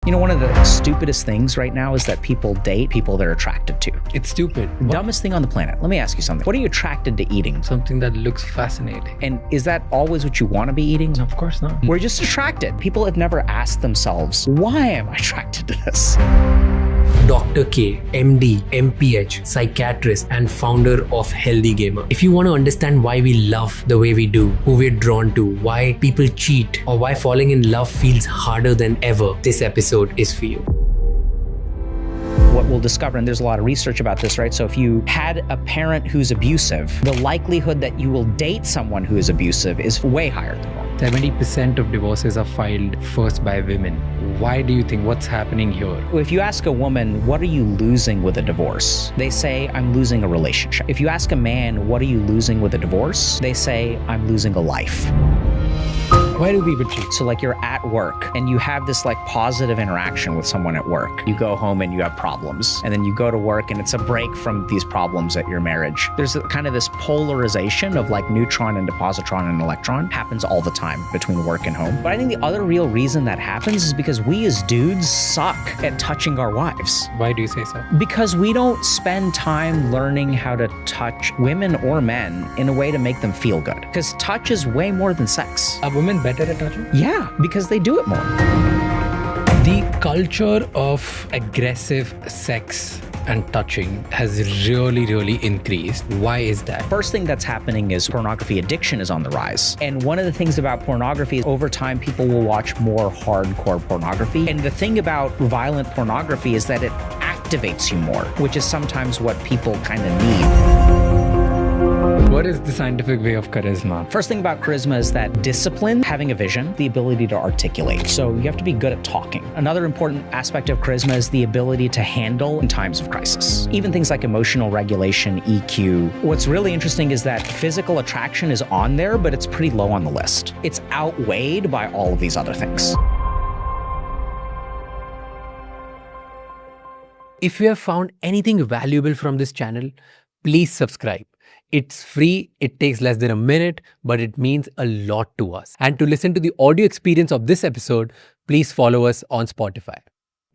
You know, one of the stupidest things right now is that people date people they're attracted to. It's stupid. Dumbest thing on the planet. Let me ask you something. What are you attracted to eating? Something that looks fascinating. And is that always what you want to be eating? Of course not. We're just attracted. People have never asked themselves, why am I attracted to this? Dr. K, MD, MPH, psychiatrist, and founder of Healthy Gamer. If you want to understand why we love the way we do, who we're drawn to, why people cheat, or why falling in love feels harder than ever, this episode is for you. What we'll discover, and there's a lot of research about this, right? So if you had a parent who's abusive, the likelihood that you will date someone who is abusive is way higher than normal. 70% of divorces are filed first by women. Why do you think? What's happening here? If you ask a woman, what are you losing with a divorce? They say, I'm losing a relationship. If you ask a man, what are you losing with a divorce? They say, I'm losing a life. Why do people cheat? So like you're at work and you have this like positive interaction with someone at work. You go home and you have problems, and then you go to work and it's a break from these problems at your marriage. There's kind of this polarization of like neutron and positron and electron happens all the time between work and home. But I think the other real reason that happens is because we as dudes suck at touching our wives. Why do you say so? Because we don't spend time learning how to touch women or men in a way to make them feel good. Because touch is way more than sex. Are women better at touching? Yeah, because they do it more. The culture of aggressive sex and touching has really increased. Why is that? First thing that's happening is pornography addiction is on the rise. And one of the things about pornography is over time, people will watch more hardcore pornography. And the thing about violent pornography is that it activates you more, which is sometimes what people kind of need. What is the scientific way of charisma? First thing about charisma is that discipline, having a vision, the ability to articulate. So you have to be good at talking. Another important aspect of charisma is the ability to handle in times of crisis. Even things like emotional regulation, EQ. What's really interesting is that physical attraction is on there, but it's pretty low on the list. It's outweighed by all of these other things. If you have found anything valuable from this channel, please subscribe. It's free, it takes less than a minute, but it means a lot to us. And to listen to the audio experience of this episode, please follow us on Spotify.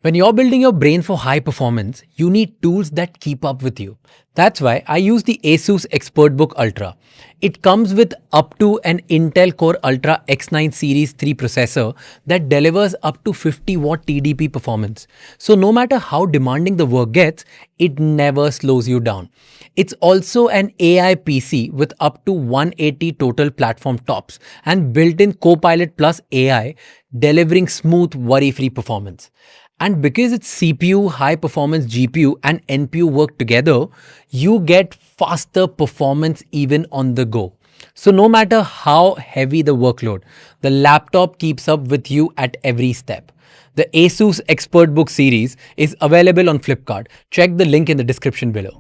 When you're building your brain for high performance, you need tools that keep up with you. That's why I use the ASUS ExpertBook Ultra. It comes with up to an Intel Core Ultra X9 Series 3 processor that delivers up to 50 watt TDP performance. So no matter how demanding the work gets, it never slows you down. It's also an AI PC with up to 180 total platform tops and built-in Copilot Plus AI, delivering smooth, worry-free performance. And because it's CPU, high-performance GPU and NPU work together, you get faster performance even on the go. So no matter how heavy the workload, the laptop keeps up with you at every step. The ASUS ExpertBook series is available on Flipkart. Check the link in the description below.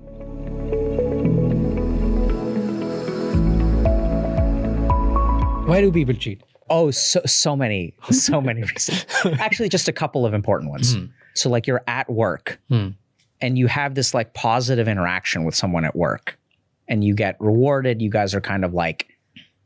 Why do people cheat? Oh, so many reasons. Actually, just a couple of important ones. So like you're at work and you have this like positive interaction with someone at work and you get rewarded. You guys are kind of like,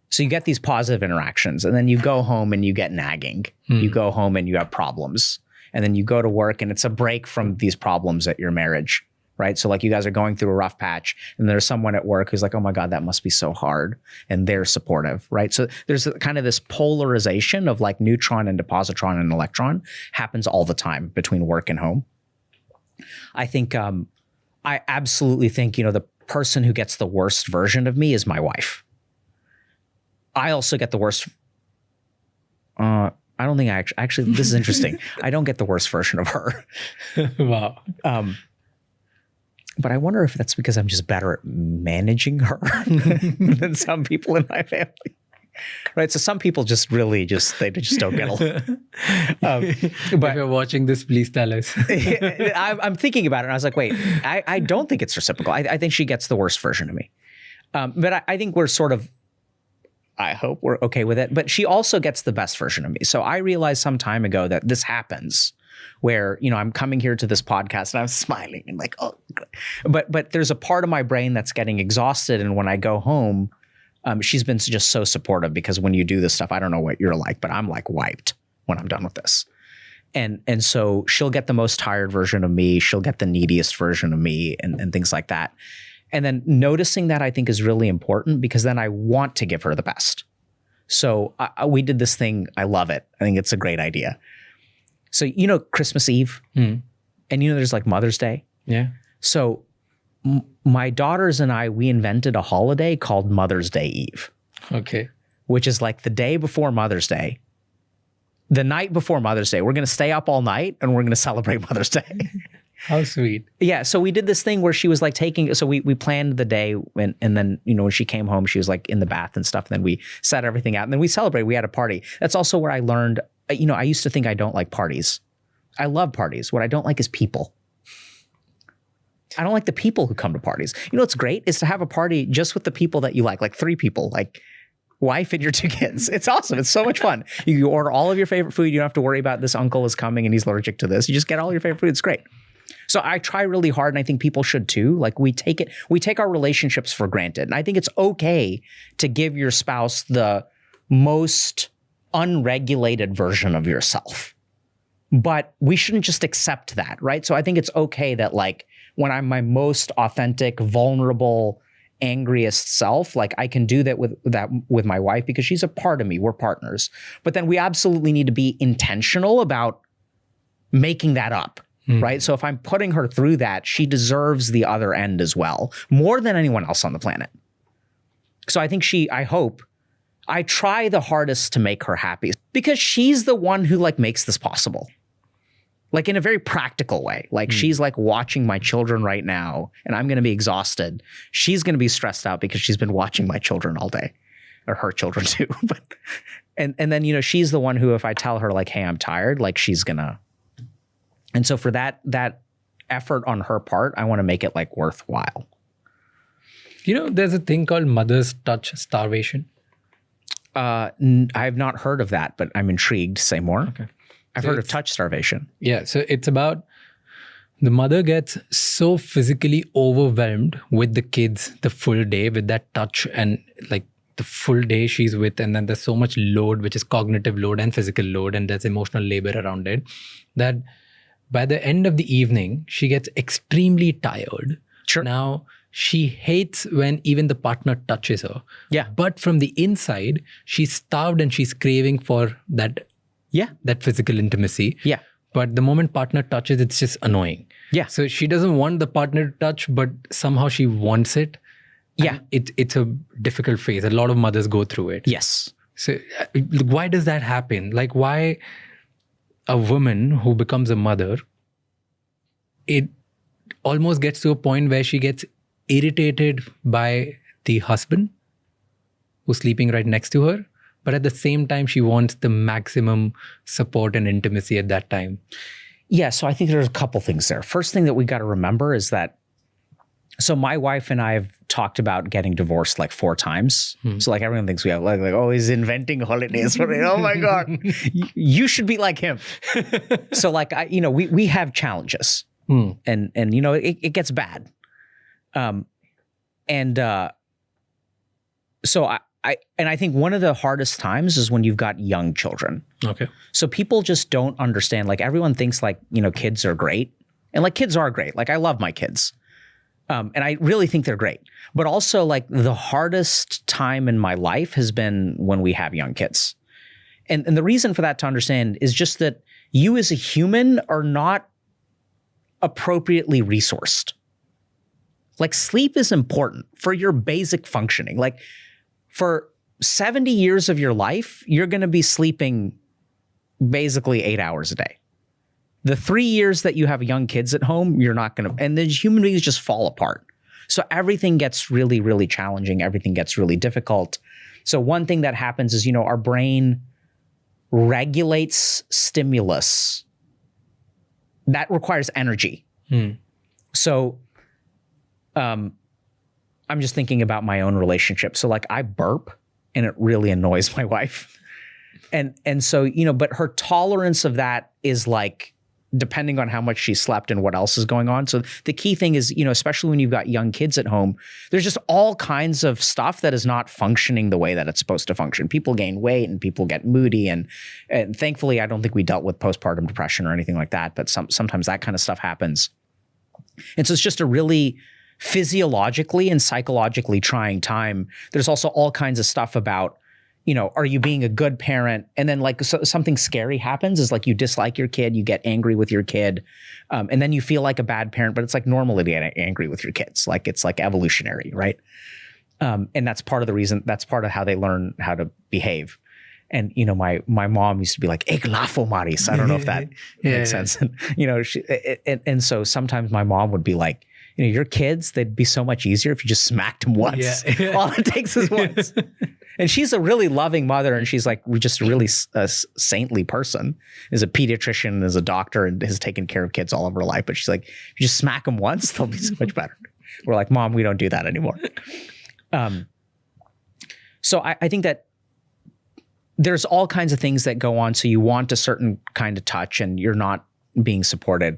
so you get these positive interactions and then you go home and you get nagging. You go home and you have problems, and then you go to work and it's a break from these problems at your marriage. Right? So like you guys are going through a rough patch and there's someone at work who's like, oh my God, that must be so hard. And they're supportive, right? So there's kind of this polarization of like neutron and positron and electron happens all the time between work and home. I think, I absolutely think, the person who gets the worst version of me is my wife. I also get the worst, I don't think I actually, this is interesting. I don't get the worst version of her. Wow. But I wonder if that's because I'm just better at managing her than some people in my family. Right? So some people just really they just don't get along. But if you're watching this, please tell us. I'm thinking about it and I was like, wait, I don't think it's reciprocal. I think she gets the worst version of me. But I think we're sort of, I hope we're okay with it. But she also gets the best version of me. So I realized some time ago that this happens. Where, I'm coming here to this podcast and I'm smiling and like, oh, but there's a part of my brain that's getting exhausted. And when I go home, she's been just so supportive because when you do this stuff, I don't know what you're like, but I'm like wiped when I'm done with this. And so she'll get the most tired version of me. She'll get the neediest version of me and things like that. And then noticing that I think is really important because then I want to give her the best. So we did this thing. I love it. I think it's a great idea. So, Christmas Eve and, there's like Mother's Day. Yeah. So my daughters and we invented a holiday called Mother's Day Eve. Okay. Which is like the day before Mother's Day. The night before Mother's Day, we're going to stay up all night and we're going to celebrate Mother's Day. How sweet. Yeah. So we did this thing where she was like we planned the day and then, when she came home, she was like in the bath and stuff. And then we set everything out and then we celebrated. We had a party. That's also where I learned, I used to think I don't like parties. I love parties. What I don't like is people. I don't like the people who come to parties. What's great is to have a party just with the people that you like 3 people, like wife and your 2 kids. It's awesome. It's so much fun. You order all of your favorite food. You don't have to worry about this uncle is coming and he's allergic to this. You just get all your favorite food. It's great. So I try really hard, and I think people should too. Like we take our relationships for granted. And I think it's okay to give your spouse the most unregulated version of yourself. But we shouldn't just accept that, right? So I think it's okay that like when I'm my most authentic, vulnerable, angriest self, like I can do that with my wife because she's a part of me. We're partners. But then we absolutely need to be intentional about making that up, right? So if I'm putting her through that, she deserves the other end as well, more than anyone else on the planet. So I think I try the hardest to make her happy because she's the one who like makes this possible. Like in a very practical way. Like she's like watching my children right now and I'm going to be exhausted. She's going to be stressed out because she's been watching my children all day, or her children too. But and then, she's the one who, if I tell her like, hey, I'm tired, like she's gonna. And so for that effort on her part, I want to make it like worthwhile. There's a thing called mother's touch starvation. I've not heard of that, but I'm intrigued. Say more. Okay. I've heard of touch starvation. Yeah. So it's about the mother gets so physically overwhelmed with the kids the full day with that touch and like the full day she's with. And then there's so much load, which is cognitive load and physical load. And there's emotional labor around it that by the end of the evening, she gets extremely tired. Sure. Now, she hates when even the partner touches her. Yeah. But from the inside, she's starved and she's craving for that physical intimacy. Yeah. But the moment partner touches, it's just annoying. Yeah. So she doesn't want the partner to touch, but somehow she wants it. Yeah. It's a difficult phase. A lot of mothers go through it. Yes. So why does that happen? Like why a woman who becomes a mother, it almost gets to a point where she gets irritated by the husband who's sleeping right next to her. But at the same time, she wants the maximum support and intimacy at that time. Yeah, so I think there's a couple things there. First thing that we got to remember is that, so my wife and I have talked about getting divorced like 4 times. So like everyone thinks we have like oh, he's inventing holidays for me. Oh my God, you should be like him. So like, we have challenges and it gets bad. So I think one of the hardest times is when you've got young children. Okay. So people just don't understand, like everyone thinks like, kids are great and like kids are great. Like I love my kids. And I really think they're great, but also like the hardest time in my life has been when we have young kids. And the reason for that to understand is just that you as a human are not appropriately resourced. Like sleep is important for your basic functioning. Like for 70 years of your life, you're going to be sleeping basically 8 hours a day. The 3 years that you have young kids at home, you're not going to, and the human beings just fall apart. So everything gets really, really challenging. Everything gets really difficult. So one thing that happens is, our brain regulates stimulus. That requires energy. So, I'm just thinking about my own relationship. So like I burp and it really annoys my wife. And so, but her tolerance of that is like depending on how much she slept and what else is going on. So the key thing is, especially when you've got young kids at home, there's just all kinds of stuff that is not functioning the way that it's supposed to function. People gain weight and people get moody. And thankfully, I don't think we dealt with postpartum depression or anything like that. But sometimes that kind of stuff happens. And so it's just a really physiologically and psychologically trying time. There's also all kinds of stuff about, are you being a good parent? And then something scary happens is you dislike your kid, you get angry with your kid, and then you feel like a bad parent, but it's normal to get angry with your kids. It's evolutionary, right? And that's part of the reason, that's part of how they learn how to behave. And, my mom used to be like, "Ek lafo maris." I don't know if that makes sense. And so sometimes my mom would be like, your kids, they'd be so much easier if you just smacked them once. Yeah. All it takes is once. And she's a really loving mother, and she's just a really saintly person. Is a pediatrician, is a doctor, and has taken care of kids all of her life. But she's like, if you just smack them once, they'll be so much better. We're like, Mom, we don't do that anymore. So I think that there's all kinds of things that go on. So you want a certain kind of touch, and you're not being supported.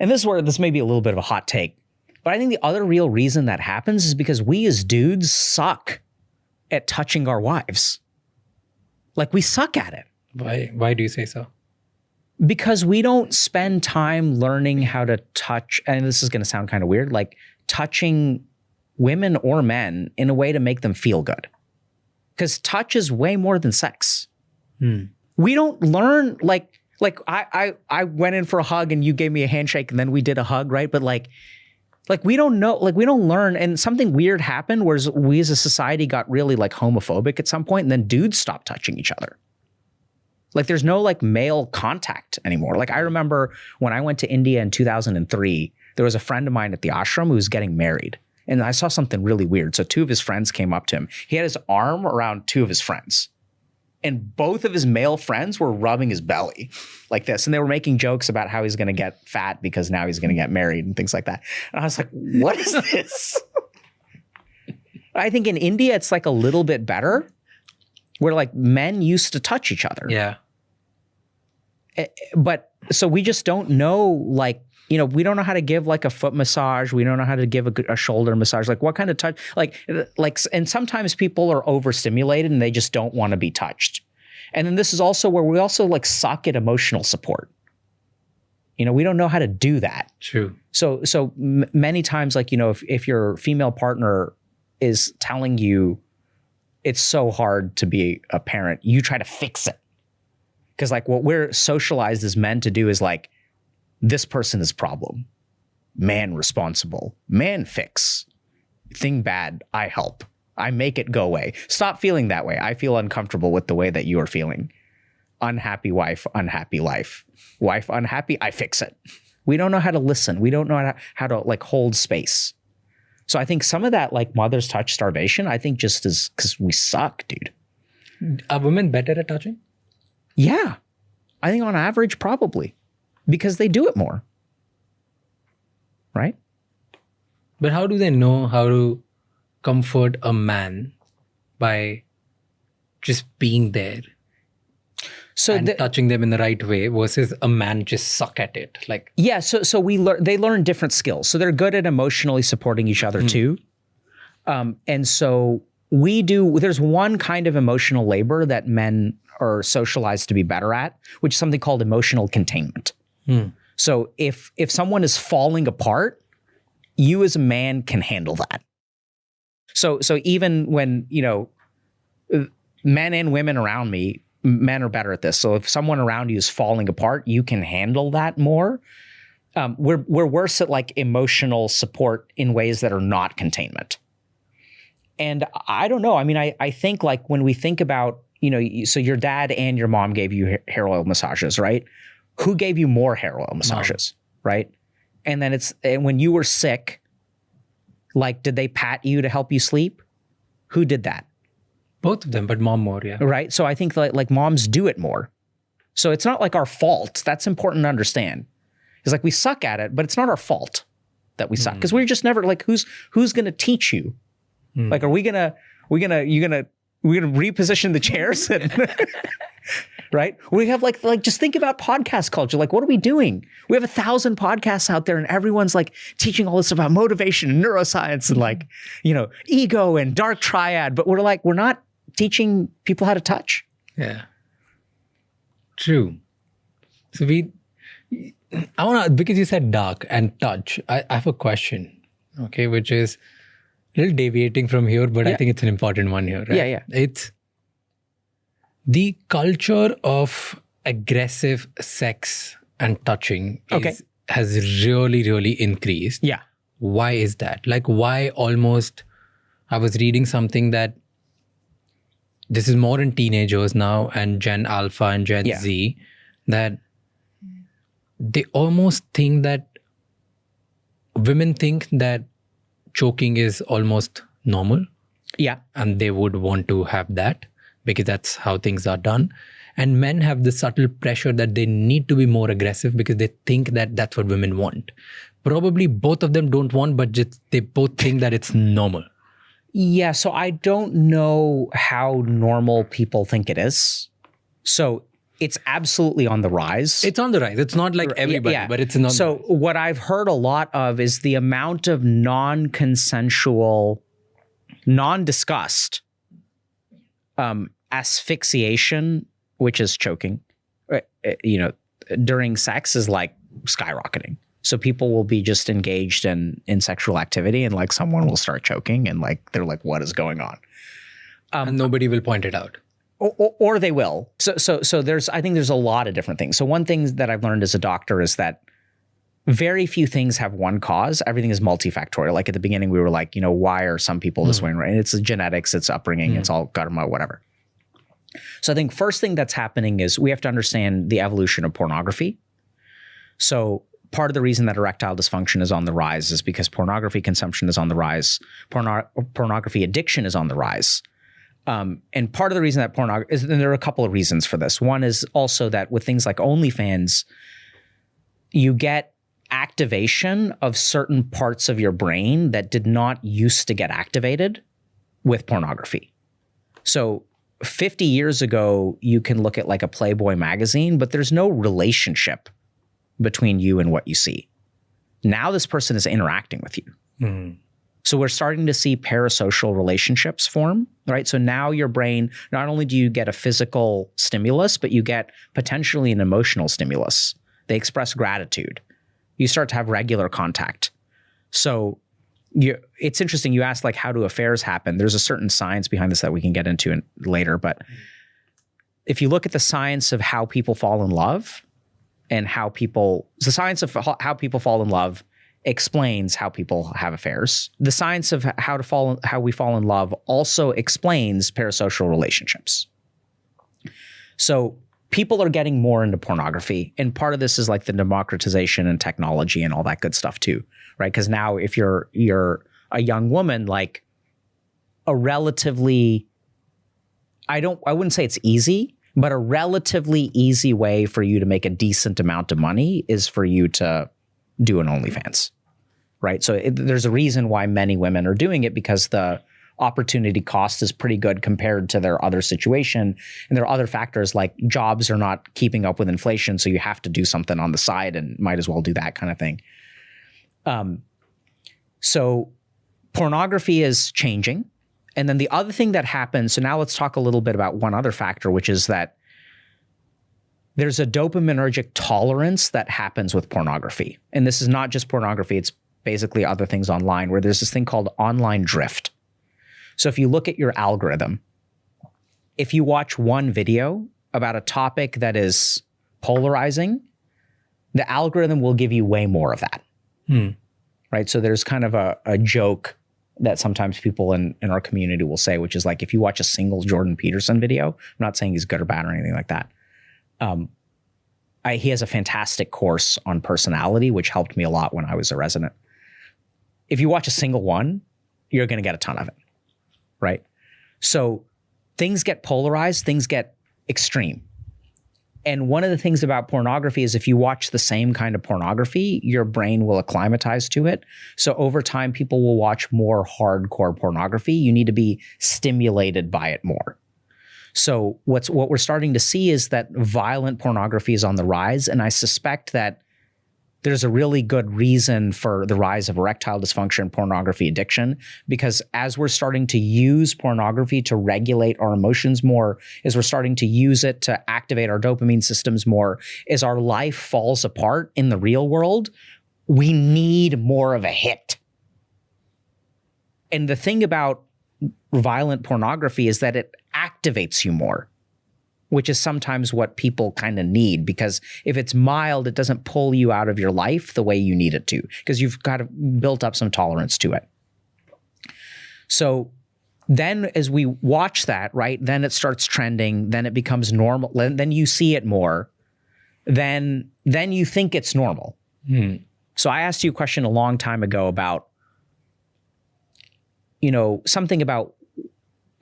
And this is where this may be a little bit of a hot take. But I think the other real reason that happens is because we as dudes suck at touching our wives. We suck at it. Why do you say so? Because we don't spend time learning how to touch, and this is going to sound kind of weird, touching women or men in a way to make them feel good. Because touch is way more than sex. We don't learn, I went in for a hug and you gave me a handshake and then we did a hug, right? But we don't know, we don't learn. And something weird happened where we as a society got really homophobic at some point, and then dudes stopped touching each other. There's no male contact anymore. I remember when I went to India in 2003, there was a friend of mine at the ashram who was getting married. And I saw something really weird. So two of his friends came up to him. He had his arm around two of his friends. And both of his male friends were rubbing his belly like this. And they were making jokes about how he's going to get fat because now he's going to get married and things like that. And I was like, what is this? I think in India, it's a little bit better where men used to touch each other. Yeah. But so we just don't know, we don't know how to give a foot massage. We don't know how to give a shoulder massage. What kind of touch? And sometimes people are overstimulated and they just don't want to be touched. And then this is also where we also suck at emotional support. We don't know how to do that. True. So many times, if your female partner is telling you it's so hard to be a parent, you try to fix it. Because what we're socialized as men to do is this person is problem, man responsible, man fix, thing bad, I help, I make it go away. Stop feeling that way. I feel uncomfortable with the way that you are feeling. Unhappy wife, unhappy life. Wife unhappy, I fix it. We don't know how to listen. We don't know how to hold space. So I think some of that mother's touch starvation, I think just is because we suck, dude. Are women better at touching? Yeah. I think on average, probably. Because they do it more. Right? But how do they know how to comfort a man by just being there and touching them in the right way versus a man just suck at it? Yeah, so they learn different skills. So they're good at emotionally supporting each other too. And so there's one kind of emotional labor that men are socialized to be better at, which is something called emotional containment. So if someone is falling apart, you as a man can handle that. So even when, men and women around me, men are better at this. So if someone around you is falling apart, you can handle that more. We're worse at emotional support in ways that are not containment. And I don't know. I mean, I think when we think about, so your dad and your mom gave you hair oil massages, right? Who gave you more hair oil massages, right? And then when you were sick, did they pat you to help you sleep? Who did that? Both of them, but mom more, yeah. Right? So I think moms do it more. So it's not our fault. That's important to understand. It's we suck at it, but it's not our fault that we suck. Because we're just never who's going to teach you? Are we going to reposition the chairs? And right? We have like just think about podcast culture. Like, what are we doing? We have 1,000 podcasts out there and everyone's like teaching all this about motivation and neuroscience and like, ego and dark triad. But we're not teaching people how to touch. Yeah. True. So because you said dark and touch, I have a question, okay, which is a little deviating from here, but I think it's an important one here, right? Yeah. It's the culture of aggressive sex and touching has really, really increased. Yeah. Why is that? Like, why I was reading something that this is more in teenagers now and Gen Alpha and Gen Z, that they almost think that women think that choking is almost normal. Yeah. And they would want to have that because that's how things are done. And men have the subtle pressure that they need to be more aggressive because they think that that's what women want. Probably both of them don't want, but just they both think that it's normal. Yeah, so I don't know how normal people think it is. So it's absolutely on the rise. It's on the rise. It's not like everybody, but it's not. So what I've heard a lot of is the amount of non-consensual, non-discussed asphyxiation, which is choking, during sex is like skyrocketing. So people will be just engaged in sexual activity and like someone will start choking and like they're like, what is going on? And nobody will point it out. Or they will. So I think there's a lot of different things. So one thing that I've learned as a doctor is that very few things have one cause. Everything is multifactorial. Like at the beginning, we were like, why are some people this way? Right? And it's genetics, it's upbringing, it's all karma, whatever. So I think first thing that's happening is we have to understand the evolution of pornography. So part of the reason that erectile dysfunction is on the rise is because pornography consumption is on the rise. Pornography addiction is on the rise. And part of the reason that pornography is, and there are a couple of reasons for this. One is also that with things like OnlyFans, you get activation of certain parts of your brain that did not used to get activated with pornography. So 50 years ago, you can look at like a Playboy magazine, but there's no relationship between you and what you see. Now this person is interacting with you. Mm. So we're starting to see parasocial relationships form, right? So now your brain, not only do you get a physical stimulus, but you get potentially an emotional stimulus. They express gratitude. You start to have regular contact. So it's interesting. You asked like, how do affairs happen? There's a certain science behind this that we can get into later. But if you look at the science of how people fall in love, and the science of how people fall in love explains how people have affairs. The science of how we fall in love also explains parasocial relationships. So people are getting more into pornography, and part of this is like the democratization and technology and all that good stuff too, right? Because now if you're a young woman, like a relatively, I wouldn't say it's easy, but a relatively easy way for you to make a decent amount of money is for you to do an OnlyFans, right? So there's a reason why many women are doing it, because the opportunity cost is pretty good compared to their other situation. And there are other factors like jobs are not keeping up with inflation, so you have to do something on the side and might as well do that kind of thing. So pornography is changing. And then the other thing that happens, so now let's talk a little bit about one other factor, which is that there's a dopaminergic tolerance that happens with pornography. And this is not just pornography, it's basically other things online, where there's this thing called online drift. So if you look at your algorithm, if you watch one video about a topic that is polarizing, the algorithm will give you way more of that, right? So there's kind of a joke that sometimes people in our community will say, which is like, if you watch a single Jordan Peterson video, I'm not saying he's good or bad or anything like that. He has a fantastic course on personality, which helped me a lot when I was a resident. If you watch a single one, you're going to get a ton of it, right? So things get polarized, things get extreme. And one of the things about pornography is if you watch the same kind of pornography, your brain will acclimatize to it. So over time, people will watch more hardcore pornography. You need to be stimulated by it more. So what we're starting to see is that violent pornography is on the rise, and I suspect that there's a really good reason for the rise of erectile dysfunction, pornography addiction, because as we're starting to use pornography to regulate our emotions more, as we're starting to use it to activate our dopamine systems more, as our life falls apart in the real world, we need more of a hit. And the thing about violent pornography is that it activates you more, which is sometimes what people kind of need, because if it's mild, it doesn't pull you out of your life the way you need it to, because you've got to built up some tolerance to it. So then as we watch that, right, then it starts trending, then it becomes normal, then you see it more, then you think it's normal. So I asked you a question a long time ago about, something about,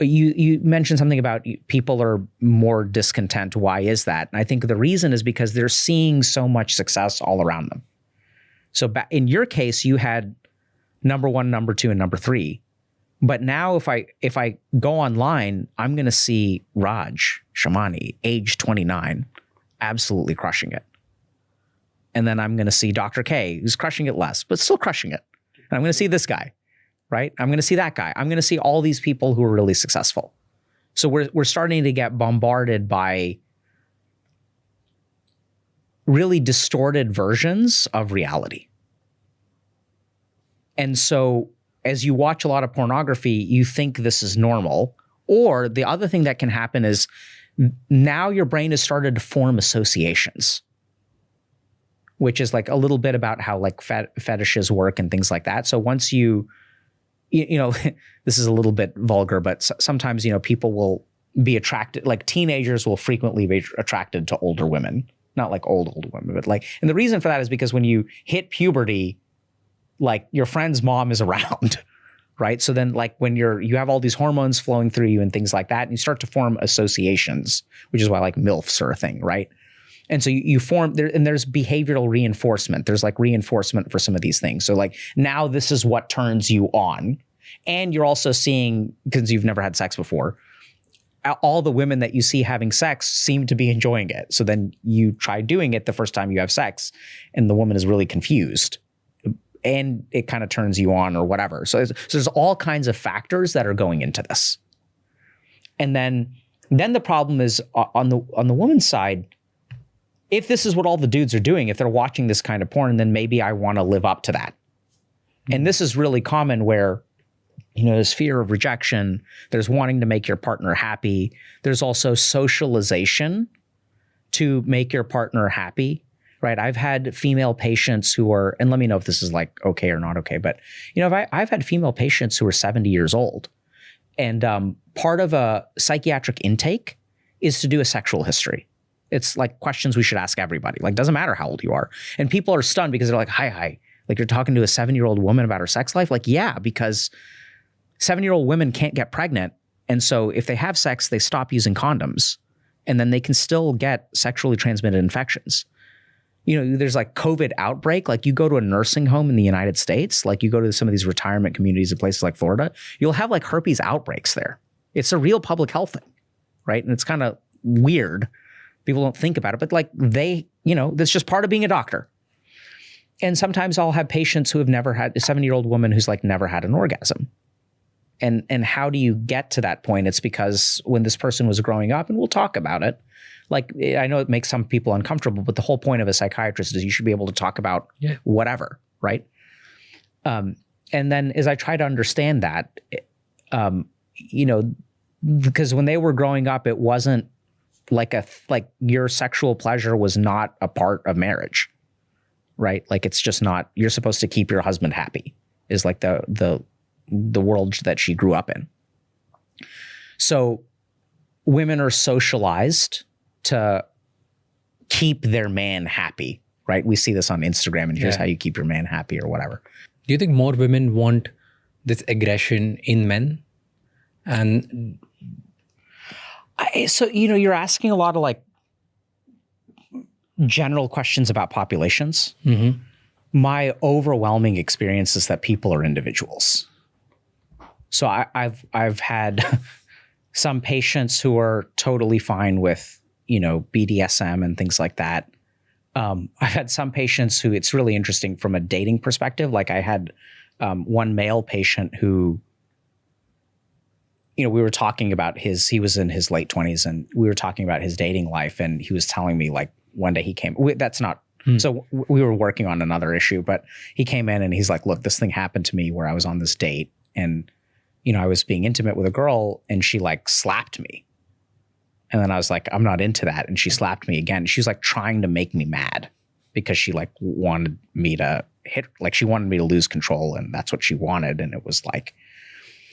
you mentioned something about people are more discontent. Why is that? And I think the reason is because they're seeing so much success all around them. So in your case, you had number 1, number 2, and number 3. But now if I go online, I'm going to see Raj Shamani, age 29, absolutely crushing it. And then I'm going to see Dr. K, who's crushing it less, but still crushing it. And I'm going to see this guy. Right? I'm going to see that guy. I'm going to see all these people who are really successful. So we're starting to get bombarded by really distorted versions of reality. And so as you watch a lot of pornography, you think this is normal. Or the other thing that can happen is now your brain has started to form associations, which is like a little bit about how like fetishes work and things like that. So once you this is a little bit vulgar, but sometimes, people will be attracted, like teenagers will frequently be attracted to older women, not like old women, but like, and the reason for that is because when you hit puberty, like your friend's mom is around, right? So then like when you have all these hormones flowing through you and things like that, and you start to form associations, which is why like MILFs are a thing, right? And so you form there, and there's behavioral reinforcement. There's like reinforcement for some of these things. So like now this is what turns you on. And you're also seeing, because you've never had sex before, all the women that you see having sex seem to be enjoying it. So then you try doing it the first time you have sex, and the woman is really confused, and it kind of turns you on or whatever. So there's all kinds of factors that are going into this. And then the problem is on the woman's side. If this is what all the dudes are doing, if they're watching this kind of porn, then maybe I want to live up to that. And this is really common where, there's fear of rejection. There's wanting to make your partner happy. There's also socialization to make your partner happy, right? I've had female patients who are, and let me know if this is like okay or not okay, but I've had female patients who are 70 years old, and part of a psychiatric intake is to do a sexual history. It's like questions we should ask everybody. Like, doesn't matter how old you are. And people are stunned because they're like, hi. Like, you're talking to a 7-year-old woman about her sex life? Like, yeah, because 7-year-old women can't get pregnant. And so if they have sex, they stop using condoms. And then they can still get sexually transmitted infections. There's like COVID outbreak. Like you go to a nursing home in the United States, like you go to some of these retirement communities in places like Florida, you'll have like herpes outbreaks there. It's a real public health thing, right? And it's kind of weird. People don't think about it, but like that's just part of being a doctor. And sometimes I'll have patients who have never had, a 70-year-old woman who's like never had an orgasm. And how do you get to that point? It's because when this person was growing up, and we'll talk about it, like I know it makes some people uncomfortable, but the whole point of a psychiatrist is you should be able to talk about whatever, right? And then as I try to understand that, because when they were growing up, it wasn't like your sexual pleasure was not a part of marriage, right? Like it's just not, you're supposed to keep your husband happy is like the world that she grew up in. So women are socialized to keep their man happy, right? We see this on Instagram, and here's how you keep your man happy or whatever. Do you think more women want this aggression in men? And so, you're asking a lot of like general questions about populations. Mm-hmm. My overwhelming experience is that people are individuals. So I've had some patients who are totally fine with, BDSM and things like that. I've had some patients who, it's really interesting from a dating perspective. Like I had one male patient who, we were talking about he was in his late 20s, and we were talking about his dating life, and he was telling me like one day he came, so we were working on another issue, but he came in and he's like, look, this thing happened to me where I was on this date and, I was being intimate with a girl and she like slapped me. And then I was like, I'm not into that. And she slapped me again. She was like trying to make me mad because she like wanted me to she wanted me to lose control, and that's what she wanted. And it was like,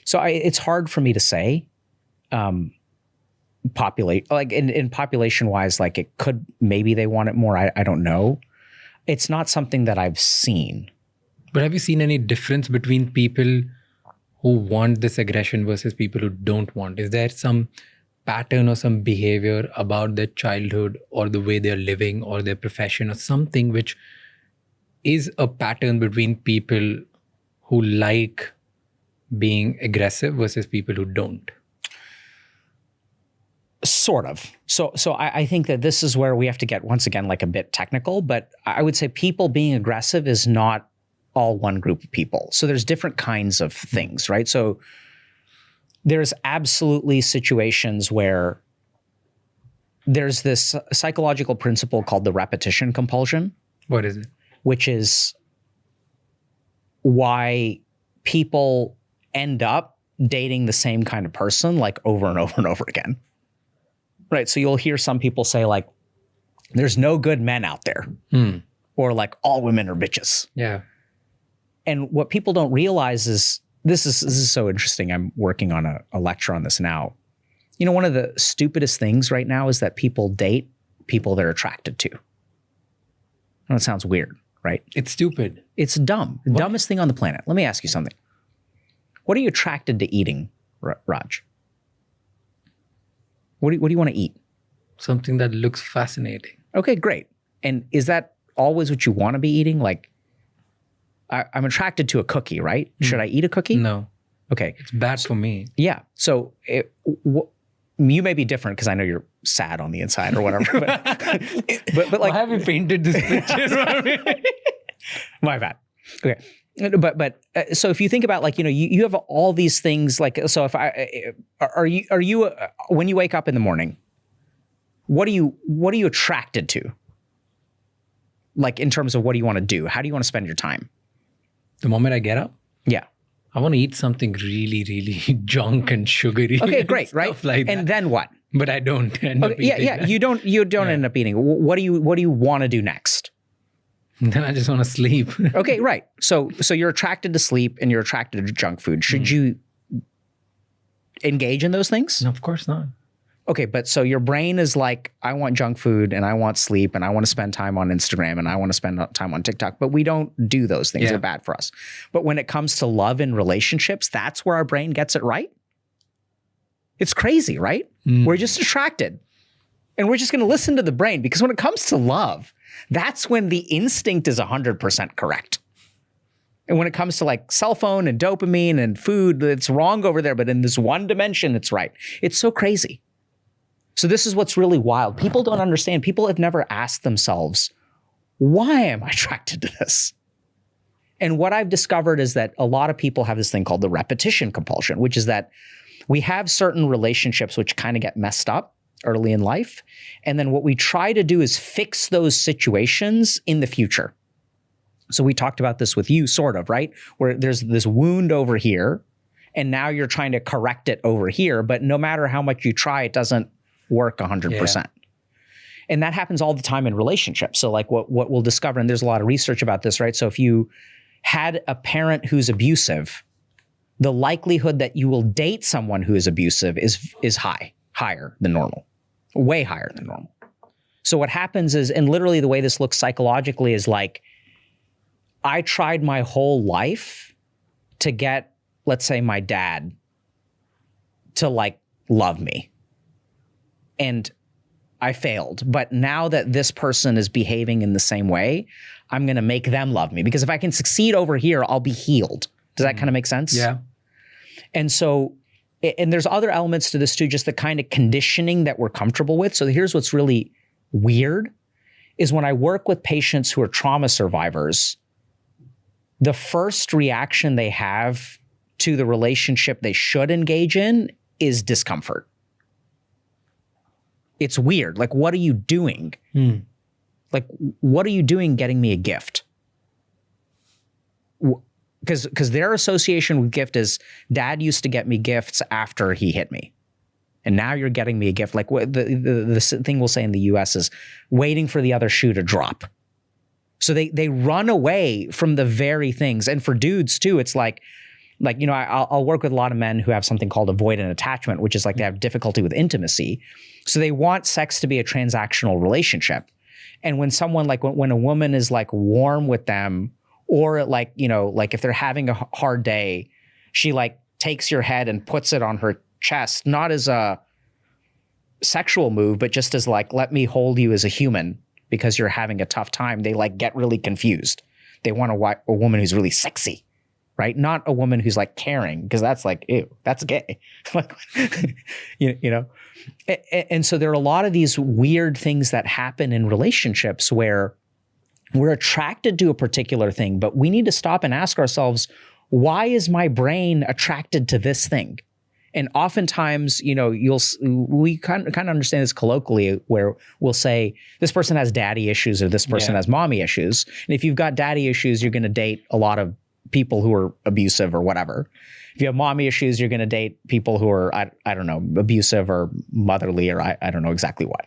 so it's hard for me to say, in population wise, like it could, maybe they want it more. I don't know. It's not something that I've seen. But have you seen any difference between people who want this aggression versus people who don't want? Is there some pattern or some behavior about their childhood or the way they're living or their profession or something which is a pattern between people who like being aggressive versus people who don't? Sort of. So I think that this is where we have to get, once again, like a bit technical, but I would say people being aggressive is not all one group of people. So there's different kinds of things, right? So there's absolutely situations where there's this psychological principle called the repetition compulsion. What is it? Which is why people end up dating the same kind of person like over and over and over again. Right. So you'll hear some people say like, there's no good men out there. Or like all women are bitches. Yeah. And what people don't realize is, this is so interesting. I'm working on a lecture on this now. One of the stupidest things right now is that people date people they're attracted to. And it sounds weird, right? It's stupid. It's dumb. The dumbest thing on the planet. Let me ask you something. What are you attracted to eating, Raj? What do you want to eat? Something that looks fascinating. Okay, great. And is that always what you want to be eating? Like, I'm attracted to a cookie, right? Should I eat a cookie? No. Okay. It's bad for me. Yeah. So you may be different because I know you're sad on the inside or whatever. But like, why have you painted this picture? My bad. Okay. But so if you think about like, you have all these things like, so if are you when you wake up in the morning, what are you attracted to? Like in terms of what do you want to do? How do you want to spend your time? The moment I get up? Yeah. I want to eat something really, really junk and sugary. Okay, great, right? Like and then what? But I don't end up eating that. You don't end up eating. What do you want to do next? Then I just want to sleep. Okay, right. So you're attracted to sleep and you're attracted to junk food. Should you engage in those things? No, of course not. Okay, but so your brain is like, I want junk food and I want sleep and I want to spend time on Instagram and I want to spend time on TikTok, but we don't do those things. They're bad for us. But when it comes to love and relationships, that's where our brain gets it right. It's crazy, right? We're just attracted and we're just going to listen to the brain, because when it comes to love, that's when the instinct is 100% correct. And when it comes to like cell phone and dopamine and food, it's wrong over there, but in this one dimension, it's right. It's so crazy. So this is what's really wild. People don't understand. People have never asked themselves, why am I attracted to this? And what I've discovered is that a lot of people have this thing called the repetition compulsion, which is that we have certain relationships which kind of get messed up early in life. And then what we try to do is fix those situations in the future. So we talked about this with you, sort of, right? Where there's this wound over here, and now you're trying to correct it over here. But no matter how much you try, it doesn't work 100%. Yeah. And that happens all the time in relationships. So like what we'll discover, and there's a lot of research about this, right? So if you had a parent who's abusive, the likelihood that you will date someone who is abusive is higher than normal, way higher than normal. So what happens is, and literally the way this looks psychologically is like, I tried my whole life to get, let's say, my dad to like love me. And I failed. But now that this person is behaving in the same way, I'm going to make them love me. Because if I can succeed over here, I'll be healed. Does that kind of make sense? Yeah. And so and there's other elements to this too, just the kind of conditioning that we're comfortable with. So here's what's really weird is when I work with patients who are trauma survivors, the first reaction they have to the relationship they should engage in is discomfort. It's weird. Like, what are you doing? Like, what are you doing getting me a gift? Because their association with gift is dad used to get me gifts after he hit me. And now you're getting me a gift. Like the thing we'll say in the US is waiting for the other shoe to drop. So they run away from the very things. And for dudes too, it's like, you know, I'll work with a lot of men who have something called avoidant attachment, which is like they have difficulty with intimacy. So they want sex to be a transactional relationship. And when someone like when a woman is like warm with them, or like, you know, like if they're having a hard day, she like takes your head and puts it on her chest, not as a sexual move, but just as like, let me hold you as a human because you're having a tough time. They like get really confused. They want a woman who's really sexy, right? Not a woman who's like caring, because that's like, ew, that's gay. Like, you know? And so there are a lot of these weird things that happen in relationships where we're attracted to a particular thing, but we need to stop and ask ourselves, why is my brain attracted to this thing? And oftentimes, you know, we kind of understand this colloquially, where we'll say this person has daddy issues or this person has mommy issues. And if you've got daddy issues, you're going to date a lot of people who are abusive or whatever. If you have mommy issues, you're going to date people who are, I don't know, abusive or motherly, or I don't know exactly what.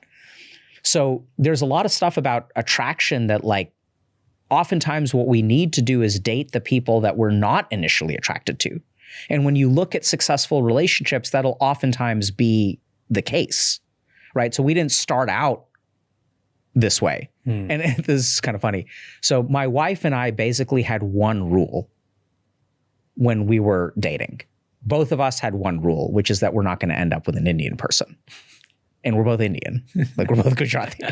So there's a lot of stuff about attraction that, like, oftentimes what we need to do is date the people that we're not initially attracted to. And when you look at successful relationships, that'll oftentimes be the case, right? So we didn't start out this way. And this is kind of funny. So my wife and I basically had one rule when we were dating. Both of us had one rule, which is that we're not going to end up with an Indian person. And we're both Indian. Like, we're both Gujarati.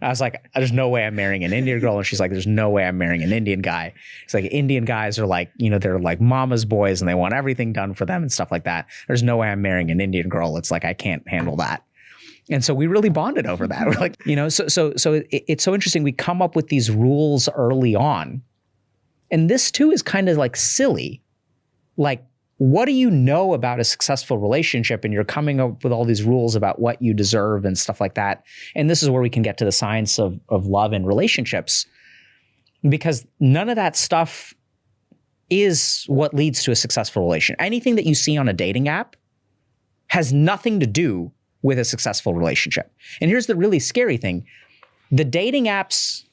I was like, there's no way I'm marrying an Indian girl. And she's like, there's no way I'm marrying an Indian guy. It's like, Indian guys are like, you know, they're like mama's boys and they want everything done for them and stuff like that. There's no way I'm marrying an Indian girl. It's like, I can't handle that. And so we really bonded over that. We're like, you know, so it's so interesting. We come up with these rules early on. And this too is kind of like silly. Like, what do you know about a successful relationship? And you're coming up with all these rules about what you deserve and stuff like that. And this is where we can get to the science of love and relationships, because none of that stuff is what leads to a successful relationship. Anything that you see on a dating app has nothing to do with a successful relationship. And here's the really scary thing. The dating apps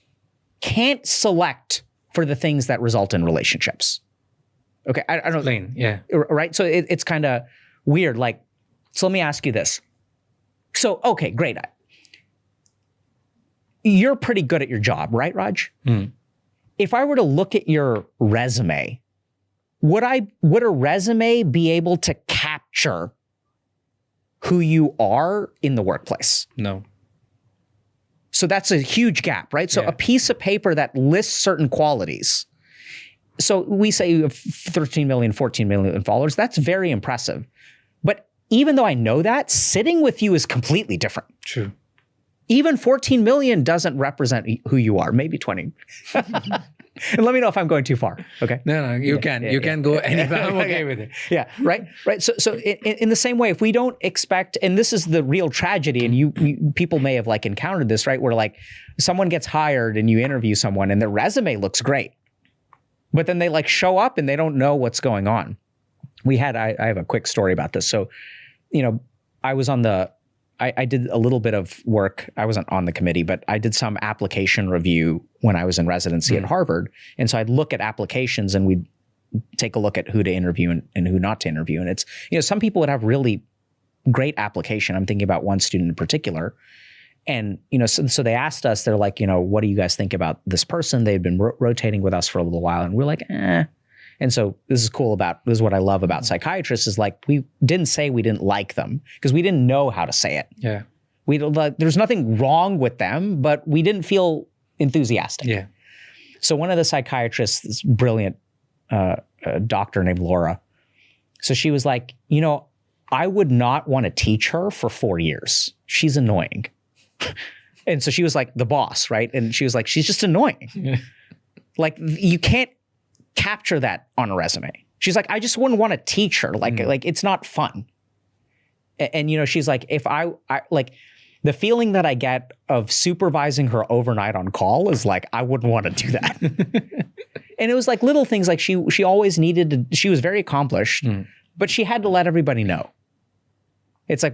can't select for the things that result in relationships. Okay, I don't Explain, yeah. Right? So it's kind of weird. Like, so let me ask you this. So, okay, great. You're pretty good at your job, right, Raj? If I were to look at your resume, would a resume be able to capture who you are in the workplace? No. So that's a huge gap, right? So a piece of paper that lists certain qualities. So we say you have 13 million, 14 million followers. That's very impressive. But even though I know that, sitting with you is completely different. True. Even 14 million doesn't represent who you are, maybe 20. And let me know if I'm going too far, okay? No, you can go anywhere. I'm okay with it. Yeah, right. So in the same way, if we don't expect, and this is the real tragedy, and you people may have like encountered this, right? Where like someone gets hired and you interview someone and their resume looks great, but then they like show up and they don't know what's going on. I have a quick story about this. So, you know, I did a little bit of work. I wasn't on the committee, but I did some application review when I was in residency at Harvard. And so I'd look at applications and we'd take a look at who to interview and who not to interview. And it's, you know, some people would have really great application. I'm thinking about one student in particular. And, you know, so they asked us, they're like, you know, what do you guys think about this person? They'd been rotating with us for a little while. And we're like, eh. And so this is what I love about psychiatrists is like, we didn't say we didn't like them because we didn't know how to say it. Yeah. There's nothing wrong with them, but we didn't feel enthusiastic. Yeah. So one of the psychiatrists, this brilliant doctor named Laura, so she was like, you know, I would not want to teach her for 4 years. She's annoying. And so she was like the boss, right? And she was like, she's just annoying. Like you can't capture that on a resume. She's like, I just wouldn't want to teach her. Like it's not fun. And you know, she's like, if I like the feeling that I get of supervising her overnight on call is like, I wouldn't want to do that. And it was like little things, like she always needed to, she was very accomplished, but she had to let everybody know. It's like,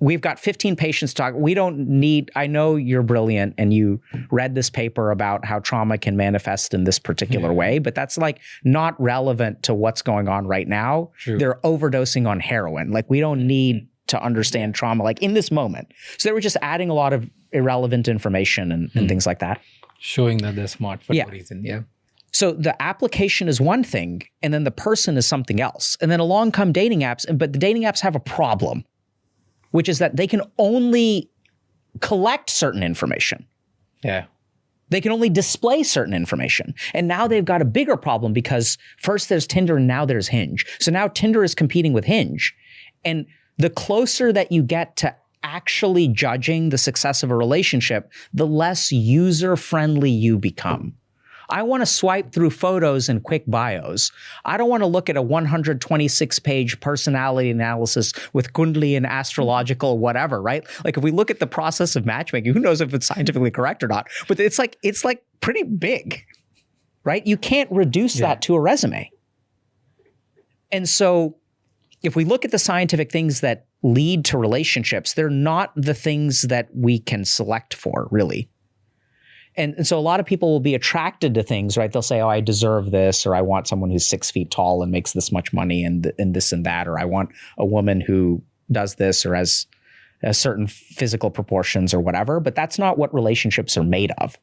we've got 15 patients to talk. We don't need, I know you're brilliant and you read this paper about how trauma can manifest in this particular way, but that's like not relevant to what's going on right now. True. They're overdosing on heroin. Like we don't need to understand trauma like in this moment. So they were just adding a lot of irrelevant information and things like that. Showing that they're smart for no reason. Yeah. So the application is one thing, and then the person is something else. And then along come dating apps, but the dating apps have a problem, which is that they can only collect certain information. Yeah. They can only display certain information. And now they've got a bigger problem because first there's Tinder and now there's Hinge. So now Tinder is competing with Hinge. And the closer that you get to actually judging the success of a relationship, the less user-friendly you become. I want to swipe through photos and quick bios. I don't want to look at a 126-page personality analysis with Kundalini and astrological whatever, right? Like if we look at the process of matchmaking, who knows if it's scientifically correct or not, but it's like pretty big, right? You can't reduce that to a resume. And so if we look at the scientific things that lead to relationships, they're not the things that we can select for, really. And so a lot of people will be attracted to things, right? They'll say, oh, I deserve this, or I want someone who's 6 feet tall and makes this much money and this and that, or I want a woman who does this or has certain physical proportions or whatever. But that's not what relationships are made of.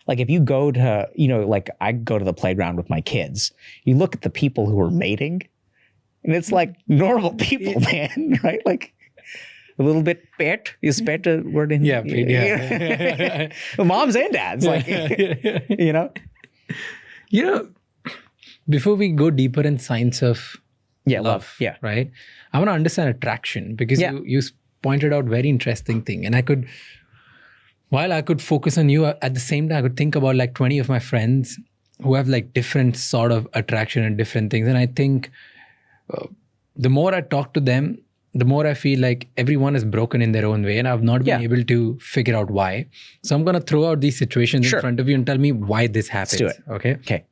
Like if you go to, you know, like I go to the playground with my kids, you look at the people who are mating and it's like normal people, man, right? Like, a little bit pet. Is pet a word in? Yeah, yeah. Moms and dads, like, you know? You know, before we go deeper in science of love, right? I want to understand attraction because you pointed out very interesting thing. And while I could focus on you, at the same time, I could think about like 20 of my friends who have like different sort of attraction and different things. And I think the more I talk to them, the more I feel like everyone is broken in their own way and I've not been able to figure out why. So I'm going to throw out these situations in front of you and tell me why this happens. Let's do it. Okay.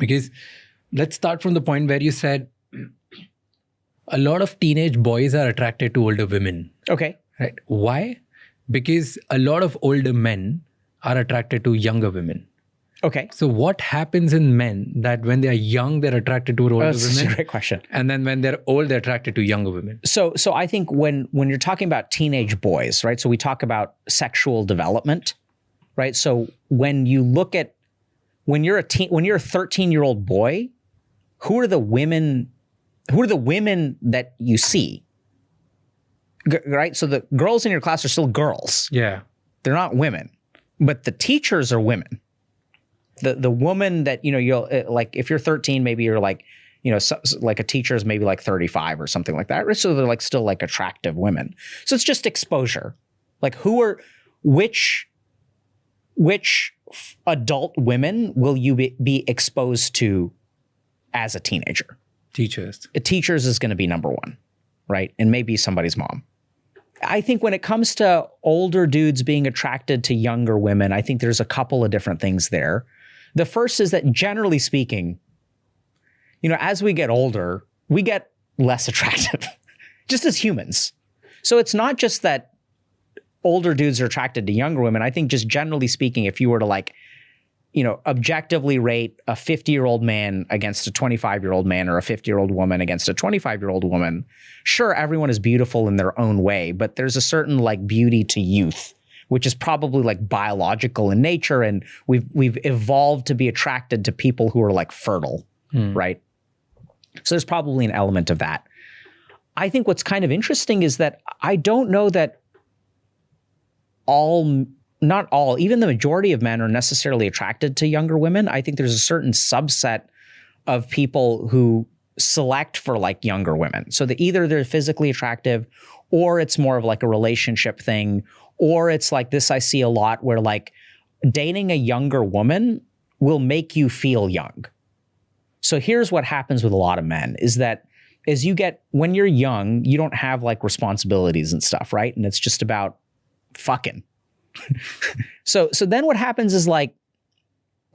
Because let's start from the point where you said a lot of teenage boys are attracted to older women. Okay. Right. Why? Because a lot of older men are attracted to younger women. Okay. So what happens in men that when they are young, they're attracted to older women? That's a great question. And then when they're old, they're attracted to younger women. So I think when you're talking about teenage boys, right? So we talk about sexual development, right? So when you look at, when you're a 13-year-old boy, who are the women that you see? Right? So the girls in your class are still girls. Yeah. They're not women, but the teachers are women. The woman that, you know, you'll like, if you're 13, maybe you're like, you know, like a teacher is maybe like 35 or something like that. So they're like still like attractive women. So it's just exposure. Like which adult women will you be exposed to as a teenager? Teachers. Teachers is going to be number one, right? And maybe somebody's mom. I think when it comes to older dudes being attracted to younger women, I think there's a couple of different things there. The first is that generally speaking, you know, as we get older, we get less attractive, just as humans. So it's not just that older dudes are attracted to younger women. I think just generally speaking, if you were to like, you know, objectively rate a 50-year-old man against a 25-year-old man or a 50-year-old woman against a 25-year-old woman, sure, everyone is beautiful in their own way, but there's a certain like beauty to youth, which is probably like biological in nature. And we've evolved to be attracted to people who are like fertile, right? So there's probably an element of that. I think what's kind of interesting is that I don't know that not all, even the majority of men are necessarily attracted to younger women. I think there's a certain subset of people who select for like younger women. So that either they're physically attractive, or it's more of like a relationship thing, or it's like this I see a lot where like dating a younger woman will make you feel young. So here's what happens with a lot of men is that when you're young, you don't have like responsibilities and stuff, right? And it's just about fucking. So then what happens is like,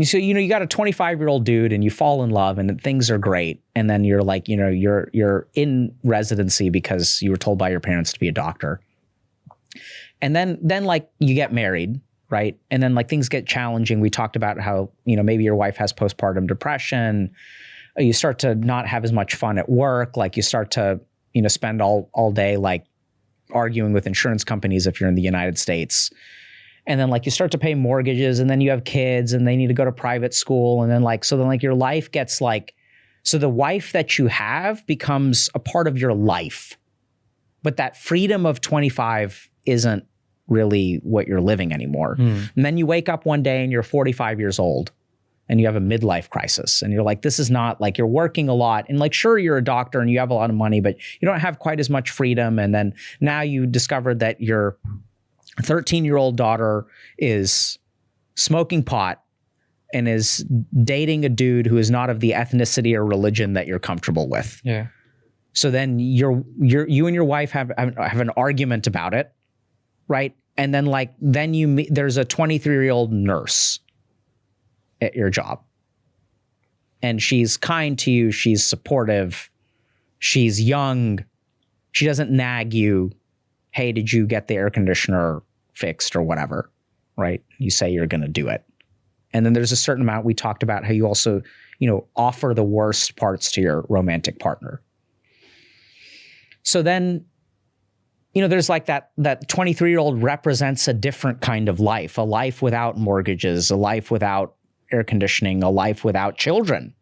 so, you got a 25-year-old dude and you fall in love and things are great. And then you're like, you're in residency because you were told by your parents to be a doctor. And then like you get married, right? And then like things get challenging. We talked about how, maybe your wife has postpartum depression. You start to not have as much fun at work. Like you start to, spend all day like arguing with insurance companies if you're in the United States. And then like you start to pay mortgages and then you have kids and they need to go to private school. And then like, so then like your life gets like, so the wife that you have becomes a part of your life. But that freedom of 25 isn't really what you're living anymore. And then you wake up one day and you're 45 years old and you have a midlife crisis. And you're like, this is not like, you're working a lot. And like, sure, you're a doctor and you have a lot of money, but you don't have quite as much freedom. And then now you discovered that your 13-year-old daughter is smoking pot and is dating a dude who is not of the ethnicity or religion that you're comfortable with. Yeah. So then you and your wife have an argument about it, right? And then like there's a 23-year-old nurse at your job, and she's kind to you, she's supportive, she's young, she doesn't nag you. Hey, did you get the air conditioner fixed or whatever, right? You say you're going to do it. And then there's a certain amount, we talked about how you also, offer the worst parts to your romantic partner. So then, there's like that 23-year-old represents a different kind of life, a life without mortgages, a life without air conditioning, a life without children,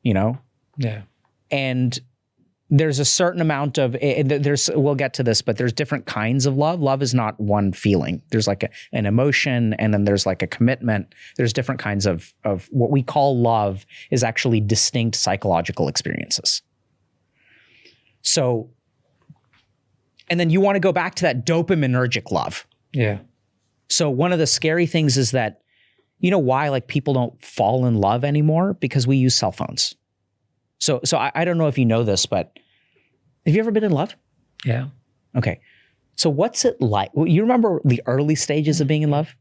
Yeah. And there's a certain amount of, we'll get to this, but there's different kinds of love. Love is not one feeling. There's like an emotion, and then there's like a commitment. There's different kinds of what we call love is actually distinct psychological experiences. So, and then you want to go back to that dopaminergic love. Yeah. So one of the scary things is that, why like people don't fall in love anymore? Because we use cell phones. So I don't know if you know this, but have you ever been in love? Yeah. Okay. So what's it like? You remember the early stages of being in love?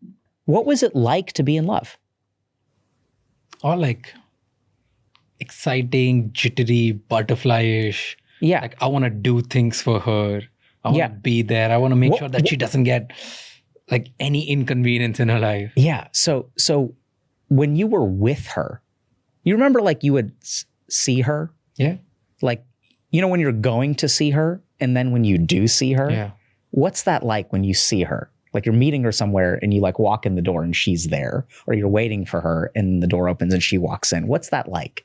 What was it like to be in love? All like exciting, jittery, butterfly-ish. Yeah. Like I want to do things for her. I want to be there. I want to make sure that she doesn't get like any inconvenience in her life. Yeah. So when you were with her, you remember like you would see her? Yeah. Like, when you're going to see her and then when you do see her, yeah. What's that like when you see her? Like you're meeting her somewhere and you like walk in the door and she's there, or you're waiting for her and the door opens and she walks in. What's that like?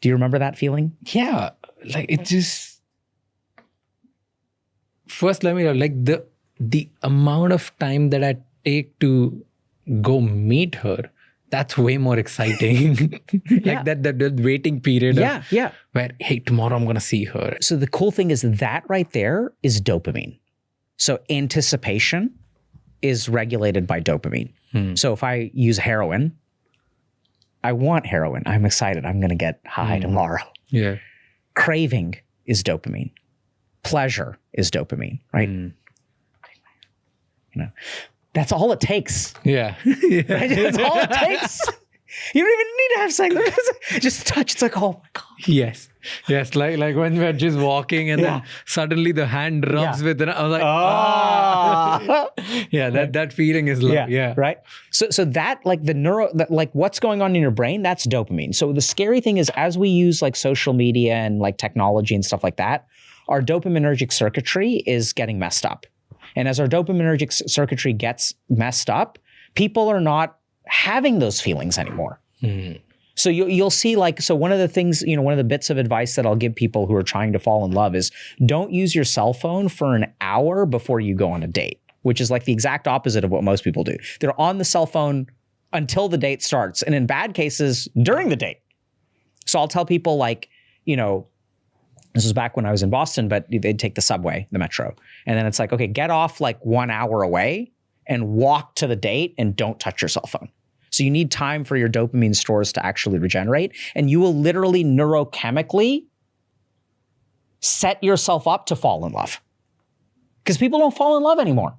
Do you remember that feeling? Yeah. Like it just, first let me know, like the amount of time that I take to go meet her, that's way more exciting. Like that waiting period. Yeah. Where, hey, tomorrow I'm going to see her. So the cool thing is that right there is dopamine. So anticipation is regulated by dopamine. So if I use heroin, I want heroin. I'm excited. I'm going to get high tomorrow. Yeah. Craving is dopamine. Pleasure is dopamine, right? That's all it takes. Yeah. Right? That's all it takes. You don't even need to have sex. Just touch. It's like, oh my God. Yes. Like when we're just walking and then suddenly the hand rubs with it. I was like, yeah, that feeling is love. Yeah. Right. So that like like what's going on in your brain, that's dopamine. So the scary thing is as we use like social media and like technology and stuff like that, our dopaminergic circuitry is getting messed up. And as our dopaminergic circuitry gets messed up, people are not having those feelings anymore. So you'll see like, so one of the things, one of the bits of advice that I'll give people who are trying to fall in love is don't use your cell phone for an hour before you go on a date, which is like the exact opposite of what most people do. They're on the cell phone until the date starts. And in bad cases, during the date. So I'll tell people like, this was back when I was in Boston, but they'd take the subway, the metro. And then it's like, okay, get off like 1 hour away and walk to the date and don't touch your cell phone. So you need time for your dopamine stores to actually regenerate. And you will literally neurochemically set yourself up to fall in love. Because people don't fall in love anymore,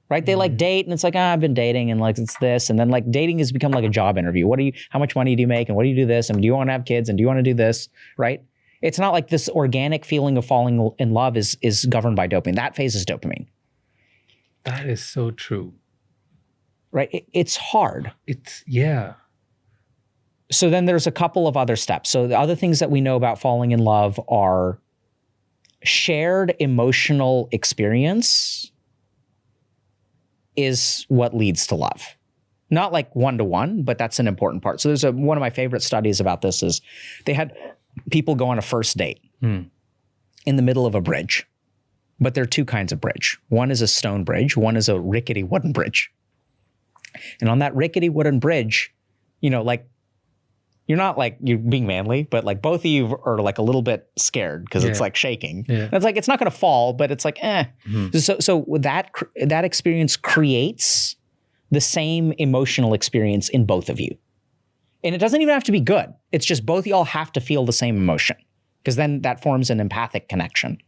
right? They like date and it's like, I've been dating and like it's this. And then like dating has become like a job interview. How much money do you make? And what do you do this? And do you want to have kids? And do you want to do this, right? It's not like this organic feeling of falling in love is governed by dopamine. That phase is dopamine. That is so true. Right? It's hard. Yeah. So then there's a couple of other steps. So the other things that we know about falling in love are shared emotional experience is what leads to love. Not like one-to-one, but that's an important part. So there's one of my favorite studies about this is they had people go on a first date in the middle of a bridge. But there are two kinds of bridge. One is a stone bridge. One is a rickety wooden bridge. And on that rickety wooden bridge, like you're not like you're being manly, but like both of you are like a little bit scared because it's like shaking. Yeah. And it's like, it's not going to fall, but it's like, So that experience creates the same emotional experience in both of you. And it doesn't even have to be good. It's just both of y'all have to feel the same emotion because then that forms an empathic connection.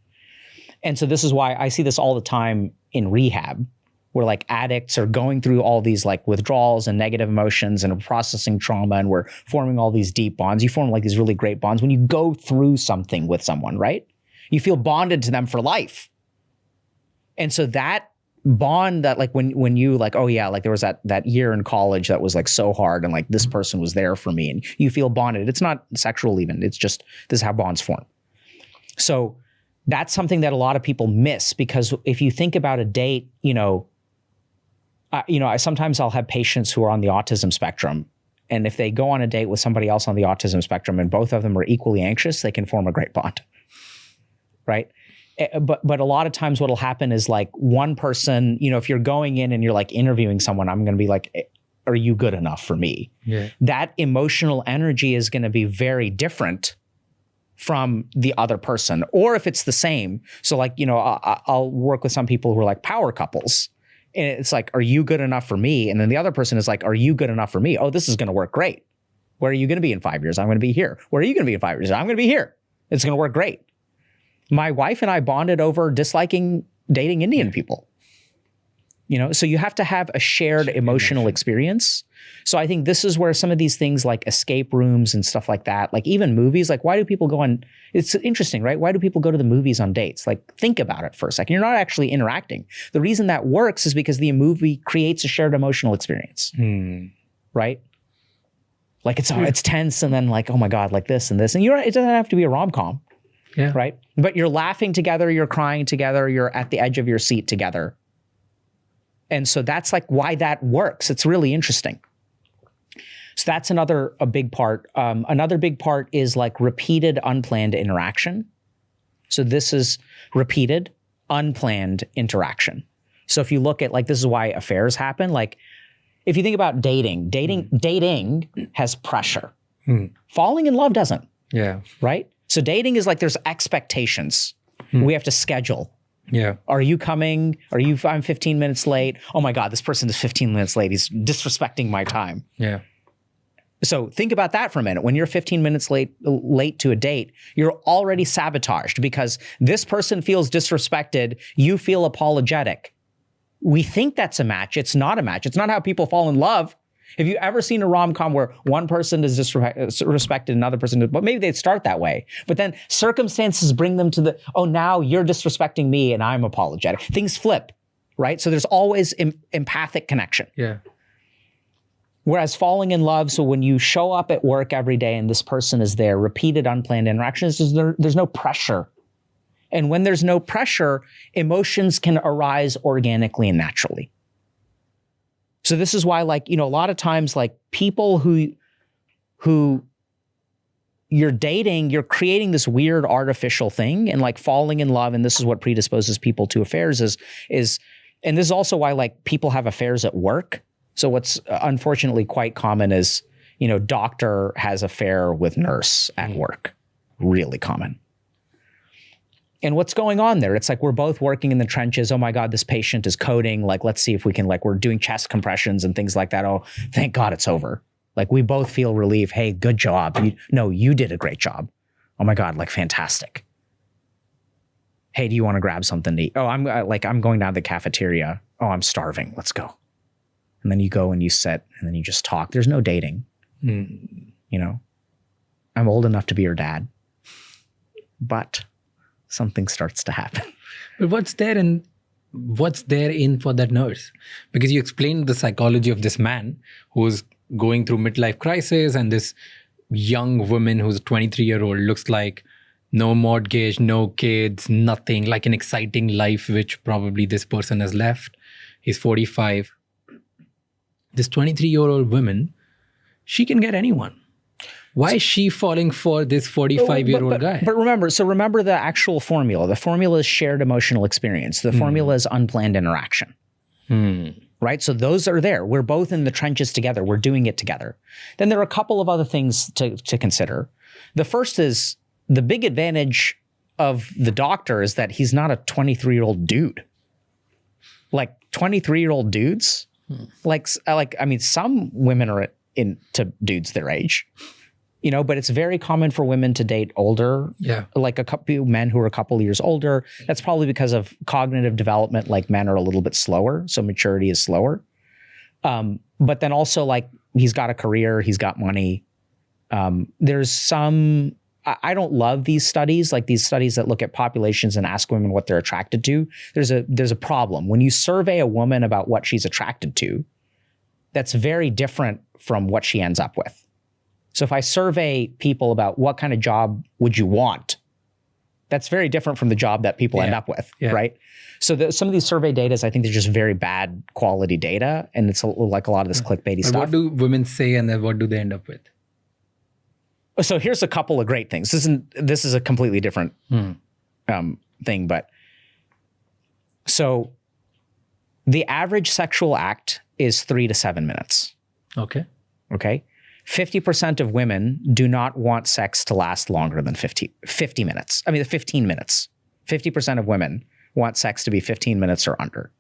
And so this is why I see this all the time in rehab, where like addicts are going through all these like withdrawals and negative emotions and processing trauma, and we're forming all these deep bonds. You form like these really great bonds when you go through something with someone, right? You feel bonded to them for life. And so that bond that like when you like, oh yeah, like there was that year in college that was like so hard and like this person was there for me and you feel bonded. It's not sexual even. It's just, this is how bonds form. So that's something that a lot of people miss, because if you think about a date, sometimes I'll have patients who are on the autism spectrum, and if they go on a date with somebody else on the autism spectrum and both of them are equally anxious, they can form a great bond, right? But a lot of times what'll happen is like one person, if you're going in and you're like interviewing someone, I'm going to be like, are you good enough for me? Yeah. That emotional energy is going to be very different from the other person. Or if it's the same. So like, I'll work with some people who are like power couples. And it's like, are you good enough for me? And then the other person is like, are you good enough for me? Oh, this is going to work great. Where are you going to be in 5 years? I'm going to be here. Where are you going to be in 5 years? I'm going to be here. It's going to work great. My wife and I bonded over disliking dating Indian people. So you have to have a shared emotional experience. So I think this is where some of these things like escape rooms and stuff like that, like even movies, like why do people go on, it's interesting, right? Why do people go to the movies on dates? Like think about it for a second. You're not actually interacting. The reason that works is because the movie creates a shared emotional experience, right? Like it's tense and then like, oh my God, like this and this. And it doesn't have to be a rom-com, right? But you're laughing together, you're crying together, you're at the edge of your seat together. And so that's like why that works. It's really interesting. So that's a big part. Another big part is like repeated unplanned interaction. So this is repeated unplanned interaction. So if you look at like, this is why affairs happen. Like if you think about dating has pressure. Falling in love doesn't. Yeah. Right? So dating is like there's expectations. We have to schedule. Yeah. Are you coming? I'm 15 minutes late. Oh my God, this person is 15 minutes late. He's disrespecting my time. Yeah. So think about that for a minute. When you're 15 minutes late to a date, you're already sabotaged because this person feels disrespected. You feel apologetic. We think that's a match. It's not a match. It's not how people fall in love. Have you ever seen a rom-com where one person is disrespected, another person, but maybe they'd start that way. But then circumstances bring them to now you're disrespecting me and I'm apologetic. Things flip, right? So there's always empathic connection. Yeah. Whereas falling in love, so when you show up at work every day and this person is there, repeated unplanned interactions, there's no pressure. And when there's no pressure, emotions can arise organically and naturally. So this is why, like, a lot of times, like, people who you're dating, you're creating this weird artificial thing and like falling in love. And this is what predisposes people to affairs and this is also why like people have affairs at work. So what's unfortunately quite common is, doctor has affair with nurse at work. Really common. And what's going on there? It's like we're both working in the trenches. Oh my God, this patient is coding. Like, let's see if we can, like, we're doing chest compressions and things like that. Oh, thank God it's over. Like, we both feel relief. Hey, good job. You did a great job. Oh my God, like, fantastic. Hey, do you want to grab something to eat? Oh, I'm going down to the cafeteria. Oh, I'm starving. Let's go. And then you go and you sit and then you just talk. There's no dating. I'm old enough to be your dad, but something starts to happen. But what's there in for that nurse? Because you explained the psychology of this man who's going through midlife crisis, and this young woman who's a 23-year-old looks like no mortgage, no kids, nothing, like an exciting life, which probably this person has left. He's 45. This 23-year-old woman, she can get anyone. Why is she falling for this 45-year-old guy? But remember the actual formula. The formula is shared emotional experience. The formula is unplanned interaction. Right? So those are there. We're both in the trenches together. We're doing it together. Then there are a couple of other things to consider. The first is the big advantage of the doctor is that he's not a 23-year-old dude. Like 23-year-old dudes, some women are into dudes their age. But it's very common for women to date older. Yeah. Like a couple men who are a couple of years older. That's probably because of cognitive development. Like men are a little bit slower. So maturity is slower. But then also like he's got a career, he's got money. There's some, I don't love these studies, like these studies that look at populations and ask women what they're attracted to. There's a problem. When you survey a woman about what she's attracted to, that's very different from what she ends up with. So if I survey people about what kind of job would you want, that's very different from the job that people end up with, right? So some of these survey data, I think they're just very bad quality data, and it's like a lot of this clickbaity stuff. What do women say, and then what do they end up with? So here's a couple of great things. This is a completely different thing, but so the average sexual act is 3 to 7 minutes. Okay. 50% of women do not want sex to last longer than 50 minutes. 15 minutes. 50% of women want sex to be 15 minutes or under.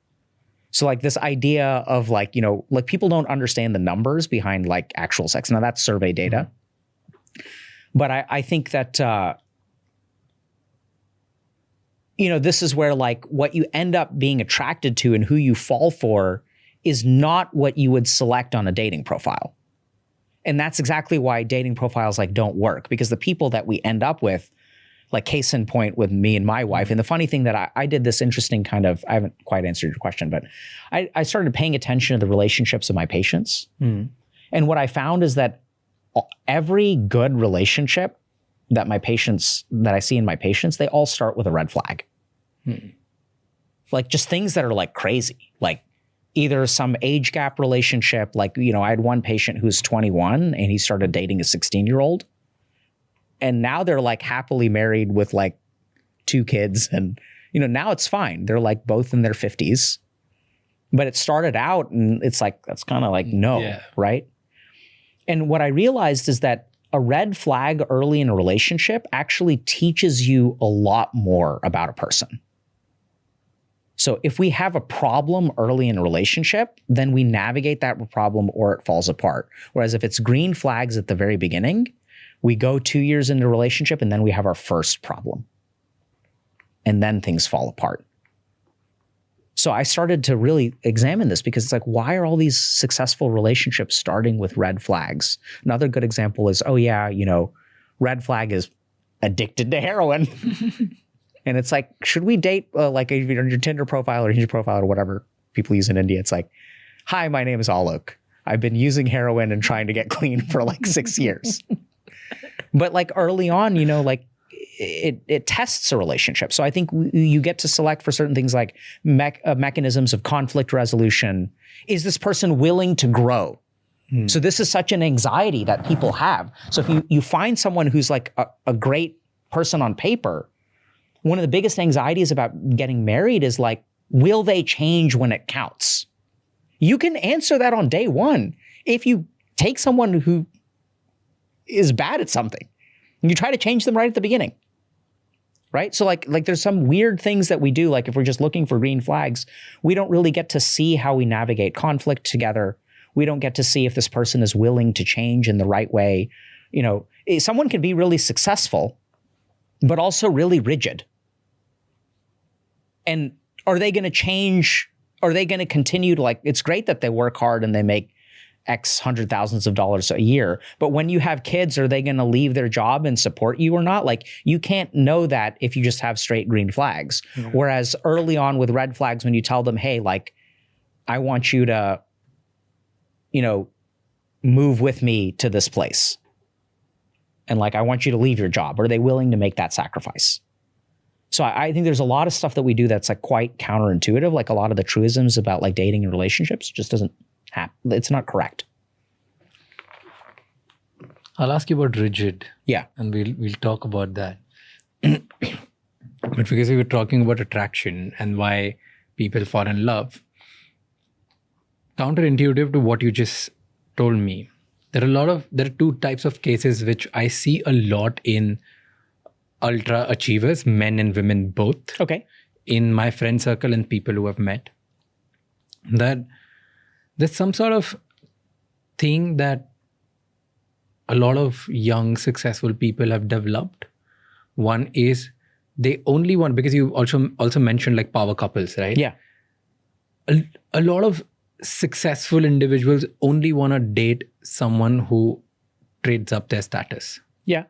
So like this idea of like, like people don't understand the numbers behind like actual sex. Now that's survey data. But I think that, this is where like what you end up being attracted to and who you fall for is not what you would select on a dating profile. And that's exactly why dating profiles like don't work, because the people that we end up with, like case in point with me and my wife. And the funny thing that I did this interesting kind of, I haven't quite answered your question, but I started paying attention to the relationships of my patients. And what I found is that every good relationship that I see in my patients, they all start with a red flag. Like just things that are like crazy, like either some age gap relationship, like, I had one patient who's 21 and he started dating a 16-year-old. And now they're like happily married with like 2 kids. And, now it's fine. They're like both in their 50s. But it started out and it's like, that's kind of like, no, right? And what I realized is that a red flag early in a relationship actually teaches you a lot more about a person. So if we have a problem early in a relationship, then we navigate that problem or it falls apart. Whereas if it's green flags at the very beginning, we go 2 years into a relationship and then we have our first problem. And then things fall apart. So I started to really examine this because it's like, why are all these successful relationships starting with red flags? Another good example is, red flag is addicted to heroin. And it's like, should we date like on your Tinder profile or Hinge profile or whatever people use in India? It's like, hi, my name is Alok. I've been using heroin and trying to get clean for like 6 years. But like early on, like it tests a relationship. So I think you get to select for certain things like mechanisms of conflict resolution. Is this person willing to grow? So this is such an anxiety that people have. So if you find someone who's like a great person on paper, one of the biggest anxieties about getting married is like, will they change when it counts? You can answer that on day one. If you take someone who is bad at something. And you try to change them right at the beginning. Right? So like there's some weird things that we do. Like if we're just looking for green flags, we don't really get to see how we navigate conflict together. We don't get to see if this person is willing to change in the right way. You know, someone can be really successful, but also really rigid. And are they going to change? Are they going to continue to it's great that they work hard and they make X hundred thousands of dollars a year. But when you have kids, are they going to leave their job and support you or not? Like you can't know that if you just have straight green flags. Mm-hmm. Whereas early on with red flags, when you tell them, hey, like, I want you to, you know, move with me to this place. And like, I want you to leave your job. Are they willing to make that sacrifice? So I think there's a lot of stuff that we do that's like quite counterintuitive. Like a lot of the truisms about like dating and relationships just doesn't happen. It's not correct. I'll ask you about rigid. Yeah. And we'll talk about that. But because we were talking about attraction and why people fall in love, counterintuitive to what you just told me, there are two types of cases which I see a lot in ultra achievers, men and women both. Okay. In my friend circle and people who have met, that there's some sort of thing that a lot of young, successful people have developed. One is they only want, because you also mentioned like power couples, right? Yeah. A lot of successful individuals only want to date someone who trades up their status. Yeah.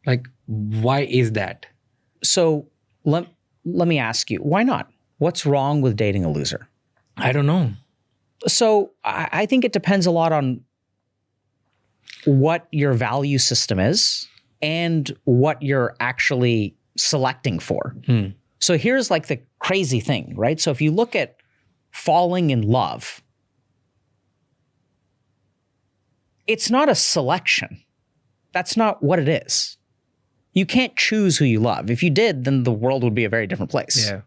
Like, why is that? So let me ask you, why not? What's wrong with dating a loser? I don't know. So I think it depends a lot on what your value system is and what you're actually selecting for. So here's like the crazy thing, right? So if you look at falling in love, it's not a selection. That's not what it is. You can't choose who you love. If you did, then the world would be a very different place. Yeah.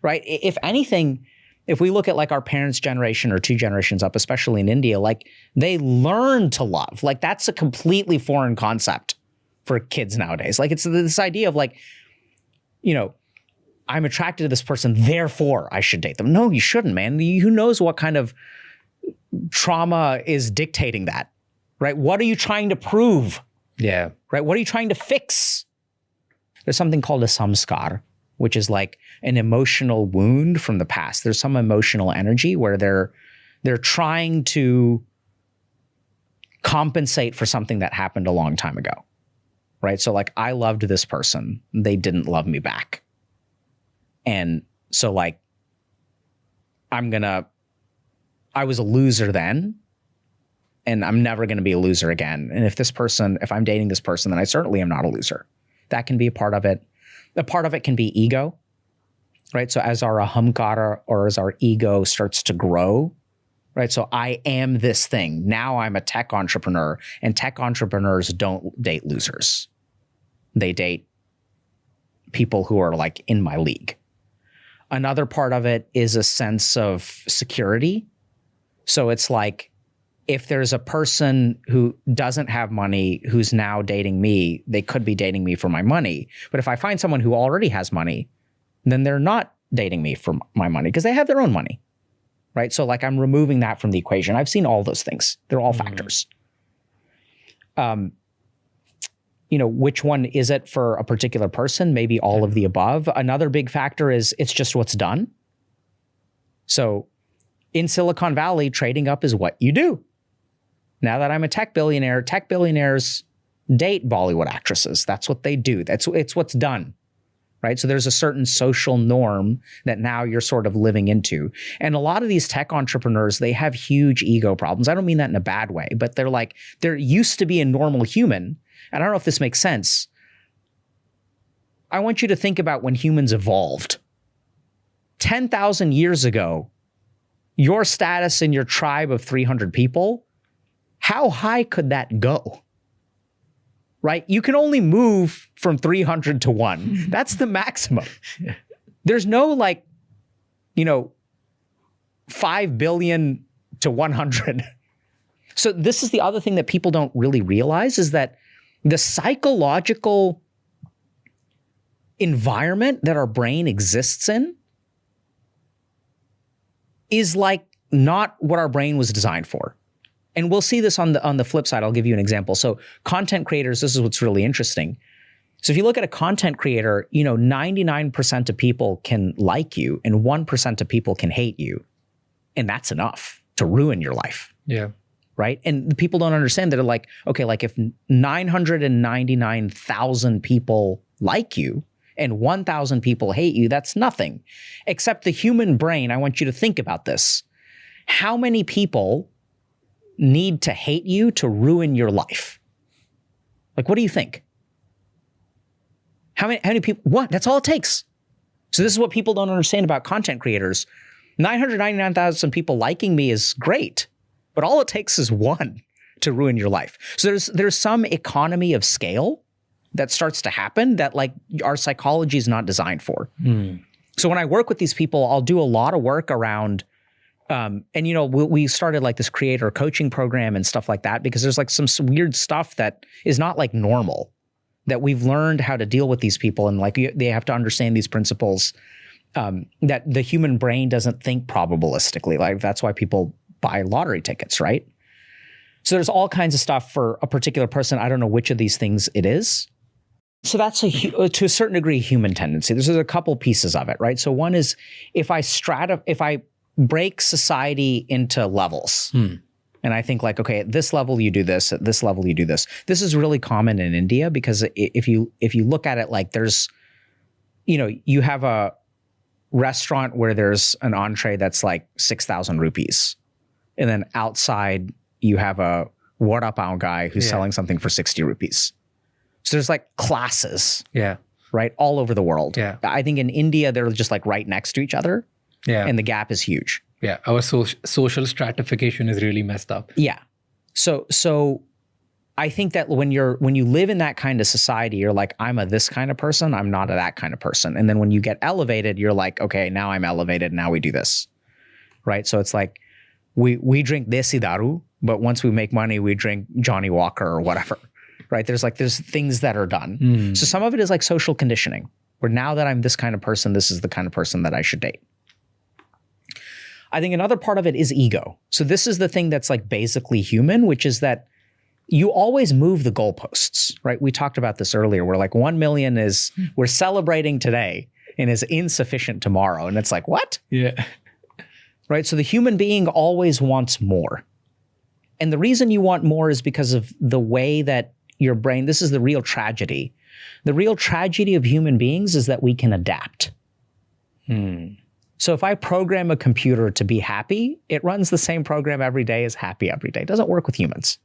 Right? If anything, if we look at like our parents' generation or two generations up, especially in India, like they learn to love. Like that's a completely foreign concept for kids nowadays. Like it's this idea of like, you know, I'm attracted to this person, therefore I should date them. No, you shouldn't, man. Who knows what kind of trauma is dictating that, right? What are you trying to prove? Yeah. Right? What are you trying to fix? There's something called a samskar, which is like an emotional wound from the past. There's some emotional energy where they're trying to compensate for something that happened a long time ago. Right? So like I loved this person. They didn't love me back. And so like I was a loser then, and I'm never going to be a loser again. And if I'm dating this person, then I certainly am not a loser. That can be a part of it. A part of it can be ego, right? So as our ahamkara or as our ego starts to grow, right? So I am this thing. Now I'm a tech entrepreneur, and tech entrepreneurs don't date losers. They date people who are like in my league. Another part of it is a sense of security. So it's like, if there's a person who doesn't have money who's now dating me, they could be dating me for my money. But if I find someone who already has money, then they're not dating me for my money because they have their own money, right? So like I'm removing that from the equation. I've seen all those things. They're all factors. You know, which one is it for a particular person? Maybe all of the above. Another big factor is it's just what's done. So in Silicon Valley, trading up is what you do. Now that I'm a tech billionaires date Bollywood actresses. That's what they do. It's what's done, right? So there's a certain social norm that now you're sort of living into. And a lot of these tech entrepreneurs, they have huge ego problems. I don't mean that in a bad way, but they're used to be a normal human. And I don't know if this makes sense. I want you to think about when humans evolved. 10,000 years ago, your status in your tribe of 300 people, how high could that go? Right? You can only move from 300 to 1. That's the maximum. There's no like, 5 billion to 100. So this is the other thing that people don't really realize is that The psychological environment that our brain exists in is like not what our brain was designed for. And we'll see this on the flip side. I'll give you an example. So content creators, this is what's really interesting. So if you look at a content creator, 99% of people can like you and 1% of people can hate you. And that's enough to ruin your life. Yeah. Right? And people don't understand that. They're like, okay, like if 999,000 people like you and 1,000 people hate you, that's nothing. Except the human brain, I want you to think about this. How many people need to hate you to ruin your life? Like, what do you think? How many people? What? That's all it takes. So this is what people don't understand about content creators. 999,000 people liking me is great, but all it takes is one to ruin your life. So there's some economy of scale that starts to happen that like our psychology is not designed for. So when I work with these people, I'll do a lot of work around, we started like this creator coaching program and stuff like that because there's like some weird stuff that is not like normal, that we've learned how to deal with these people. And like they have to understand these principles, that the human brain doesn't think probabilistically. Like that's why people buy lottery tickets, right? So there's all kinds of stuff for a particular person. I don't know which of these things it is. So that's to a certain degree human tendency. There's a couple pieces of it, right? So one is if I break society into levels, and I think like, okay, at this level you do this, at this level you do this. This is really common in India because if you look at it like there's, you have a restaurant where there's an entree that's like 6,000 rupees. And then outside you have a vada pav guy who's selling something for 60 rupees. So there's like classes, right, all over the world. Yeah. I think in India, they're just like right next to each other. Yeah. And the gap is huge. Yeah. Our social stratification is really messed up. Yeah. So I think that when you live in that kind of society, you're like, I'm a this kind of person. I'm not a that kind of person. And then when you get elevated, you're like, okay, now I'm elevated. Now we do this. Right. So it's like we drink desi daru, but once we make money, we drink Johnny Walker or whatever. Right. There's things that are done. So some of it is like social conditioning, where now that I'm this kind of person, this is the kind of person that I should date. I think another part of it is ego. So this is the thing that's like basically human, which is that you always move the goalposts, right? We talked about this earlier. We're like 1 million we're celebrating today and is insufficient tomorrow. And it's like, what? Yeah. Right. So the human being always wants more. And the reason you want more is because of the way that your brain, this is the real tragedy. The real tragedy of human beings is that we can adapt. So if I program a computer to be happy, it runs the same program every day as happy every day. It doesn't work with humans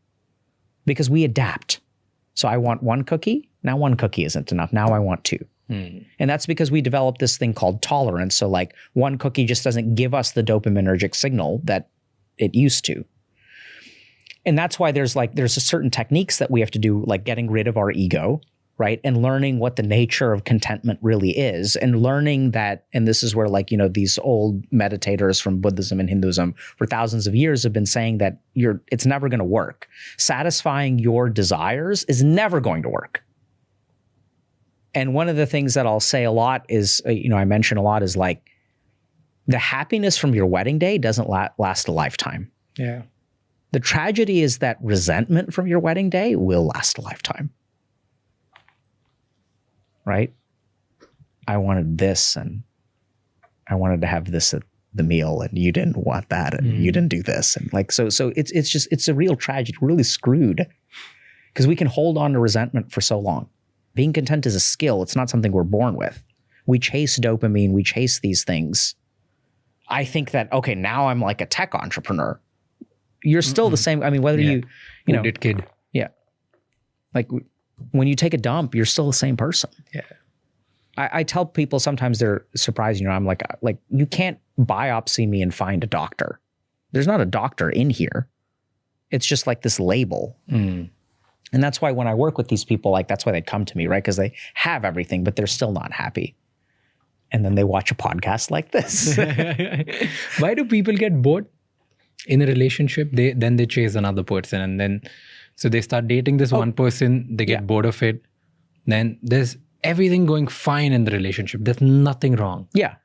because we adapt. So I want one cookie. Now one cookie isn't enough. Now I want two. And that's because we developed this thing called tolerance. So like one cookie just doesn't give us the dopaminergic signal that it used to. And that's why there's a certain techniques that we have to do, like getting rid of our ego, right? And learning what the nature of contentment really is, and learning that, and this is where these old meditators from Buddhism and Hinduism for thousands of years have been saying that it's never going to work. Satisfying your desires is never going to work. And one of the things that I'll say a lot is, I mention a lot is like the happiness from your wedding day doesn't last a lifetime. Yeah. The tragedy is that resentment from your wedding day will last a lifetime. Right? I wanted this and I wanted to have this at the meal and you didn't want that and you didn't do this. And like, so it's a real tragedy, really screwed because we can hold on to resentment for so long. Being content is a skill. It's not something we're born with. We chase dopamine. We chase these things. I think that, okay, now I'm like a tech entrepreneur. You're still the same. I mean, whether you know, wounded kid. Yeah. Like when you take a dump, you're still the same person. Yeah. I tell people sometimes they're surprised, I'm like you can't biopsy me and find a doctor. There's not a doctor in here. It's just like this label. And that's why when I work with these people, like that's why they come to me, right? Because they have everything, but they're still not happy. And then they watch a podcast like this. Why do people get bored in a relationship? Then they chase another person, and then So they start dating this one person, they get bored of it. Then there's everything going fine in the relationship. There's nothing wrong. Yeah.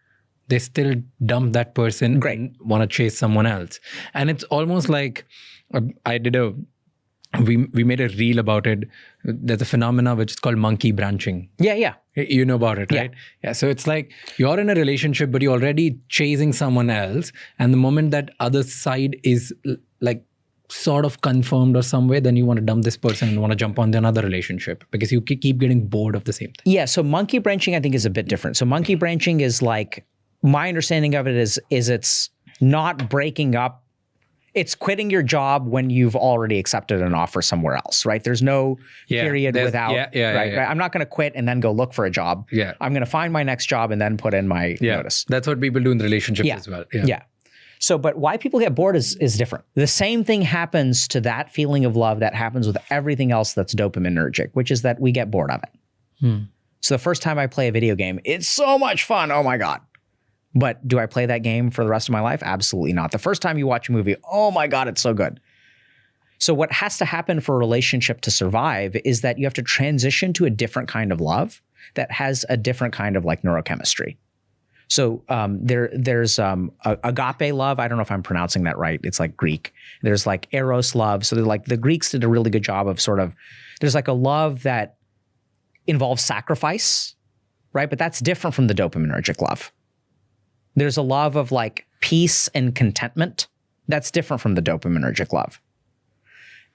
They still dump that person Great. and want to chase someone else. And it's almost like we made a reel about it. There's a phenomena which is called monkey branching. Yeah. You know about it, right? Yeah. So it's like you're in a relationship, but you're already chasing someone else. And the moment that other side is like sort of confirmed or some way, then you want to dump this person and want to jump on another relationship because you keep getting bored of the same thing. Yeah. So monkey branching, I think, is a bit different. So monkey branching is like, my understanding of it is it's not breaking up. It's quitting your job when you've already accepted an offer somewhere else, right? There's no period without, right? I'm not going to quit and then go look for a job. Yeah. I'm going to find my next job and then put in my notice. That's what people do in relationships as well. Yeah. So, but why people get bored is different. The same thing happens to that feeling of love that happens with everything else that's dopaminergic, which is that we get bored of it. So the first time I play a video game, it's so much fun. Oh my God. But do I play that game for the rest of my life? Absolutely not. The first time you watch a movie, oh my God, it's so good. So what has to happen for a relationship to survive is that you have to transition to a different kind of love that has a different kind of like neurochemistry. So there's agape love. I don't know if I'm pronouncing that right. It's like Greek. There's like eros love. So like the Greeks did a really good job of sort of, there's like a love that involves sacrifice, right? But that's different from the dopaminergic love. There's a love of like peace and contentment. That's different from the dopaminergic love.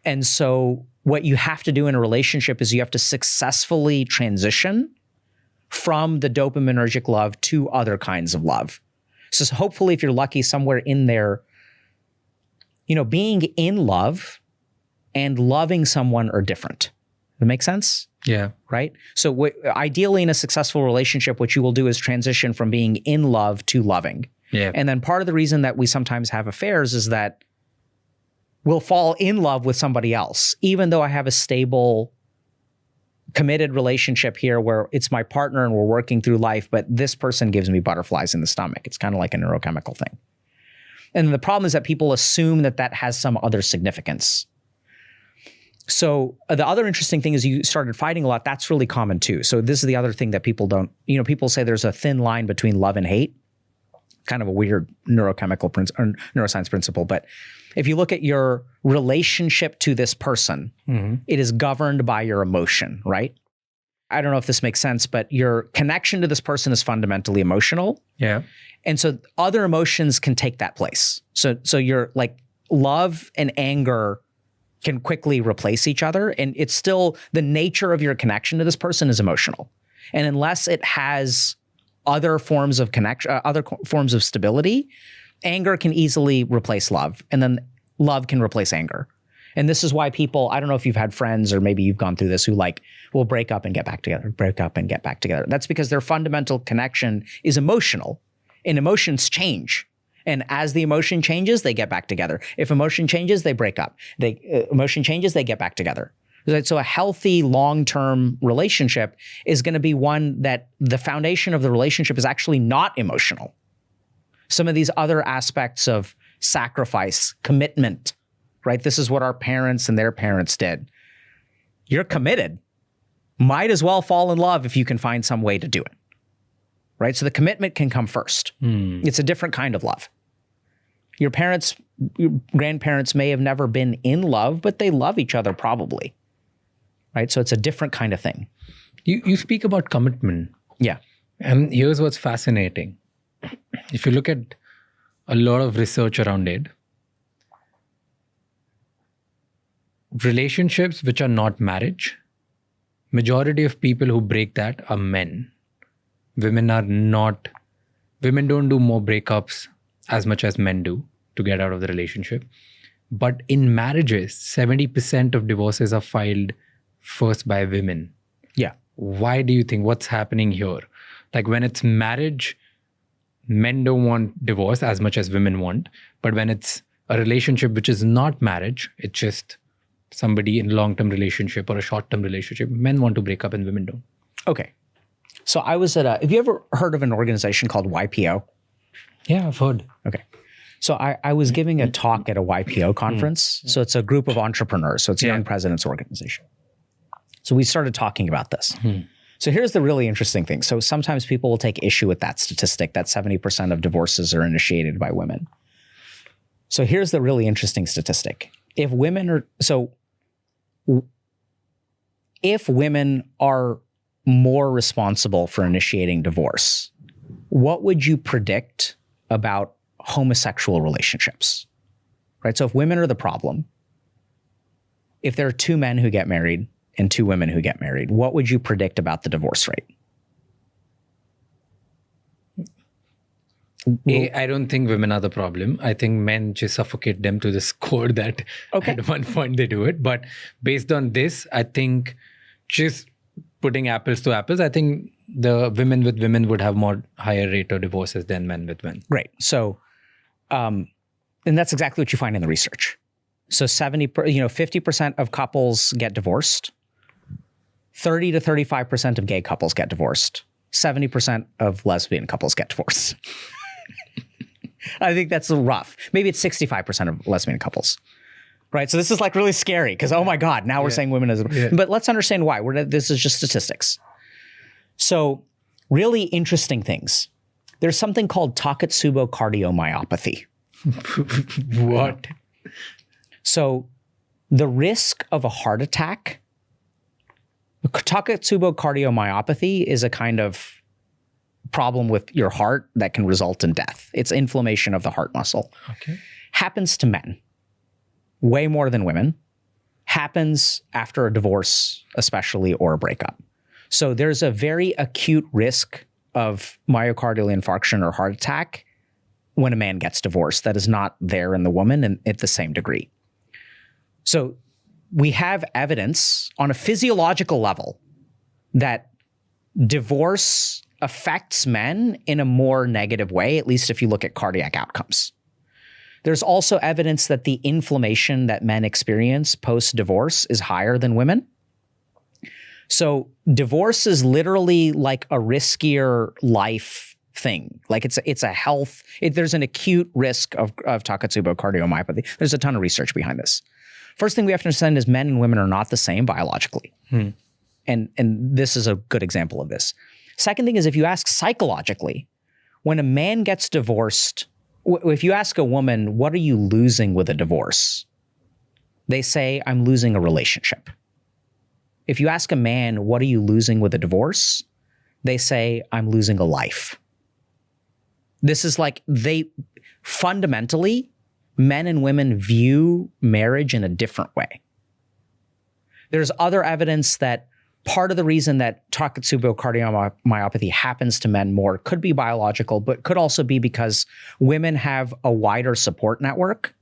And so what you have to do in a relationship is you have to successfully transition from the dopaminergic love to other kinds of love. So hopefully if you're lucky somewhere in there, you know, being in love and loving someone are different. Does that make sense? Yeah. Right? So ideally in a successful relationship, what you will do is transition from being in love to loving. Yeah. And then part of the reason that we sometimes have affairs is that we'll fall in love with somebody else, even though I have a stable, committed relationship here where it's my partner and we're working through life, but this person gives me butterflies in the stomach. It's kind of like a neurochemical thing. And the problem is that people assume that that has some other significance. So the other interesting thing is you started fighting a lot. That's really common too. So this is the other thing that people don't, you know, people say there's a thin line between love and hate, kind of a weird neurochemical or neuroscience principle. But if you look at your relationship to this person, it is governed by your emotion, right? I don't know if this makes sense, but your connection to this person is fundamentally emotional. Yeah. And so other emotions can take that place. So your like love and anger can quickly replace each other. And it's still the nature of your connection to this person is emotional. And unless it has other forms of connection, other forms of stability, anger can easily replace love. And then love can replace anger. And this is why people, I don't know if you've had friends or maybe you've gone through this who like will break up and get back together, break up and get back together. That's because their fundamental connection is emotional and emotions change. And as the emotion changes, they get back together. If emotion changes, they break up. Emotion changes, they get back together. So a healthy long-term relationship is going to be one that the foundation of the relationship is actually not emotional. Some of these other aspects of sacrifice, commitment, right? This is what our parents and their parents did. You're committed. Might as well fall in love if you can find some way to do it. Right? So the commitment can come first. It's a different kind of love. Your parents, your grandparents may have never been in love, but they love each other probably. Right? So it's a different kind of thing. You speak about commitment. Yeah. And here's what's fascinating. If you look at a lot of research around it, relationships which are not marriage, majority of people who break that are men. Women don't do more breakups as much as men do to get out of the relationship. But in marriages, 70% of divorces are filed first by women. Yeah. Why do you think? What's happening here? Like when it's marriage, men don't want divorce as much as women want. But when it's a relationship which is not marriage, it's just somebody in a long-term relationship or a short-term relationship, men want to break up and women don't. Okay. So I was at have you ever heard of an organization called YPO? Yeah, I've heard. Okay. So I was giving a talk at a YPO conference. So it's a group of entrepreneurs. So it's a Young Presidents Organization. So we started talking about this. So here's the really interesting thing. So sometimes people will take issue with that statistic that 70% of divorces are initiated by women. So here's the really interesting statistic. If women are more responsible for initiating divorce, what would you predict about homosexual relationships? Right? So if women are the problem, if there are 2 men who get married and 2 women who get married, what would you predict about the divorce rate? I don't think women are the problem. I think men just suffocate them to this core that at one point they do it. But based on this, I think just putting apples to apples, I think the women with women would have more higher rate of divorces than men with men. Right. So, and that's exactly what you find in the research. So 50% of couples get divorced. 30 to 35% of gay couples get divorced. 70% of lesbian couples get divorced. I think that's rough. Maybe it's 65% of lesbian couples. Right. So this is like really scary because, oh my God, now we're saying women as, but let's understand why. This is just statistics. So really interesting things. There's something called Takotsubo cardiomyopathy. What? So the risk of a heart attack, Takotsubo cardiomyopathy is a kind of problem with your heart that can result in death. It's inflammation of the heart muscle. Okay. Happens to men. Way more than women, happens after a divorce, especially, or a breakup. So there's a very acute risk of myocardial infarction or heart attack when a man gets divorced that is not there in the woman and at the same degree. So we have evidence on a physiological level that divorce affects men in a more negative way, at least if you look at cardiac outcomes. There's also evidence that the inflammation that men experience post-divorce is higher than women. So divorce is literally like a riskier life thing. Like it's a health, there's an acute risk of Takotsubo cardiomyopathy. There's a ton of research behind this. First thing we have to understand is men and women are not the same biologically. And this is a good example of this. Second thing is if you ask psychologically, when a man gets divorced, if you ask a woman, what are you losing with a divorce? They say, I'm losing a relationship. If you ask a man, what are you losing with a divorce? They say, I'm losing a life. This is like fundamentally, men and women view marriage in a different way. There's other evidence that part of the reason that Takotsubo cardiomyopathy happens to men more could be biological, but could also be because women have a wider support network.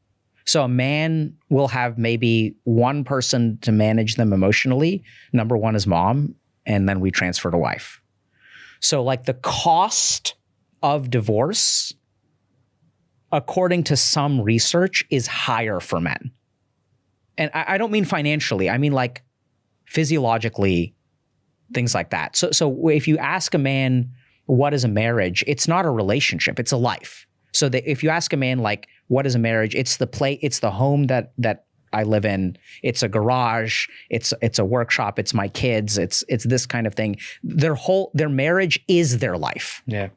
So a man will have maybe one person to manage them emotionally. Number one is mom, and then we transfer to wife. So like the cost of divorce, according to some research, is higher for men. And I don't mean financially. I mean like physiologically, things like that. So if you ask a man, what is a marriage? It's not a relationship, it's a life. So that if you ask a man like, what is a marriage? It's the home that I live in. It's a garage. It's a workshop. It's my kids. It's this kind of thing. Their marriage is their life. Yeah.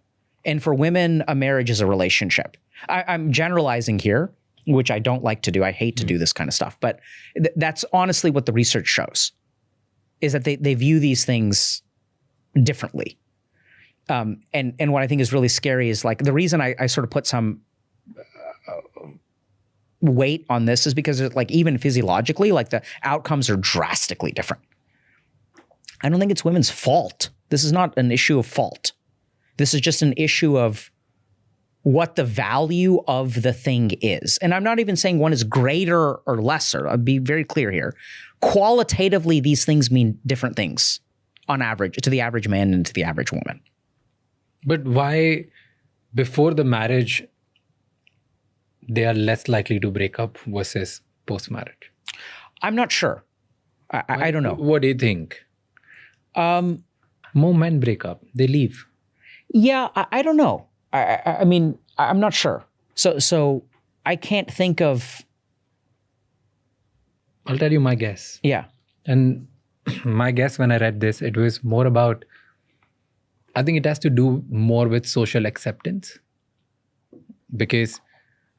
And for women, a marriage is a relationship. I'm generalizing here, which I don't like to do. I hate to do this kind of stuff. But that's honestly what the research shows, is that they view these things differently. And what I think is really scary is like the reason I sort of put some weight on this is because like even physiologically, like the outcomes are drastically different. I don't think it's women's fault. This is not an issue of fault. This is just an issue of what the value of the thing is. And I'm not even saying one is greater or lesser. I'll be very clear here. Qualitatively, these things mean different things on average, to the average man and to the average woman. But why, before the marriage, they are less likely to break up versus post-marriage? I'm not sure. I don't know. What do you think? More men break up. They leave. Yeah, I don't know. I mean, I'm not sure. So I can't think of. I'll tell you my guess. Yeah. And my guess when I read this, it was more about, I think it has to do more with social acceptance. Because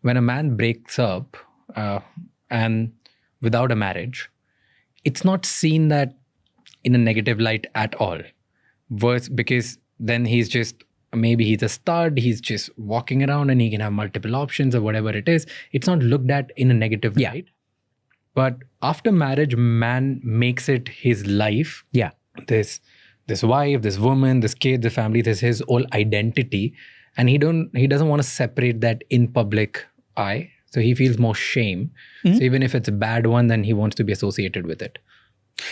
when a man breaks up and without a marriage, it's not seen that in a negative light at all. Worse, because then maybe he's a stud, he's just walking around and he can have multiple options or whatever it is. It's not looked at in a negative light. But after marriage, man makes it his life. Yeah. This wife, this woman, this kid, the family, this is his whole identity. And he doesn't want to separate that in public eye. So he feels more shame. So even if it's a bad one, then he wants to be associated with it.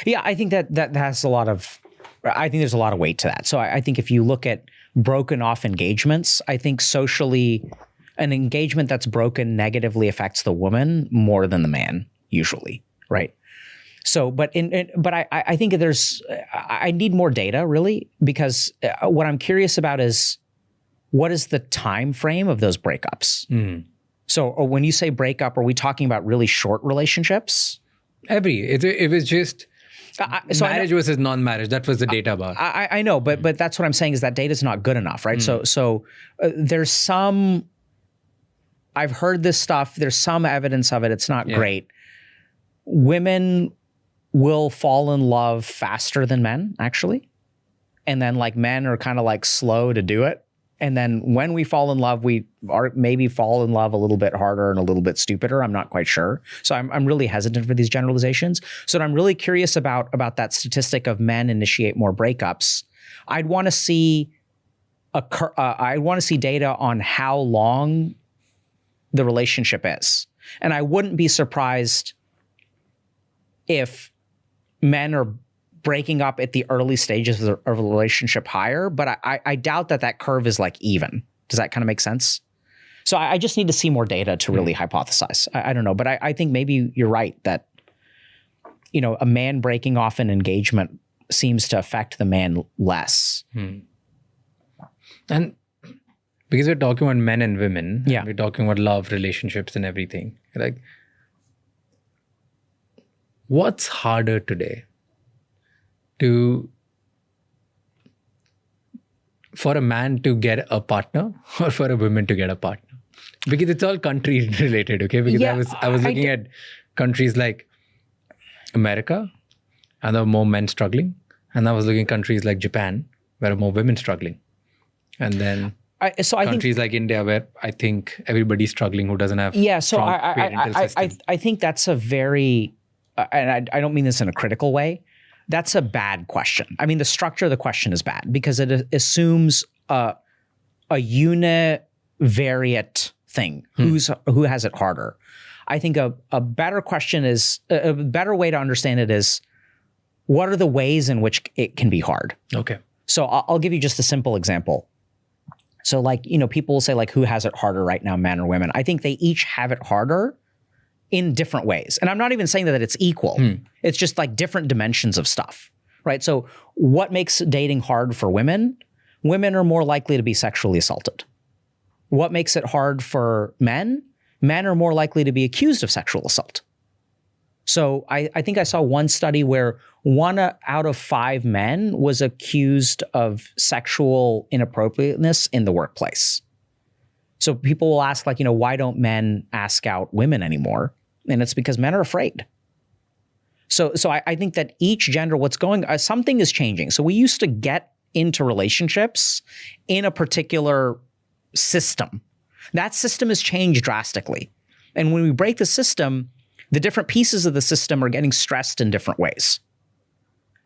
Yeah, I think that has a lot of, I think there's a lot of weight to that. So I think if you look at broken off engagements, I think socially an engagement that's broken negatively affects the woman more than the man usually, right? So, but I think I need more data really, because what I'm curious about is what is the time frame of those breakups? So when you say breakup, are we talking about really short relationships? It was just marriage versus non-marriage. That was the data about. I know, but that's what I'm saying is that data is not good enough, right? So there's some, I've heard this stuff. There's some evidence of it. It's not great. Women will fall in love faster than men, actually. And then like men are kind of like slow to do it. And then when we fall in love, we are maybe fall in love a little bit harder and a little bit stupider. I'm not quite sure. So I'm really hesitant for these generalizations. So I'm really curious about that statistic of men initiate more breakups. I'd want to see data on how long the relationship is. And I wouldn't be surprised if men are breaking up at the early stages of a relationship higher, but I doubt that curve is like even. Does that kind of make sense? So I just need to see more data to really hypothesize. I don't know, but I think maybe you're right that, you know, a man breaking off an engagement seems to affect the man less. And because we're talking about men and women, we're talking about love, relationships and everything. Like, what's harder today? For a man to get a partner or for a woman to get a partner? Because it's all country related, okay? Because I was looking at countries like America, and there were more men struggling. And I was looking at countries like Japan, where there are more women struggling. And then countries like India, where I think everybody's struggling who doesn't have strong parental system. I think that's a very, and I don't mean this in a critical way, that's a bad question. I mean, the structure of the question is bad because it assumes a univariate thing. Who has it harder? I think a better question is, a better way to understand it is, what are the ways in which it can be hard? Okay. So I'll give you just a simple example. So like, you know, people will say like, who has it harder right now, men or women? I think they each have it harder in different ways. And I'm not even saying that it's equal. It's just like different dimensions of stuff, right? So what makes dating hard for women? Women are more likely to be sexually assaulted. What makes it hard for men? Men are more likely to be accused of sexual assault. So I think I saw one study where 1 out of 5 men was accused of sexual inappropriateness in the workplace. So people will ask like, you know, why don't men ask out women anymore? And it's because men are afraid. So I think that each gender, something is changing. So we used to get into relationships in a particular system. That system has changed drastically. And when we break the system, the different pieces of the system are getting stressed in different ways.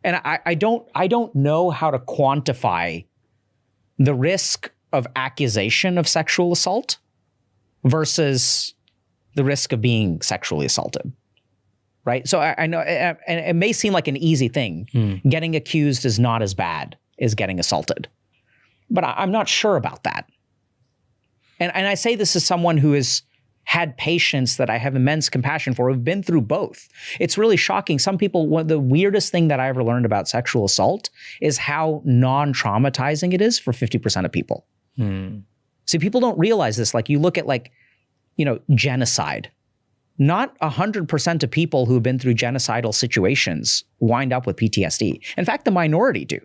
And I don't know how to quantify the risk of accusation of sexual assault versus the risk of being sexually assaulted, right? So I know, and it may seem like an easy thing. Getting accused is not as bad as getting assaulted, but I'm not sure about that. And I say this as someone who has had patients that I have immense compassion for, who've been through both. It's really shocking. Some people, the weirdest thing that I ever learned about sexual assault is how non-traumatizing it is for 50% of people. See, people don't realize this. Like you look at like genocide. Not 100% of people who've been through genocidal situations wind up with PTSD. In fact, the minority do.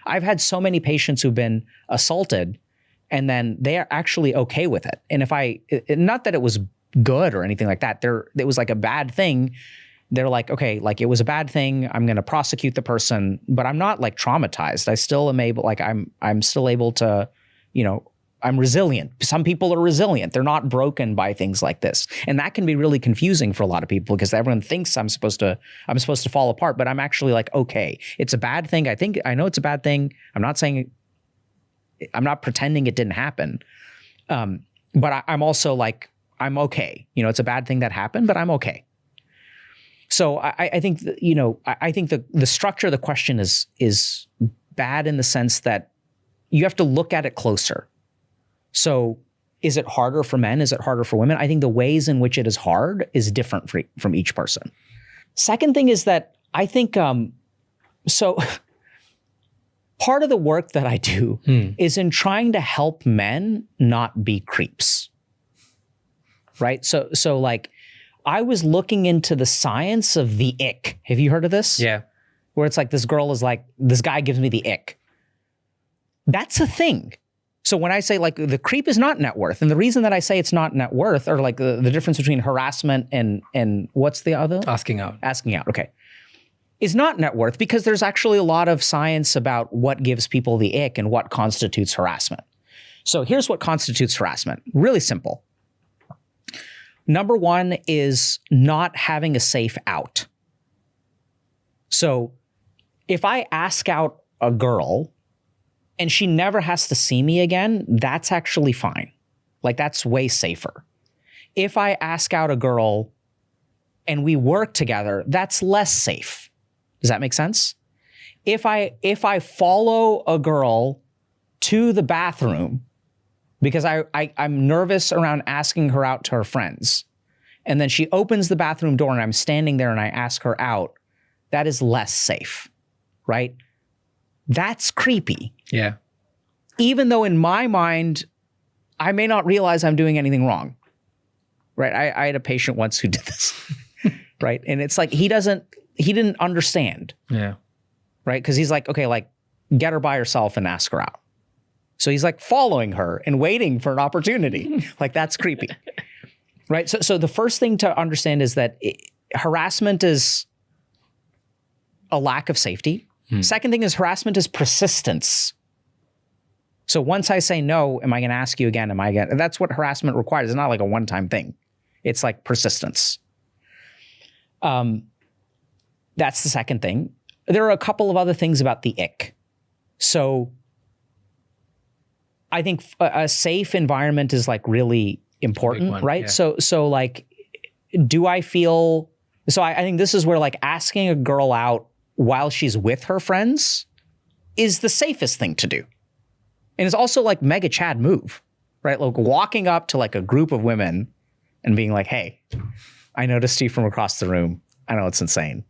I've had so many patients who've been assaulted and then they are actually okay with it. And not that it was good or anything like that, it was like a bad thing. They're like, okay, like it was a bad thing. I'm going to prosecute the person, but I'm not like traumatized. I still am able, like I'm still able to, I'm resilient. Some people are resilient. They're not broken by things like this. And that can be really confusing for a lot of people because everyone thinks I'm supposed to fall apart, but I'm actually like, okay, it's a bad thing. I know it's a bad thing. I'm not pretending it didn't happen. But I'm also like, I'm okay. It's a bad thing that happened, but I'm okay. So I think, I think the structure of the question is bad in the sense that you have to look at it closer. So is it harder for men? Is it harder for women? I think the ways in which it is hard is different from each person. Second thing is that I think, so part of the work that I do is in trying to help men not be creeps, right? So like I was looking into the science of the ick. Have you heard of this? Yeah. Where it's like this girl is like, this guy gives me the ick. That's a thing. So when I say like the creep is not net worth, and the reason that I say it's not net worth, or like the difference between harassment and what's the other? Asking out, okay. Is not net worth because there's actually a lot of science about what gives people the ick and what constitutes harassment. So here's what constitutes harassment. Really simple. Number one is not having a safe out. So if I ask out a girl and she never has to see me again, that's actually fine. Like that's way safer. If I ask out a girl and we work together, that's less safe. Does that make sense? If I follow a girl to the bathroom because I'm nervous around asking her out to her friends, and then she opens the bathroom door and I'm standing there and I ask her out, that is less safe, right? That's creepy. Yeah. Even though in my mind, I may not realize I'm doing anything wrong, right? I had a patient once who did this, right? And it's like, he didn't understand. Yeah. Right? Because he's like, okay, like get her by herself and ask her out. So he's like following her and waiting for an opportunity. Like that's creepy. Right? So the first thing to understand is that harassment is a lack of safety. Second thing is harassment is persistence. So once I say no, am I going to ask you again? That's what harassment requires. It's not like a one-time thing. It's like persistence. That's the second thing. There are a couple of other things about the ick. So I think a safe environment is like really important, right? Yeah. So like, do I feel, so I think this is where like asking a girl out while she's with her friends is the safest thing to do. And it's also like mega Chad move, right? Like walking up to like a group of women and being like, hey, I noticed you from across the room. I know it's insane.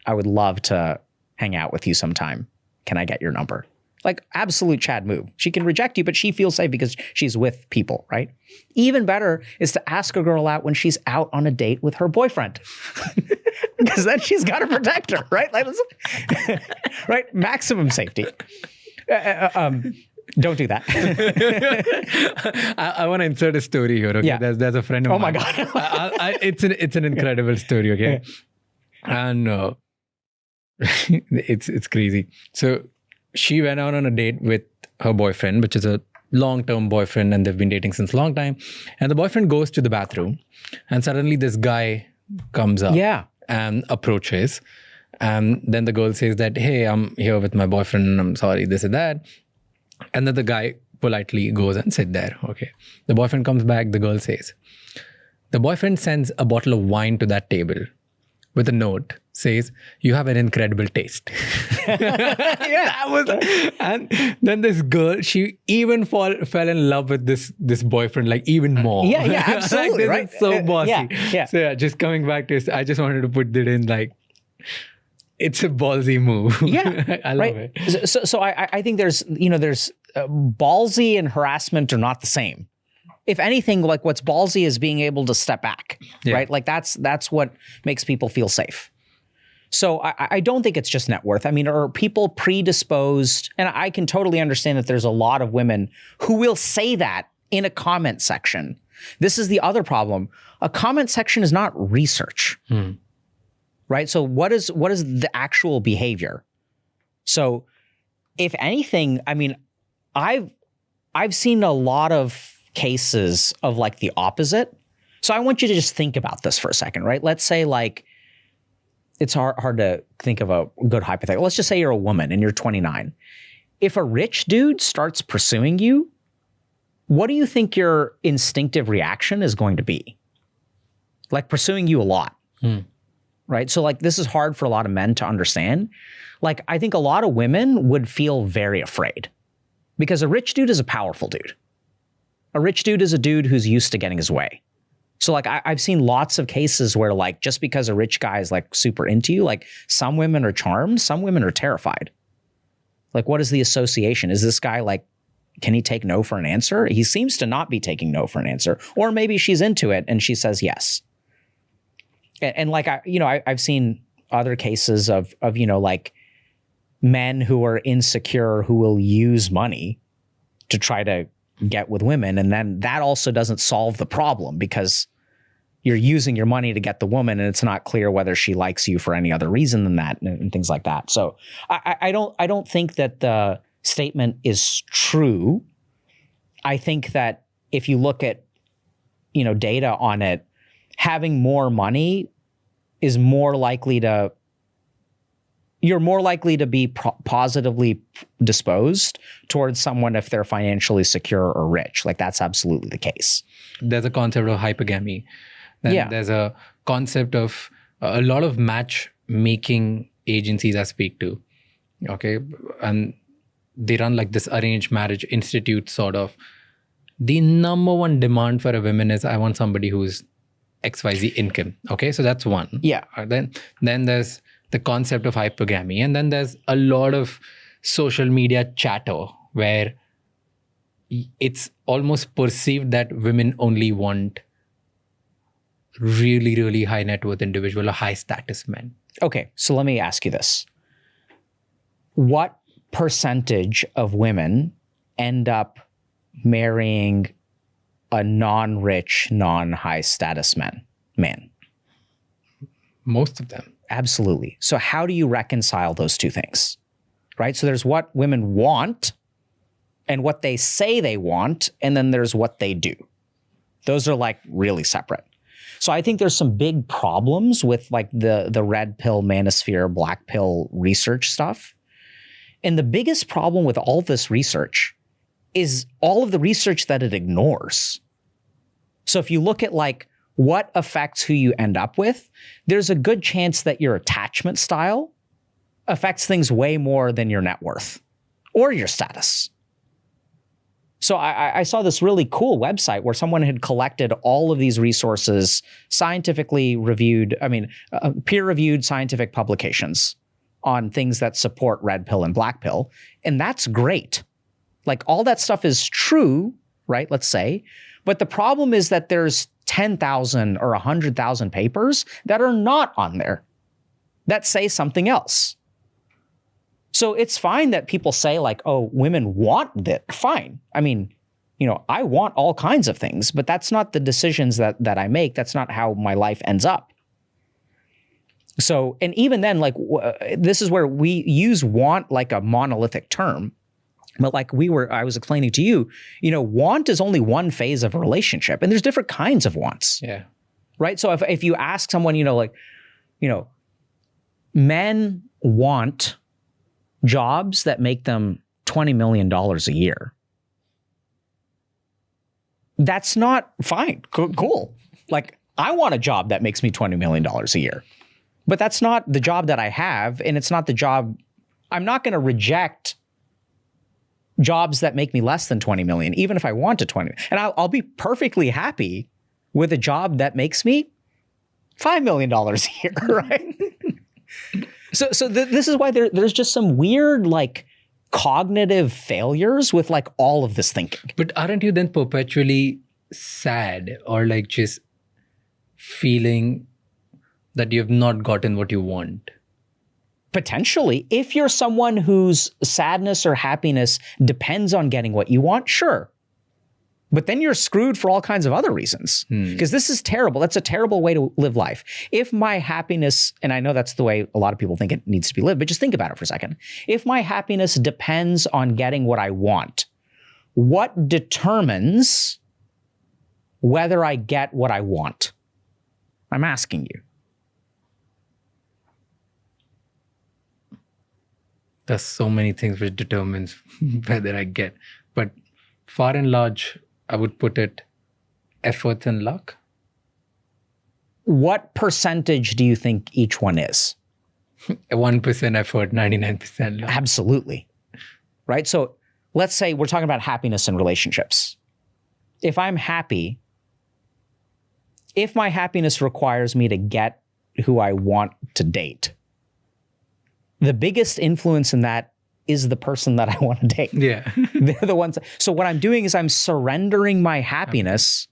I would love to hang out with you sometime. Can I get your number? Like absolute Chad move. She can reject you, but she feels safe because she's with people, right? Even better is to ask a girl out when she's out on a date with her boyfriend. Because then she's got to protect her, right? Like, right? Maximum safety. Don't do that. I want to insert a story here. Okay, yeah. There's a friend of mine. Oh my God! It's an incredible story. Okay, and it's crazy. So she went out on a date with her boyfriend, which is a long-term boyfriend, and they've been dating since a long time. And the boyfriend goes to the bathroom, and suddenly this guy comes up, and approaches, and then the girl says that, "Hey, I'm here with my boyfriend. And I'm sorry, this and that." And then the guy politely goes and sit there. Okay. The boyfriend comes back, the girl says. The boyfriend sends a bottle of wine to that table with a note, says, "You have an incredible taste." And then this girl, she even fell in love with this boyfriend, like even more. Yeah, absolutely. Like, right? Is so bossy. Yeah. So yeah, just coming back to this, I just wanted to put that in, like, it's a ballsy move. Yeah, I love it. So I think there's ballsy and harassment are not the same. if anything, like what's ballsy is being able to step back, right? Like that's what makes people feel safe. So I don't think it's just net worth. I mean, are people predisposed? And I can totally understand that there's a lot of women who will say that in a comment section. This is the other problem. A comment section is not research, right? So what is the actual behavior? So if anything, I mean, I've seen a lot of cases of like the opposite. So I want you to just think about this for a second, right? Let's say like, it's hard to think of a good hypothetical. Let's just say you're a woman and you're 29. If a rich dude starts pursuing you, what do you think your instinctive reaction is going to be? Like pursuing you a lot, right? So like this is hard for a lot of men to understand. Like I think a lot of women would feel very afraid because a rich dude is a powerful dude. A rich dude is a dude who's used to getting his way. So like I've seen lots of cases where like just because a rich guy is like super into you, like some women are charmed, some women are terrified. Like what is the association? Is this guy like, can he take no for an answer? He seems to not be taking no for an answer. Or maybe she's into it and she says yes. And like I've seen other cases of like men who are insecure who will use money to try to get with women. And then that also doesn't solve the problem because you're using your money to get the woman and it's not clear whether she likes you for any other reason than that and things like that. So I don't think that the statement is true. I think that if you look at, data on it, having more money is more likely to, you're more likely to be positively disposed towards someone if they're financially secure or rich. Like that's absolutely the case. There's a concept of hypergamy. Then there's a concept of a lot of matchmaking agencies I speak to. Okay. And they run like this arranged marriage institute sort of. The number one demand for a woman is I want somebody who's XYZ income. Okay. So that's one. Yeah. Then there's the concept of hypergamy. And then there's a lot of social media chatter where it's almost perceived that women only want really, really high net worth individual or high status men. Okay. So let me ask you this. What percentage of women end up marrying a non-rich, non-high status man? Most of them. Absolutely. So how do you reconcile those two things, right? So there's what women want and what they say they want, and then there's what they do. Those are like really separate. So I think there's some big problems with like the red pill, manosphere, black pill research stuff. And the biggest problem with all this research is all of the research that it ignores. So if you look at like what affects who you end up with, there's a good chance that your attachment style affects things way more than your net worth or your status. So I saw this really cool website where someone had collected all of these resources, scientifically reviewed, peer-reviewed scientific publications on things that support red pill and black pill. And that's great. Like all that stuff is true, right? Let's say. But the problem is that there's 10,000 or 100,000 papers that are not on there that say something else. So it's fine that people say like, oh, women want that. Fine. I mean, I want all kinds of things, but that's not the decisions that I make. That's not how my life ends up. So, and even then, like, this is where we use want like a monolithic term. But like I was explaining to you, want is only one phase of a relationship, and there's different kinds of wants. Yeah. Right. So if you ask someone, men want jobs that make them $20 million a year. That's not fine. Cool. Like I want a job that makes me $20 million a year, but that's not the job that I have. And it's not the job. I'm not going to reject jobs that make me less than 20 million, even if I want to 20. And I'll be perfectly happy with a job that makes me $5 million a year, right? So this is why there's just some weird like cognitive failures with like all of this thinking. But aren't you then perpetually sad or like just feeling that you have not gotten what you want? Potentially, if you're someone whose sadness or happiness depends on getting what you want, sure. But then you're screwed for all kinds of other reasons. Because this is terrible. That's a terrible way to live life. If my happiness, and I know that's the way a lot of people think it needs to be lived, but just think about it for a second. If my happiness depends on getting what I want, what determines whether I get what I want? I'm asking you. There's so many things which determines whether I get. But far and large, I would put it effort and luck. What percentage do you think each one is? 1% effort, 99% luck. Absolutely. Right? So let's say we're talking about happiness in relationships. If I'm happy, if my happiness requires me to get who I want to date, the biggest influence in that is the person that I want to date. Yeah. They're the ones. So what I'm doing is I'm surrendering my happiness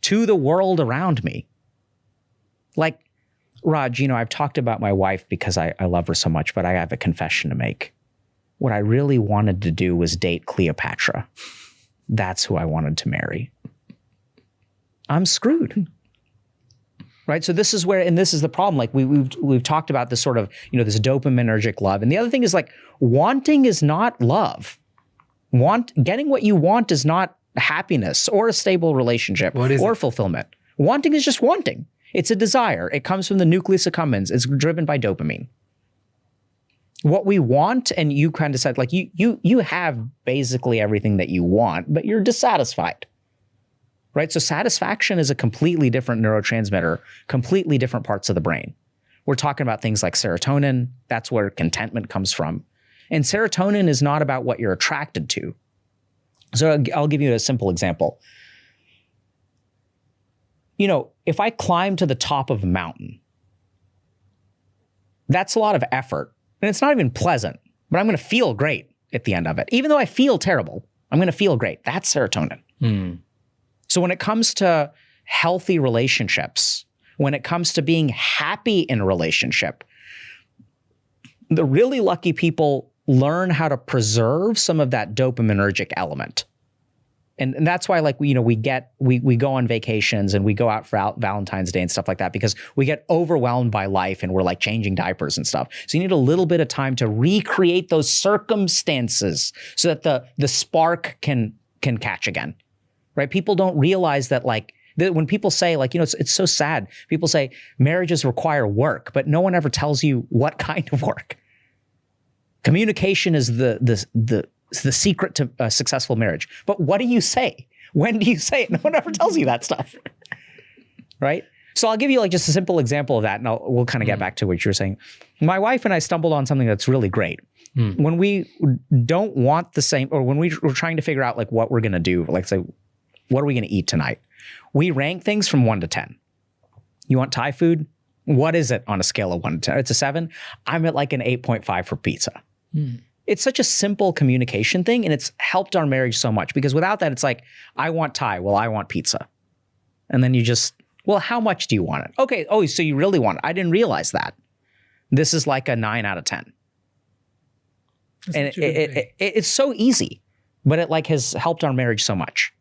to the world around me. Like, Raj, I've talked about my wife because I love her so much, but I have a confession to make. What I really wanted to do was date Cleopatra. That's who I wanted to marry. I'm screwed. Right? So this is where, and this is the problem. Like we've talked about this sort of, this dopaminergic love. And the other thing is like, wanting is not love. Getting what you want is not happiness or a stable relationship or fulfillment. Wanting is just wanting. It's a desire. It comes from the nucleus accumbens. It's driven by dopamine. What we want, and you kind of said, like you have basically everything that you want, but you're dissatisfied. Right? So satisfaction is a completely different neurotransmitter, completely different parts of the brain. We're talking about things like serotonin. That's where contentment comes from. And serotonin is not about what you're attracted to. So I'll give you a simple example. If I climb to the top of a mountain, that's a lot of effort. And it's not even pleasant, but I'm going to feel great at the end of it. Even though I feel terrible, I'm going to feel great. That's serotonin. So when it comes to healthy relationships, when it comes to being happy in a relationship, the really lucky people learn how to preserve some of that dopaminergic element. And that's why, like, we go on vacations and we go out for Valentine's Day and stuff like that, because we get overwhelmed by life and we're like changing diapers and stuff. So you need a little bit of time to recreate those circumstances so that the spark can catch again. Right? People don't realize that, like, when people say, like, it's so sad. People say marriages require work, but no one ever tells you what kind of work. Communication is the secret to a successful marriage. But what do you say? When do you say it? No one ever tells you that stuff. Right? So I'll give you like just a simple example of that, and we'll kind of get back to what you were saying. My wife and I stumbled on something that's really great. When we don't want the same, or when we're trying to figure out like what we're going to do, like say, what are we going to eat tonight? We rank things from 1 to 10. You want Thai food? What is it on a scale of 1 to 10? It's a 7. I'm at like an 8.5 for pizza. It's such a simple communication thing, and it's helped our marriage so much, because without that, it's like, I want Thai. Well, I want pizza. And then you just, well, how much do you want it? Okay. Oh, so you really want it. I didn't realize that. This is like a 9 out of 10. And it's so easy, but it like has helped our marriage so much.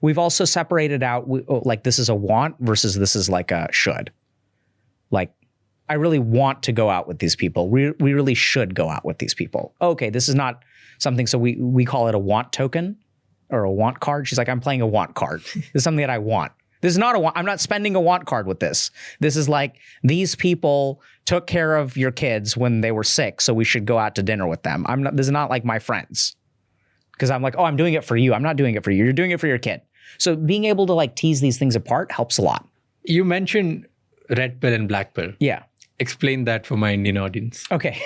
We've also separated out, like, this is a want versus this is like a should. Like, I really want to go out with these people. We really should go out with these people. Okay, this is not something, so we call it a want token or a want card. She's like, I'm playing a want card. This is something that I want. This is not a want. I'm not spending a want card with this. This is like, these people took care of your kids when they were sick, so we should go out to dinner with them. This is not like my friends. Because I'm like, oh, I'm doing it for you. I'm not doing it for you. You're doing it for your kid. So being able to like tease these things apart helps a lot. You mentioned red pill and black pill. Yeah. Explain that for my Indian audience. Okay.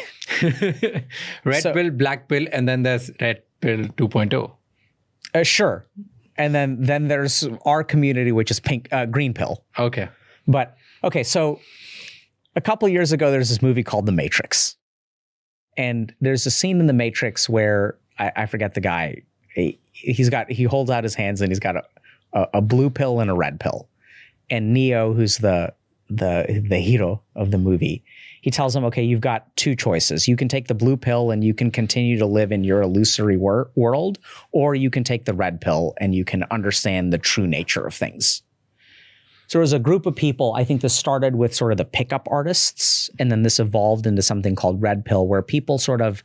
Red pill, black pill, and then there's red pill 2.0. Sure. And then there's our community, which is green pill. Okay. But okay, so a couple of years ago, there's this movie called The Matrix. And there's a scene in The Matrix where I forget the guy. He holds out his hands and he's got a blue pill and a red pill. And Neo, who's the hero of the movie, he tells him, okay, you've got two choices. You can take the blue pill and you can continue to live in your illusory world, or you can take the red pill and you can understand the true nature of things. So there was a group of people, I think this started with sort of the pickup artists, and then this evolved into something called red pill, where people sort of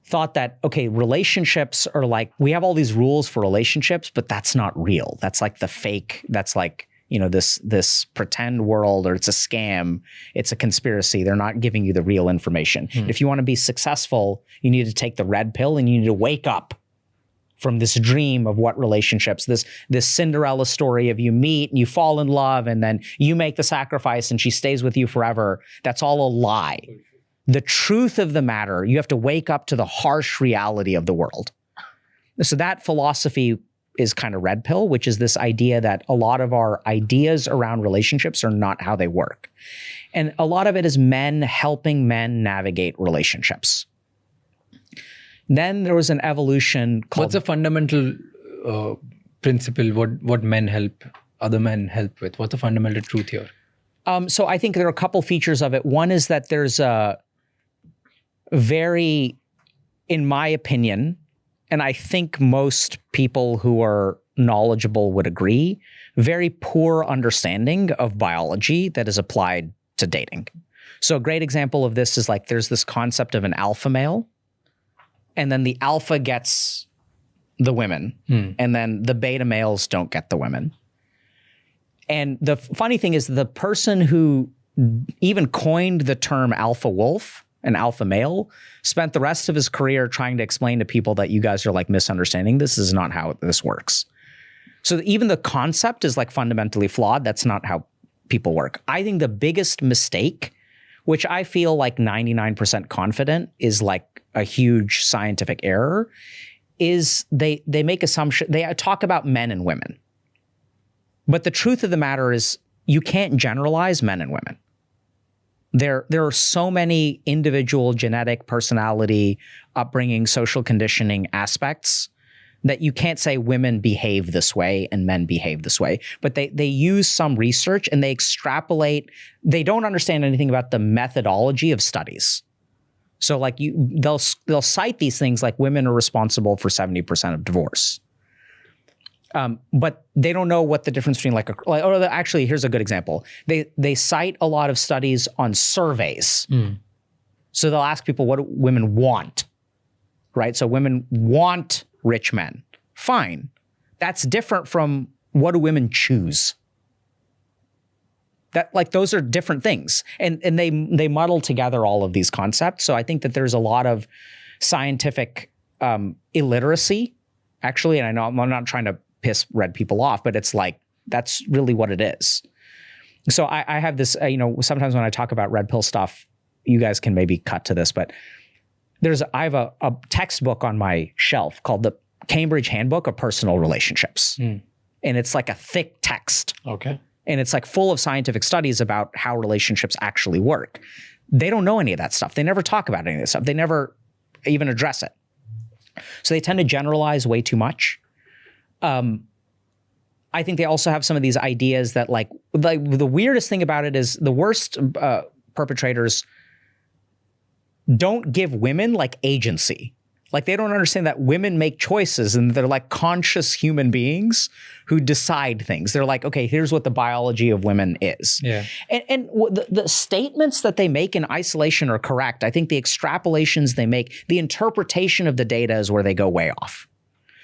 thought that, okay, relationships are like, we have all these rules for relationships, but that's not real. That's like the fake, that's like, you know, this pretend world, or it's a scam, it's a conspiracy. They're not giving you the real information. If you want to be successful, you need to take the red pill and you need to wake up from this dream of what relationships, this Cinderella story of you meet and you fall in love and then you make the sacrifice and she stays with you forever. That's all a lie. The truth of the matter, you have to wake up to the harsh reality of the world. So that philosophy is kind of red pill, which is this idea that a lot of our ideas around relationships are not how they work. And a lot of it is men helping men navigate relationships. Then there was an evolution called... What's a fundamental principle? What men help other men help with? What's the fundamental truth here? So I think there are a couple features of it. One is that there's a very, in my opinion, and I think most people who are knowledgeable would agree, very poor understanding of biology that is applied to dating. So a great example of this is like there's this concept of an alpha male, and then the alpha gets the women, and then the beta males don't get the women. And the funny thing is the person who even coined the term alpha wolf, an alpha male, spent the rest of his career trying to explain to people that you guys are like misunderstanding. This is not how this works. So even the concept is like fundamentally flawed. That's not how people work. I think the biggest mistake, which I feel like 99% confident is like a huge scientific error, is they make assumption. They talk about men and women. But the truth of the matter is you can't generalize men and women. There are so many individual genetic, personality, upbringing, social conditioning aspects that you can't say women behave this way and men behave this way. But they use some research and they extrapolate. They don't understand anything about the methodology of studies. So like they'll cite these things like women are responsible for 70% of divorce. But they don't know what the difference between actually, here's a good example. They cite a lot of studies on surveys. So they'll ask people, what do women want? Right? So women want rich men. Fine. That's different from what do women choose? That like those are different things. And they muddle together all of these concepts. So I think that there's a lot of scientific illiteracy, actually, and I know I'm not trying to piss red people off, but it's like, that's really what it is. So I have this, sometimes when I talk about red pill stuff, you guys can maybe cut to this, but I have a textbook on my shelf called the Cambridge Handbook of Personal Relationships. And it's like a thick text. Okay. And it's like full of scientific studies about how relationships actually work. They don't know any of that stuff. They never talk about any of this stuff. They never even address it. So they tend to generalize way too much. I think they also have some of these ideas that like the weirdest thing about it is the worst perpetrators don't give women like agency. Like they don't understand that women make choices and they're like conscious human beings who decide things. They're like, okay, here's what the biology of women is. Yeah. And the statements that they make in isolation are correct. I think the extrapolations they make, the interpretation of the data is where they go way off.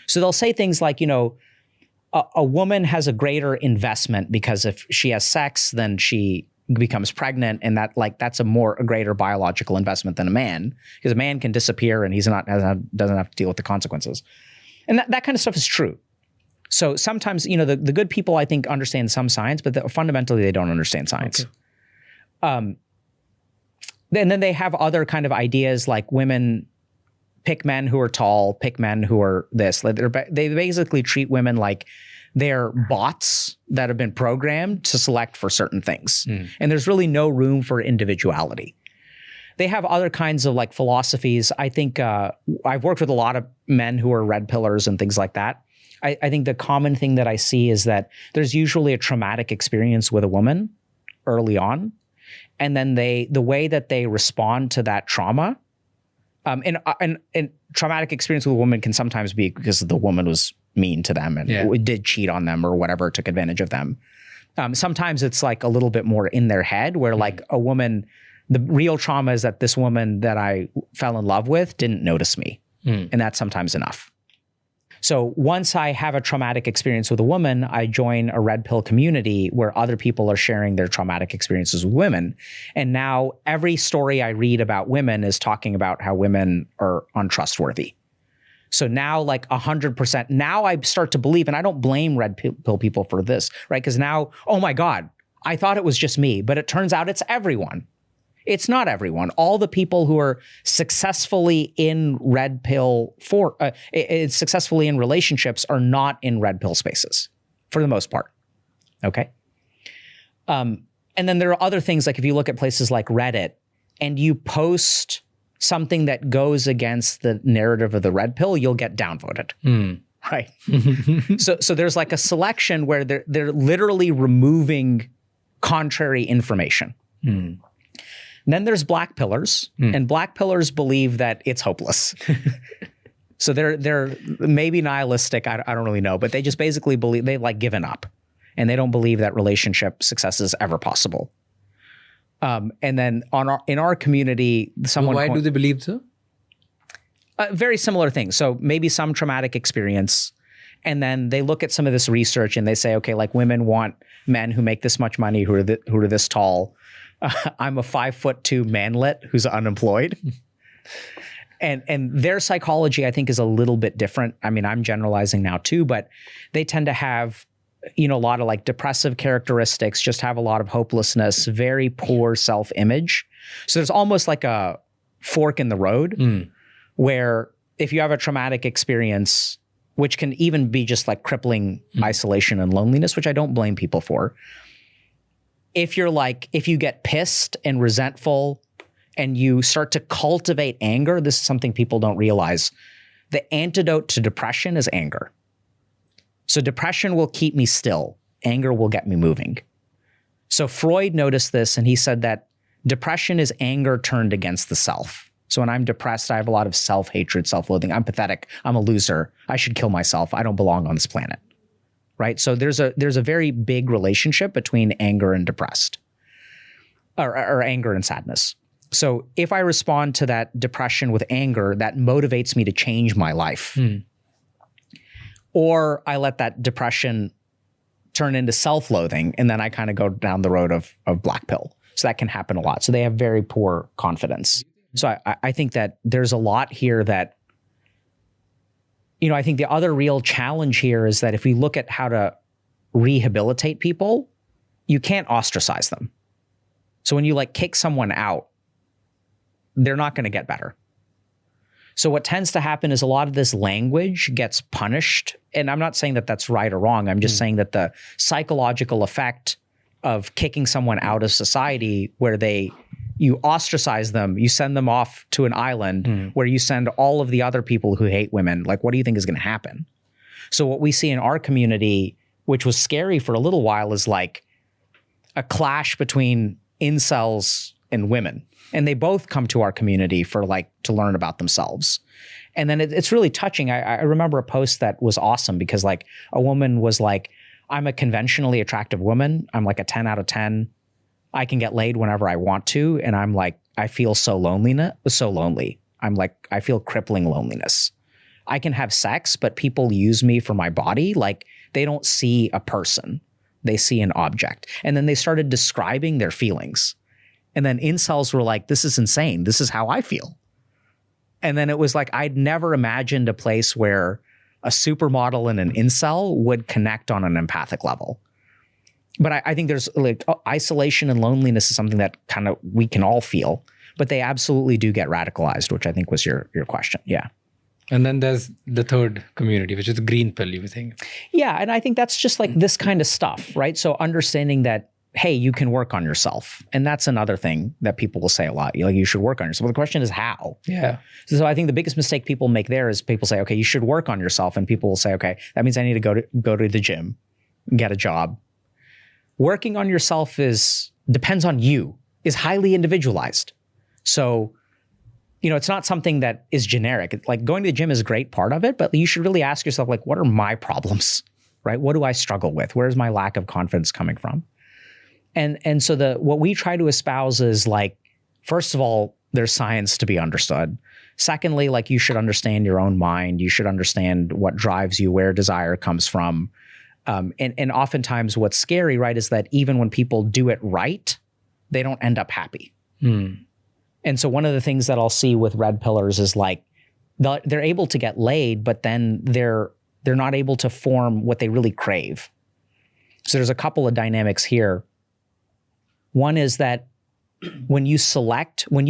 So they'll say things like, a woman has a greater investment because if she has sex, then she becomes pregnant, and that's a greater biological investment than a man, because a man can disappear and doesn't have to deal with the consequences. And that kind of stuff is true. So sometimes, the good people I think understand some science, but fundamentally they don't understand science. Okay. And then they have other kind of ideas like women pick men who are tall, pick men who are this. They basically treat women like they're bots that have been programmed to select for certain things. And there's really no room for individuality. They have other kinds of like philosophies. I think I've worked with a lot of men who are red pillars and things like that. I think the common thing that I see is that there's usually a traumatic experience with a woman early on. And then the way that they respond to that trauma, and traumatic experience with a woman can sometimes be because the woman was mean to them and did cheat on them or whatever, took advantage of them. Sometimes it's like a little bit more in their head where like a woman, the real trauma is that this woman that I fell in love with didn't notice me. And that's sometimes enough. So once I have a traumatic experience with a woman, I join a red pill community where other people are sharing their traumatic experiences with women. And now every story I read about women is talking about how women are untrustworthy. So now like 100%, now I start to believe, and I don't blame red pill people for this, right? Because now, oh my God, I thought it was just me, but it turns out it's everyone. It's not everyone. All the people who are successfully in red pill successfully in relationships are not in red pill spaces for the most part. Okay. And then there are other things like if you look at places like Reddit and you post something that goes against the narrative of the red pill, you'll get downvoted. Right. So there's like a selection where they're literally removing contrary information. And then there's black pillars, and black pillars believe that it's hopeless. So they're maybe nihilistic, I don't really know, but they just basically believe they've like given up, and they don't believe that relationship success is ever possible. And then in our community, someone why do they believe so? Very similar things. So maybe some traumatic experience, and then they look at some of this research and they say, okay, like women want men who make this much money, who are this tall. I'm a 5'2" manlet who's unemployed. And their psychology, I think, is a little bit different. I mean, I'm generalizing now too, but they tend to have, a lot of like depressive characteristics, just have a lot of hopelessness, very poor self-image. So there's almost like a fork in the road where if you have a traumatic experience, which can even be just like crippling isolation and loneliness, which I don't blame people for. If you get pissed and resentful and you start to cultivate anger, this is something people don't realize. The antidote to depression is anger. So depression will keep me still. Anger will get me moving. So Freud noticed this and he said that depression is anger turned against the self. So when I'm depressed, I have a lot of self-hatred, self-loathing. I'm pathetic. I'm a loser. I should kill myself. I don't belong on this planet. Right? So there's a very big relationship between anger and depressed or anger and sadness. So if I respond to that depression with anger, that motivates me to change my life. Or I let that depression turn into self-loathing and then I kind of go down the road of black pill. So that can happen a lot. So they have very poor confidence. So I think that there's a lot here that I think the other real challenge here is that if we look at how to rehabilitate people, you can't ostracize them. So when you like kick someone out, they're not going to get better. So what tends to happen is a lot of this language gets punished. And I'm not saying that that's right or wrong. I'm just saying that the psychological effect of kicking someone out of society where you ostracize them, you send them off to an island where you send all of the other people who hate women. Like, what do you think is going to happen? So what we see in our community, which was scary for a little while, is like a clash between incels and women. And they both come to our community for like to learn about themselves. And then it's really touching. I remember a post that was awesome because like a woman was like, I'm a conventionally attractive woman. I'm like a 10 out of 10. I can get laid whenever I want to. And I'm like, I feel so lonely. I'm like, I feel crippling loneliness. I can have sex, but people use me for my body. Like they don't see a person. They see an object. And then they started describing their feelings. And then incels were like, this is insane. This is how I feel. And then it was like, I'd never imagined a place where a supermodel and an incel would connect on an empathic level. But I think there's like isolation and loneliness is something that kind of we can all feel, but they absolutely do get radicalized, which I think was your question. Yeah. And then there's the third community, which is green pill, you were saying. Yeah. And I think that's just like this kind of stuff, right? So understanding that hey, you can work on yourself. And that's another thing that people will say a lot. Like, you should work on yourself. But the question is how? Yeah. So I think the biggest mistake people make there is people say, okay, you should work on yourself. And people will say, okay, that means I need to go to the gym, get a job. Working on yourself depends on you, is highly individualized. So, it's not something that is generic. Like, going to the gym is a great part of it, but you should really ask yourself, like, what are my problems, right? What do I struggle with? Where's my lack of confidence coming from? And so what we try to espouse is, like, first of all, there's science to be understood. Secondly, like, you should understand your own mind. You should understand what drives you, where desire comes from. And oftentimes what's scary, right, is that even when people do it right, they don't end up happy. And so one of the things that I'll see with red pillars is, like, they're able to get laid, but then they're not able to form what they really crave. So there's a couple of dynamics here. One is that when you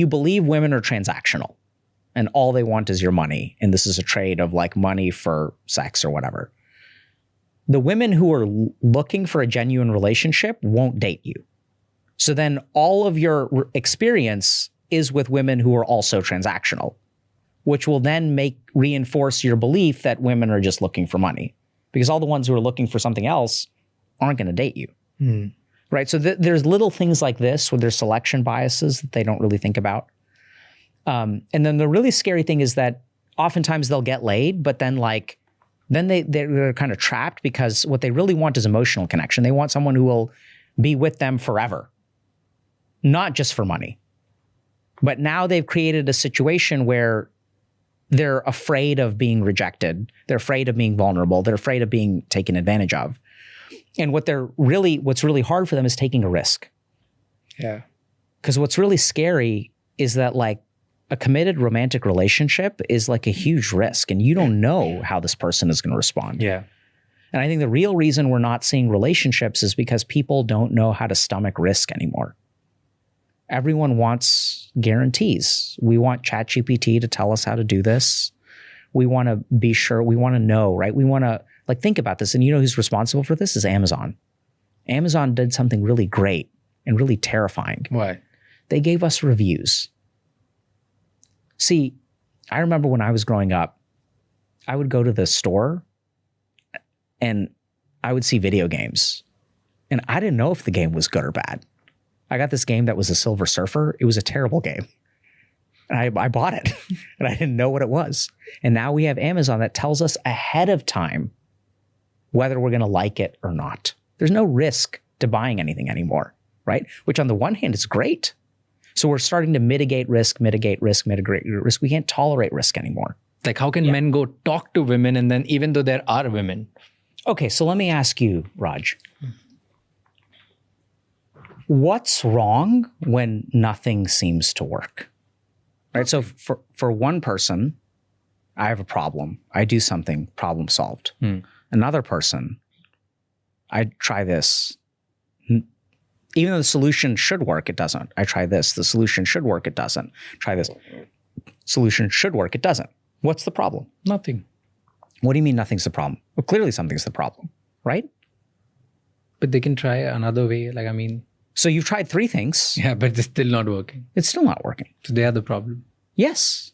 believe women are transactional and all they want is your money, and this is a trade of, like, money for sex or whatever, the women who are looking for a genuine relationship won't date you. So then all of your experience is with women who are also transactional, which will then reinforce your belief that women are just looking for money, because all the ones who are looking for something else aren't going to date you. Right? So there's little things like this where there's selection biases that they don't really think about. And then the really scary thing is that oftentimes they'll get laid, but then, like, they're kind of trapped, because what they really want is emotional connection. They want someone who will be with them forever, not just for money. But now they've created a situation where they're afraid of being rejected. They're afraid of being vulnerable. They're afraid of being taken advantage of. And what's really hard for them is taking a risk. Yeah. Because what's really scary is that, like, a committed romantic relationship is like a huge risk, and you don't know how this person is going to respond. Yeah. And I think the real reason we're not seeing relationships is because people don't know how to stomach risk anymore. Everyone wants guarantees. We want ChatGPT to tell us how to do this. We want to be sure. We want to know, right? We want to, like, think about this. And you know who's responsible for this is Amazon. Amazon did something really great and really terrifying. Why? They gave us reviews. See, I remember when I was growing up, I would go to the store and I would see video games, and I didn't know if the game was good or bad. I got this game that was a Silver Surfer. It was a terrible game. And I bought it and I didn't know what it was. And now we have Amazon that tells us ahead of time whether we're going to like it or not. There's no risk to buying anything anymore, right? Which on the one hand is great. So we're starting to mitigate risk. We can't tolerate risk anymore. Like, how can men go talk to women, and then even though there are women? Okay, so let me ask you, Raj. What's wrong when nothing seems to work? Right? So for one person, I have a problem. I do something, problem solved. Another person, I try this. Even though the solution should work, it doesn't. I try this. The solution should work, it doesn't. Try this. Solution should work, it doesn't. What's the problem? Nothing. What do you mean nothing's the problem? Well, clearly something's the problem, right? But they can try another way. Like, I mean... So you've tried 3 things. Yeah, but it's still not working. It's still not working. So they are the problem. Yes.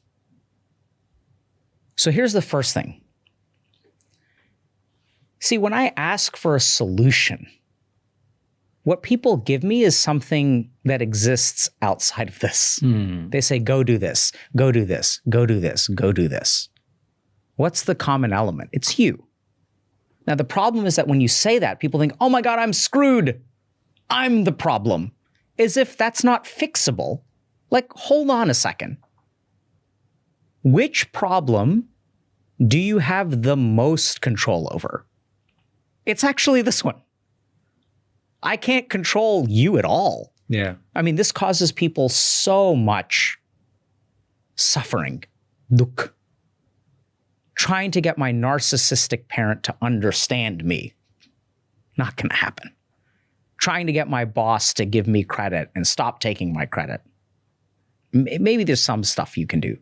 So here's the first thing. See, when I ask for a solution, what people give me is something that exists outside of this. They say, go do this, go do this, go do this, go do this. What's the common element? It's you. Now, the problem is that when you say that, people think, oh my God, I'm screwed. I'm the problem. As if that's not fixable. Like, hold on a second. Which problem do you have the most control over? It's actually this one. I can't control you at all. Yeah. I mean, this causes people so much suffering, dukh. Trying to get my narcissistic parent to understand me. Not going to happen. Trying to get my boss to give me credit and stop taking my credit. Maybe there's some stuff you can do.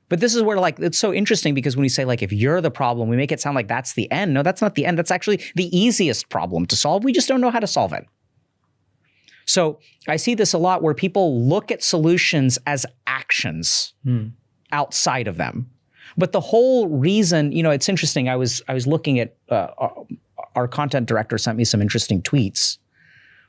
But this is where, like, it's so interesting, because when we say, like, if you're the problem, we make it sound like that's the end. No, that's not the end. That's actually the easiest problem to solve. We just don't know how to solve it. So I see this a lot where people look at solutions as actions outside of them. But the whole reason, it's interesting. I was looking at our content director sent me some interesting tweets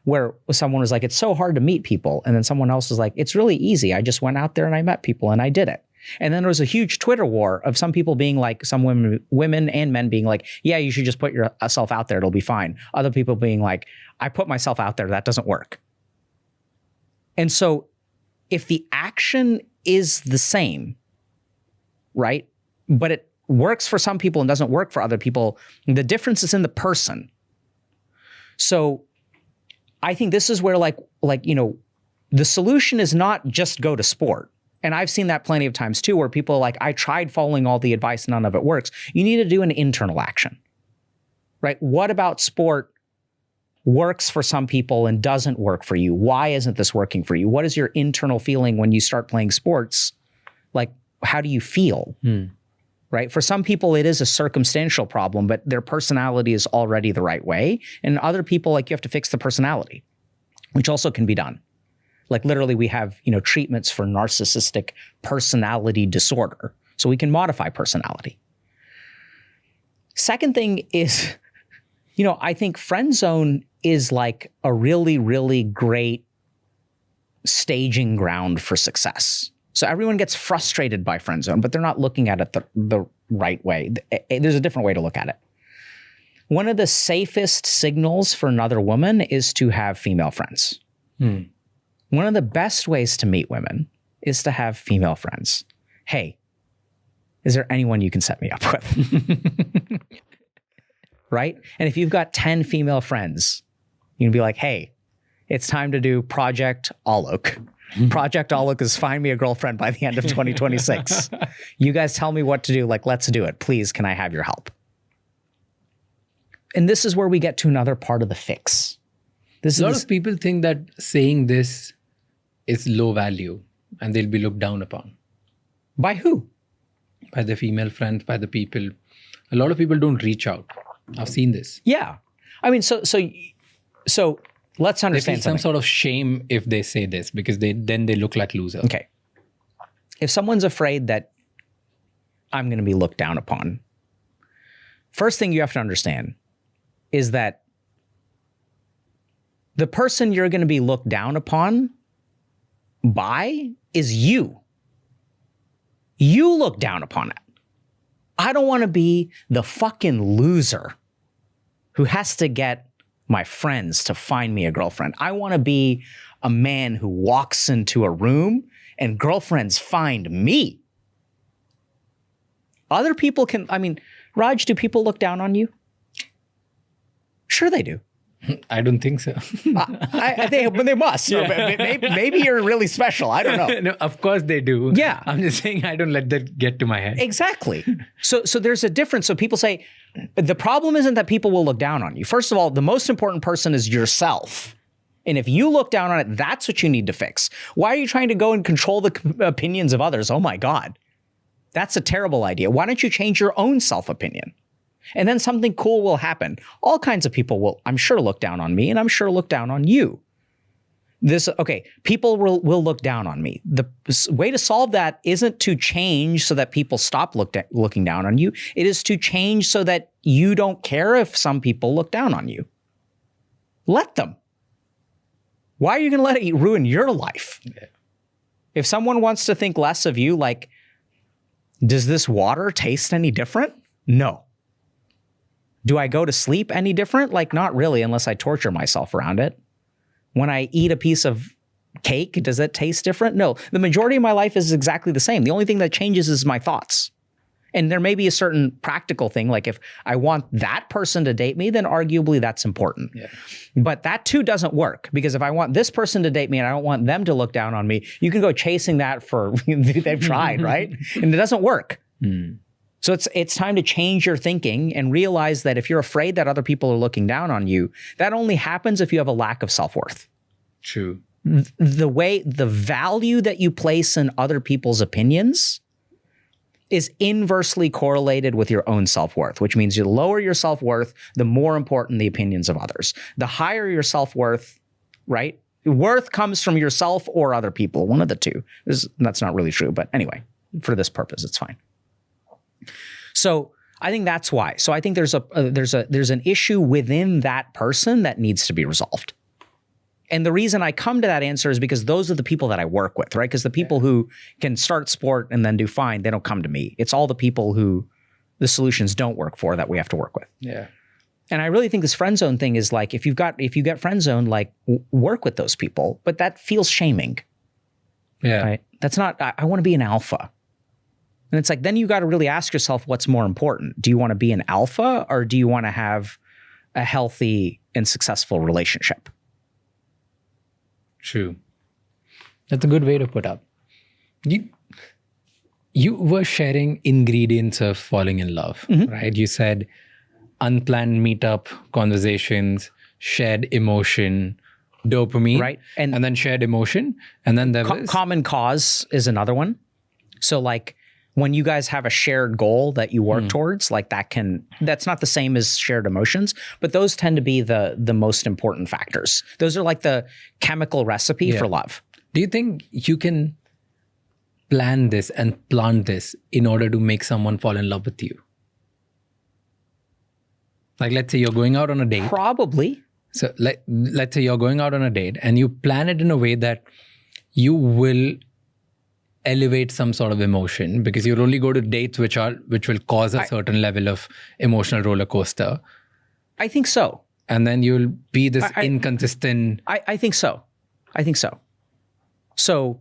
where someone was like, it's so hard to meet people. And then someone else was like, it's really easy. I just went out there and I met people and I did it. And then there was a huge Twitter war of some people being like, some women and men being like, yeah, you should just put yourself out there. It'll be fine. Other people being like, I put myself out there. That doesn't work. And so if the action is the same, right? But it works for some people and doesn't work for other people, the difference is in the person. So I think this is where the solution is not just go to sport. And I've seen that plenty of times too, where people are like, I tried following all the advice, none of it works. You need to do an internal action, right? What about sport works for some people and doesn't work for you? Why isn't this working for you? What is your internal feeling when you start playing sports? Like, how do you feel? Right? For some people, it is a circumstantial problem, but their personality is already the right way. And other people, you have to fix the personality, which also can be done. Like literally we have, treatments for narcissistic personality disorder. So we can modify personality. Second thing is, I think friend zone is like a really, really great staging ground for success. So everyone gets frustrated by friend zone, but they're not looking at it the right way. There's a different way to look at it. One of the safest signals for another woman is to have female friends. One of the best ways to meet women is to have female friends. Hey, is there anyone you can set me up with? Right? And if you've got 10 female friends, you can be like, hey, it's time to do Project Alok. Project Alok is find me a girlfriend by the end of 2026. You guys tell me what to do. Let's do it. Please, can I have your help? And this is where we get to another part of the fix. A lot of people think that saying this is low value and they'll be looked down upon. By who? By the female friends, by the people. A lot of people don't reach out. I've seen this. Yeah. I mean, so let's understand they feel some something. sort of shame if they say this because then they look like losers. Okay. If someone's afraid that I'm going to be looked down upon, first thing you have to understand is that the person you're going to be looked down upon by is you. You look down upon it. I don't want to be the fucking loser who has to get my friends to find me a girlfriend. I want to be a man who walks into a room and girlfriends find me. Other people can, Raj, do people look down on you? Sure they do. I don't think so. They must. Yeah. Maybe you're really special. I don't know. No, of course they do. Yeah. I'm just saying I don't let that get to my head. Exactly. So there's a difference. So people say, the problem isn't that people will look down on you. First of all, the most important person is yourself. And if you look down on it, that's what you need to fix. Why are you trying to go and control the opinions of others? Oh my God. That's a terrible idea. Why don't you change your own self-opinion? And then something cool will happen. All kinds of people will, I'm sure, look down on me, and I'm sure look down on you. People will look down on me. The way to solve that isn't to change so that people stop looking down on you. It is to change so that you don't care if some people look down on you. Let them. Why are you going to let it ruin your life? Yeah. If someone wants to think less of you, like, does this water taste any different? No. Do I go to sleep any different? Like, not really, unless I torture myself around it. When I eat a piece of cake, does it taste different? No. The majority of my life is exactly the same. The only thing that changes is my thoughts. And there may be a certain practical thing, like if I want that person to date me, then arguably that's important. Yeah. But that too doesn't work, because if I want this person to date me and I don't want them to look down on me, you can go chasing that for, they've tried, right? And it doesn't work. So it's time to change your thinking and realize that if you're afraid that other people are looking down on you, that only happens if you have a lack of self-worth. True. The value that you place in other people's opinions is inversely correlated with your own self-worth, which means you lower your self-worth, the more important the opinions of others. The higher your self-worth, right? Worth comes from yourself or other people, one of the two. That's not really true, but anyway, for this purpose, it's fine. So I think that's why. So I think there's an issue within that person that needs to be resolved. And the reason I come to that answer is because those are the people that I work with, right? Because the people who can start sport and then do fine, they don't come to me. It's all the people who the solutions don't work for that we have to work with. Yeah. And I really think this friend zone thing is like, if you get friend zone, like work with those people, but that feels shaming. Yeah. Right? That's not, I want to be an alpha. And it's like, then you got to really ask yourself what's more important. Do you want to be an alpha or do you want to have a healthy and successful relationship? True. That's a good way to put up. You were sharing ingredients of falling in love, right? You said unplanned meetup conversations, shared emotion, dopamine, right? And then shared emotion. And then there was common cause is another one. So like when you guys have a shared goal that you work towards, like that's not the same as shared emotions, but those tend to be the most important factors. Those are like the chemical recipe for love. Do you think you can plan this and plant this in order to make someone fall in love with you? Like, let's say you're going out on a date. Probably. So let's say you're going out on a date and you plan it in a way that you will elevate some sort of emotion, because you'll only go to dates which will cause a certain level of emotional roller coaster. I think so. And then you'll be this inconsistent. I think so. So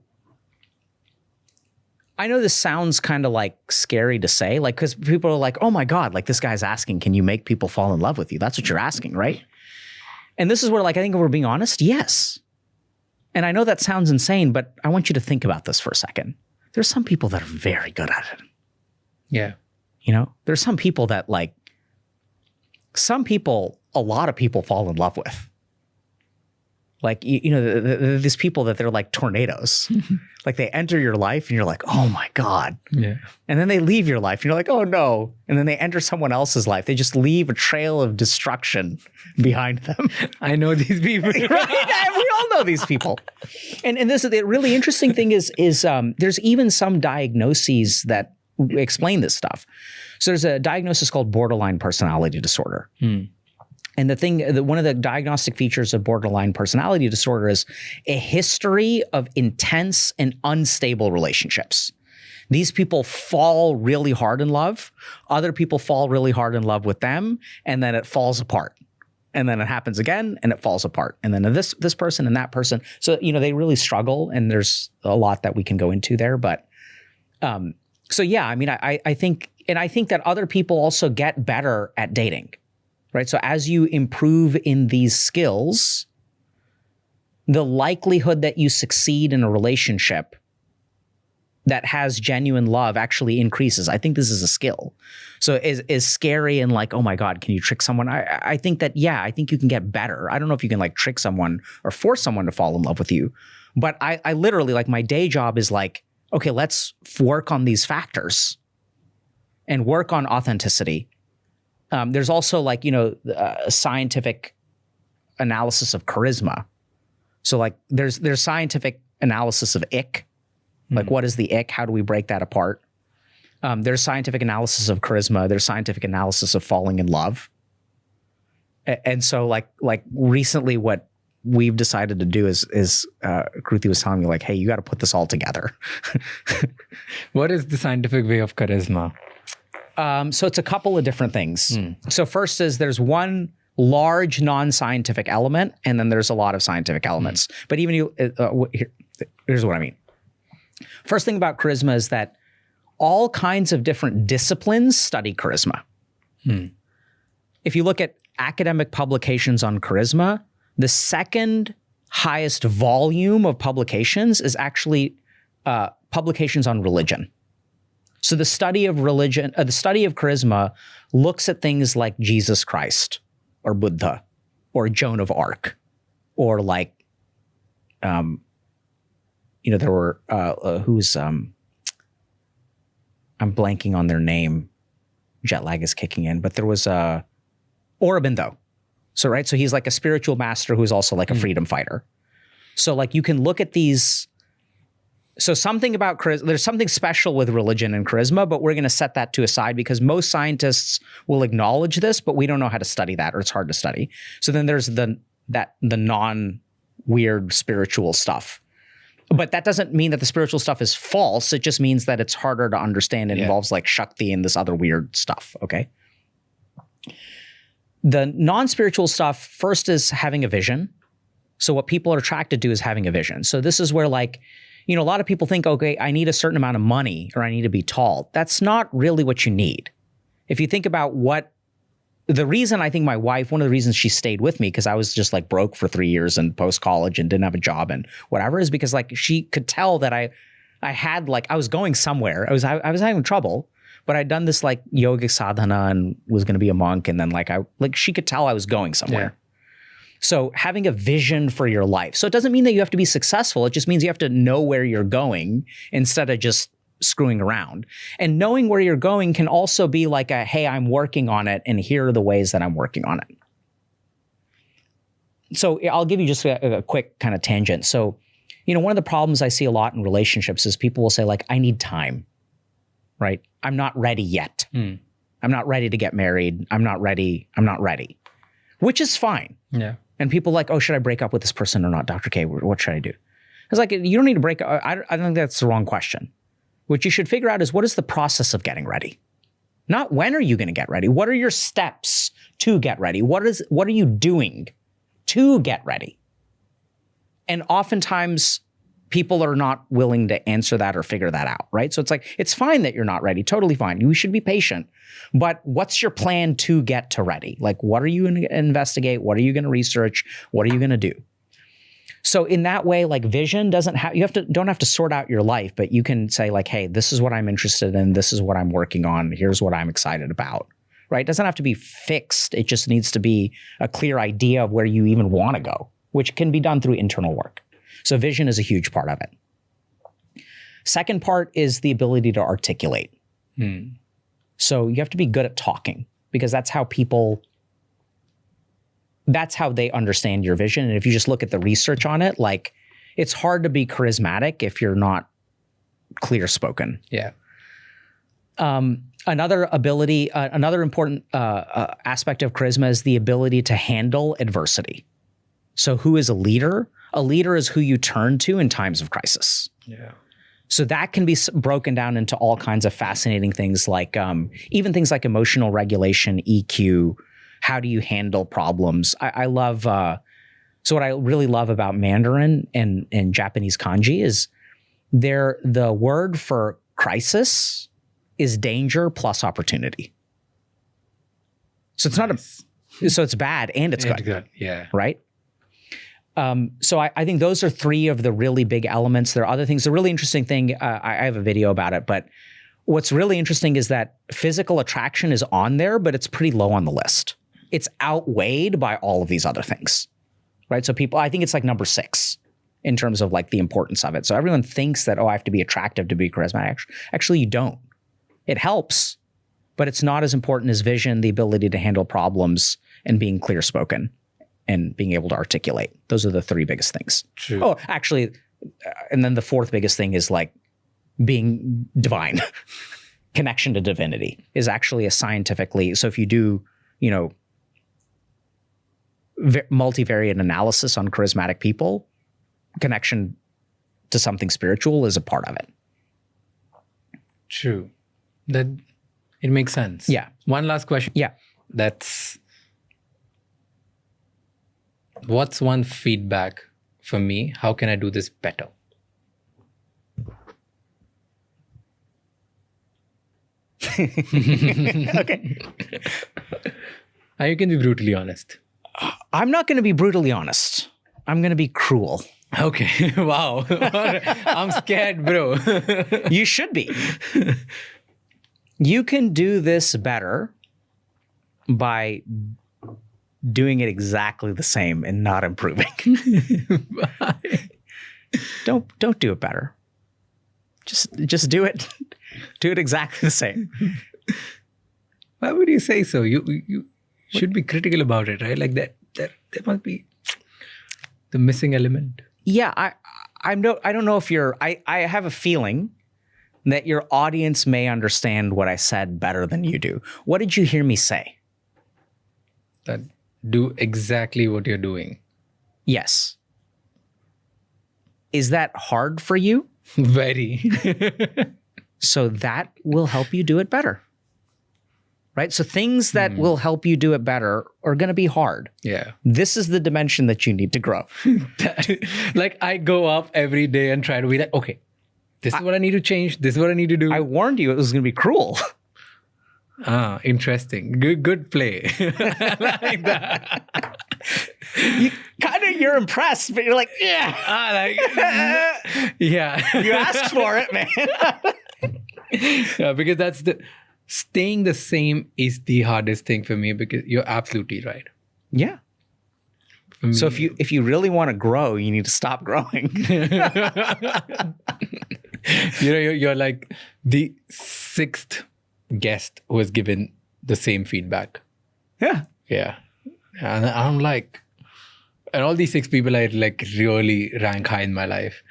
I know this sounds kind of like scary to say, like, because people are like, oh my God, like this guy's asking, can you make people fall in love with you? That's what you're asking, right? And this is where, like, I think if we're being honest, yes. And I know that sounds insane, but I want you to think about this for a second. There's some people that are very good at it. Yeah. You know, there's some people that a lot of people fall in love with. Like, you know, these people that they're like tornadoes. Like they enter your life and you're like, oh my God. Yeah. And then they leave your life and you're like, oh no. And then they enter someone else's life. They just leave a trail of destruction behind them. I know these people. Right? We all know these people. And this is the really interesting thing is there's even some diagnoses that explain this stuff. So there's a diagnosis called borderline personality disorder. And one of the diagnostic features of borderline personality disorder is a history of intense and unstable relationships. These people fall really hard in love. Other people fall really hard in love with them, and then it falls apart. And then it happens again, and it falls apart. And then this person and that person. So, you know, they really struggle, and there's a lot that we can go into there. But so yeah, I mean, I think that other people also get better at dating. Right. So as you improve in these skills, the likelihood that you succeed in a relationship that has genuine love actually increases. I think this is a skill. So is scary and like, oh my God, can you trick someone? I think that, yeah, I think you can get better. I don't know if you can like trick someone or force someone to fall in love with you. But I literally, like, my day job is like, okay, let's work on these factors and work on authenticity. There's also, like, you know, scientific analysis of charisma. So like there's scientific analysis of ick. Like, what is the ick? How do we break that apart? There's scientific analysis of charisma. There's scientific analysis of falling in love. And so like recently what we've decided to do is Kruti was telling me, like, hey, you got to put this all together. What is the scientific way of charisma? So it's a couple of different things. So first is there's one large non-scientific element, and then there's a lot of scientific elements. But even here's what I mean. First thing about charisma is that all kinds of different disciplines study charisma. If you look at academic publications on charisma, the second highest volume of publications is actually publications on religion. So the study of religion, the study of charisma looks at things like Jesus Christ or Buddha or Joan of Arc, or like, you know, there were, I'm blanking on their name. Jet lag is kicking in, but there was Aurobindo. So, right. So he's like a spiritual master who's also like a freedom fighter. So like you can look at these. So something about charisma, there's something special with religion and charisma, but we're going to set that to a side because most scientists will acknowledge this, but we don't know how to study that, or it's hard to study. So then there's the non-weird spiritual stuff. But that doesn't mean that the spiritual stuff is false. It just means that it's harder to understand. It involves like Shakti and this other weird stuff, okay? The non-spiritual stuff, first is having a vision. So what people are attracted to is having a vision. So this is where like, a lot of people think, okay, I need a certain amount of money or I need to be tall. That's not really what you need. If you think about the reason I think my wife, one of the reasons she stayed with me, because I was just like broke for 3 years and post-college and didn't have a job and whatever, is because like she could tell that I had like, I was going somewhere. I was having trouble, but I'd done this like yogic sadhana and was going to be a monk. And then she could tell I was going somewhere. Yeah. So having a vision for your life. So it doesn't mean that you have to be successful. It just means you have to know where you're going instead of just screwing around. And knowing where you're going can also be like hey, I'm working on it, and here are the ways that I'm working on it. So I'll give you just a quick kind of tangent. So, one of the problems I see a lot in relationships is people will say like, I need time, right? I'm not ready yet. I'm not ready to get married. I'm not ready, which is fine. Yeah. And people like, oh, should I break up with this person or not? Dr. K, what should I do? It's like, you don't need to break up. I don't think that's the wrong question. What you should figure out is, what is the process of getting ready? Not when are you going to get ready? What are your steps to get ready? What are you doing to get ready? And oftentimes people are not willing to answer that or figure that out, right? So it's like, it's fine that you're not ready, totally fine. You should be patient. But what's your plan to get to ready? Like, what are you going to investigate? What are you going to research? What are you going to do? So in that way, like vision don't have to sort out your life, but you can say like, hey, this is what I'm interested in. This is what I'm working on. Here's what I'm excited about, right? It doesn't have to be fixed. It just needs to be a clear idea of where you even want to go, which can be done through internal work. So vision is a huge part of it. Second part is the ability to articulate. So you have to be good at talking, because that's how they understand your vision. And if you just look at the research on it, like it's hard to be charismatic if you're not clear spoken. Yeah. Another important aspect of charisma is the ability to handle adversity. So who is a leader? A leader is who you turn to in times of crisis. Yeah. So that can be broken down into all kinds of fascinating things, like even things like emotional regulation, EQ. How do you handle problems? I love, so what I really love about Mandarin and Japanese kanji is the word for crisis is danger plus opportunity. So it's nice. So it's bad and it's good. Yeah. Right? So I think those are three of the really big elements. There are other things. The really interesting thing, I have a video about it, but what's really interesting is that physical attraction is on there, but it's pretty low on the list. It's outweighed by all of these other things, right? So I think it's like number 6 in terms of like the importance of it. So everyone thinks that, I have to be attractive to be charismatic. Actually, you don't. It helps, but it's not as important as vision, the ability to handle problems, and being clear spoken and being able to articulate. Those are the 3 biggest things. True. Oh, actually, and then the 4th biggest thing is like being divine. Connection to divinity is actually a scientifically, so if you do, multivariate analysis on charismatic people, connection to something spiritual is a part of it. True. That it makes sense. Yeah. One last question. Yeah. What's one feedback for me? How can I do this better? Okay. You can be brutally honest. I'm not going to be brutally honest. I'm going to be cruel. Okay. Wow. I'm scared, bro. You should be. You can do this better by doing it exactly the same and not improving. Don't do it better. Just do it. Do it exactly the same. Why would you say so? You should be critical about it, right? Like that there must be the missing element. Yeah, I don't know if I have a feeling that your audience may understand what I said better than you do. What did you hear me say? That do exactly what you're doing. Yes. Is that hard for you? Very. So that will help you do it better. Right? So things that will help you do it better are going to be hard. Yeah. This is the dimension that you need to grow. Like I go up every day and try to be like, okay, this is what I need to change. This is what I need to do. I warned you it was going to be cruel. Ah, interesting. Good play. I like that. You're impressed, but you're like, yeah. Yeah. You asked for it, man. Yeah, because staying the same is the hardest thing for me, because you're absolutely right. Yeah. So if you really want to grow, you need to stop growing. You're like the sixth guest who has given the same feedback. Yeah. Yeah. And I'm like, and all these 6 people I like really rank high in my life.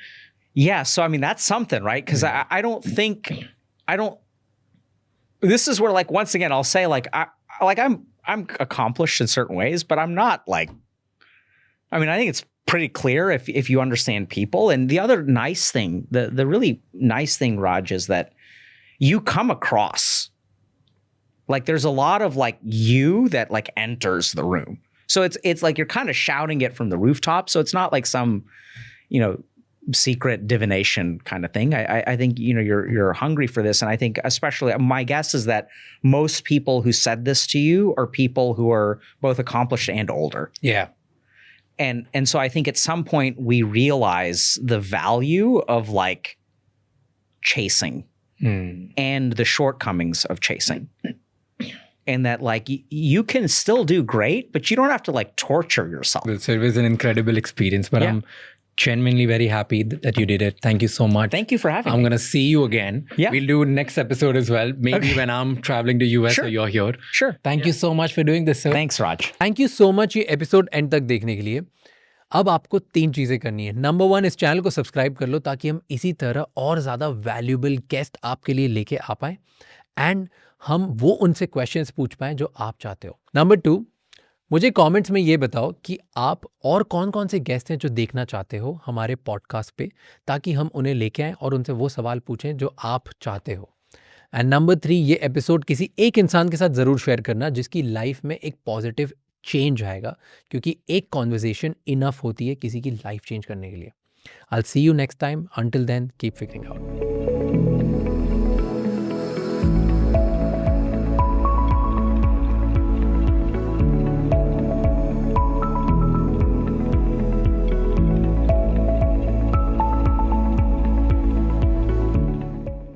Yeah. So, I mean, that's something, right? Because I don't, this is where, like, once again, I'll say like, I'm accomplished in certain ways, but I'm not like, I mean, I think it's pretty clear if you understand people. And the other nice thing, the really nice thing, Raj, is that you come across, like, there's a lot of like you that like enters the room. So it's like you're kind of shouting it from the rooftop. So it's not like some, secret divination kind of thing. I think, you're hungry for this. And I think especially my guess is that most people who said this to you are people who are both accomplished and older. Yeah. And so I think at some point we realize the value of like chasing and the shortcomings of chasing. And that like you can still do great, but you don't have to like torture yourself. So it was an incredible experience, but I'm genuinely very happy that you did it. Thank you so much. Thank you for having me. I'm going to see you again. Yeah. We'll do next episode as well. Maybe when I'm traveling to US or you're here. Sure. Thank you so much for doing this, sir. Thanks, Raj. Thank you so much ये episode and तक देखने के लिए. अब आपको 3 चीजें करनी है. नंबर 1, इस चैनल को सब्सक्राइब कर लो ताकि हम इसी तरह और ज्यादा वैल्यूएबल गेस्ट आपके लिए लेके आ पाए एंड हम वो उनसे क्वेश्चंस पूछ पाएं जो आप चाहते हो. नंबर 2, मुझे कमेंट्स में ये बताओ कि आप और कौन कौन से गेस्ट हैं जो देखना चाहते हो हमारे पॉडकास्ट पे, ताकि हम उन्हें लेके आएं और उनसे वो सवाल पूछें जो आप चाहते हो. एंड नंबर 3, ये एपिसोड किसी एक इंसान के साथ ज़रूर शेयर करना जिसकी लाइफ में एक पॉजिटिव चेंज आएगा, क्योंकि एक कॉन्वर्जेशन इनफ होती है किसी की लाइफ चेंज करने के लिए. I'll see you next time. Until then, keep figuring out.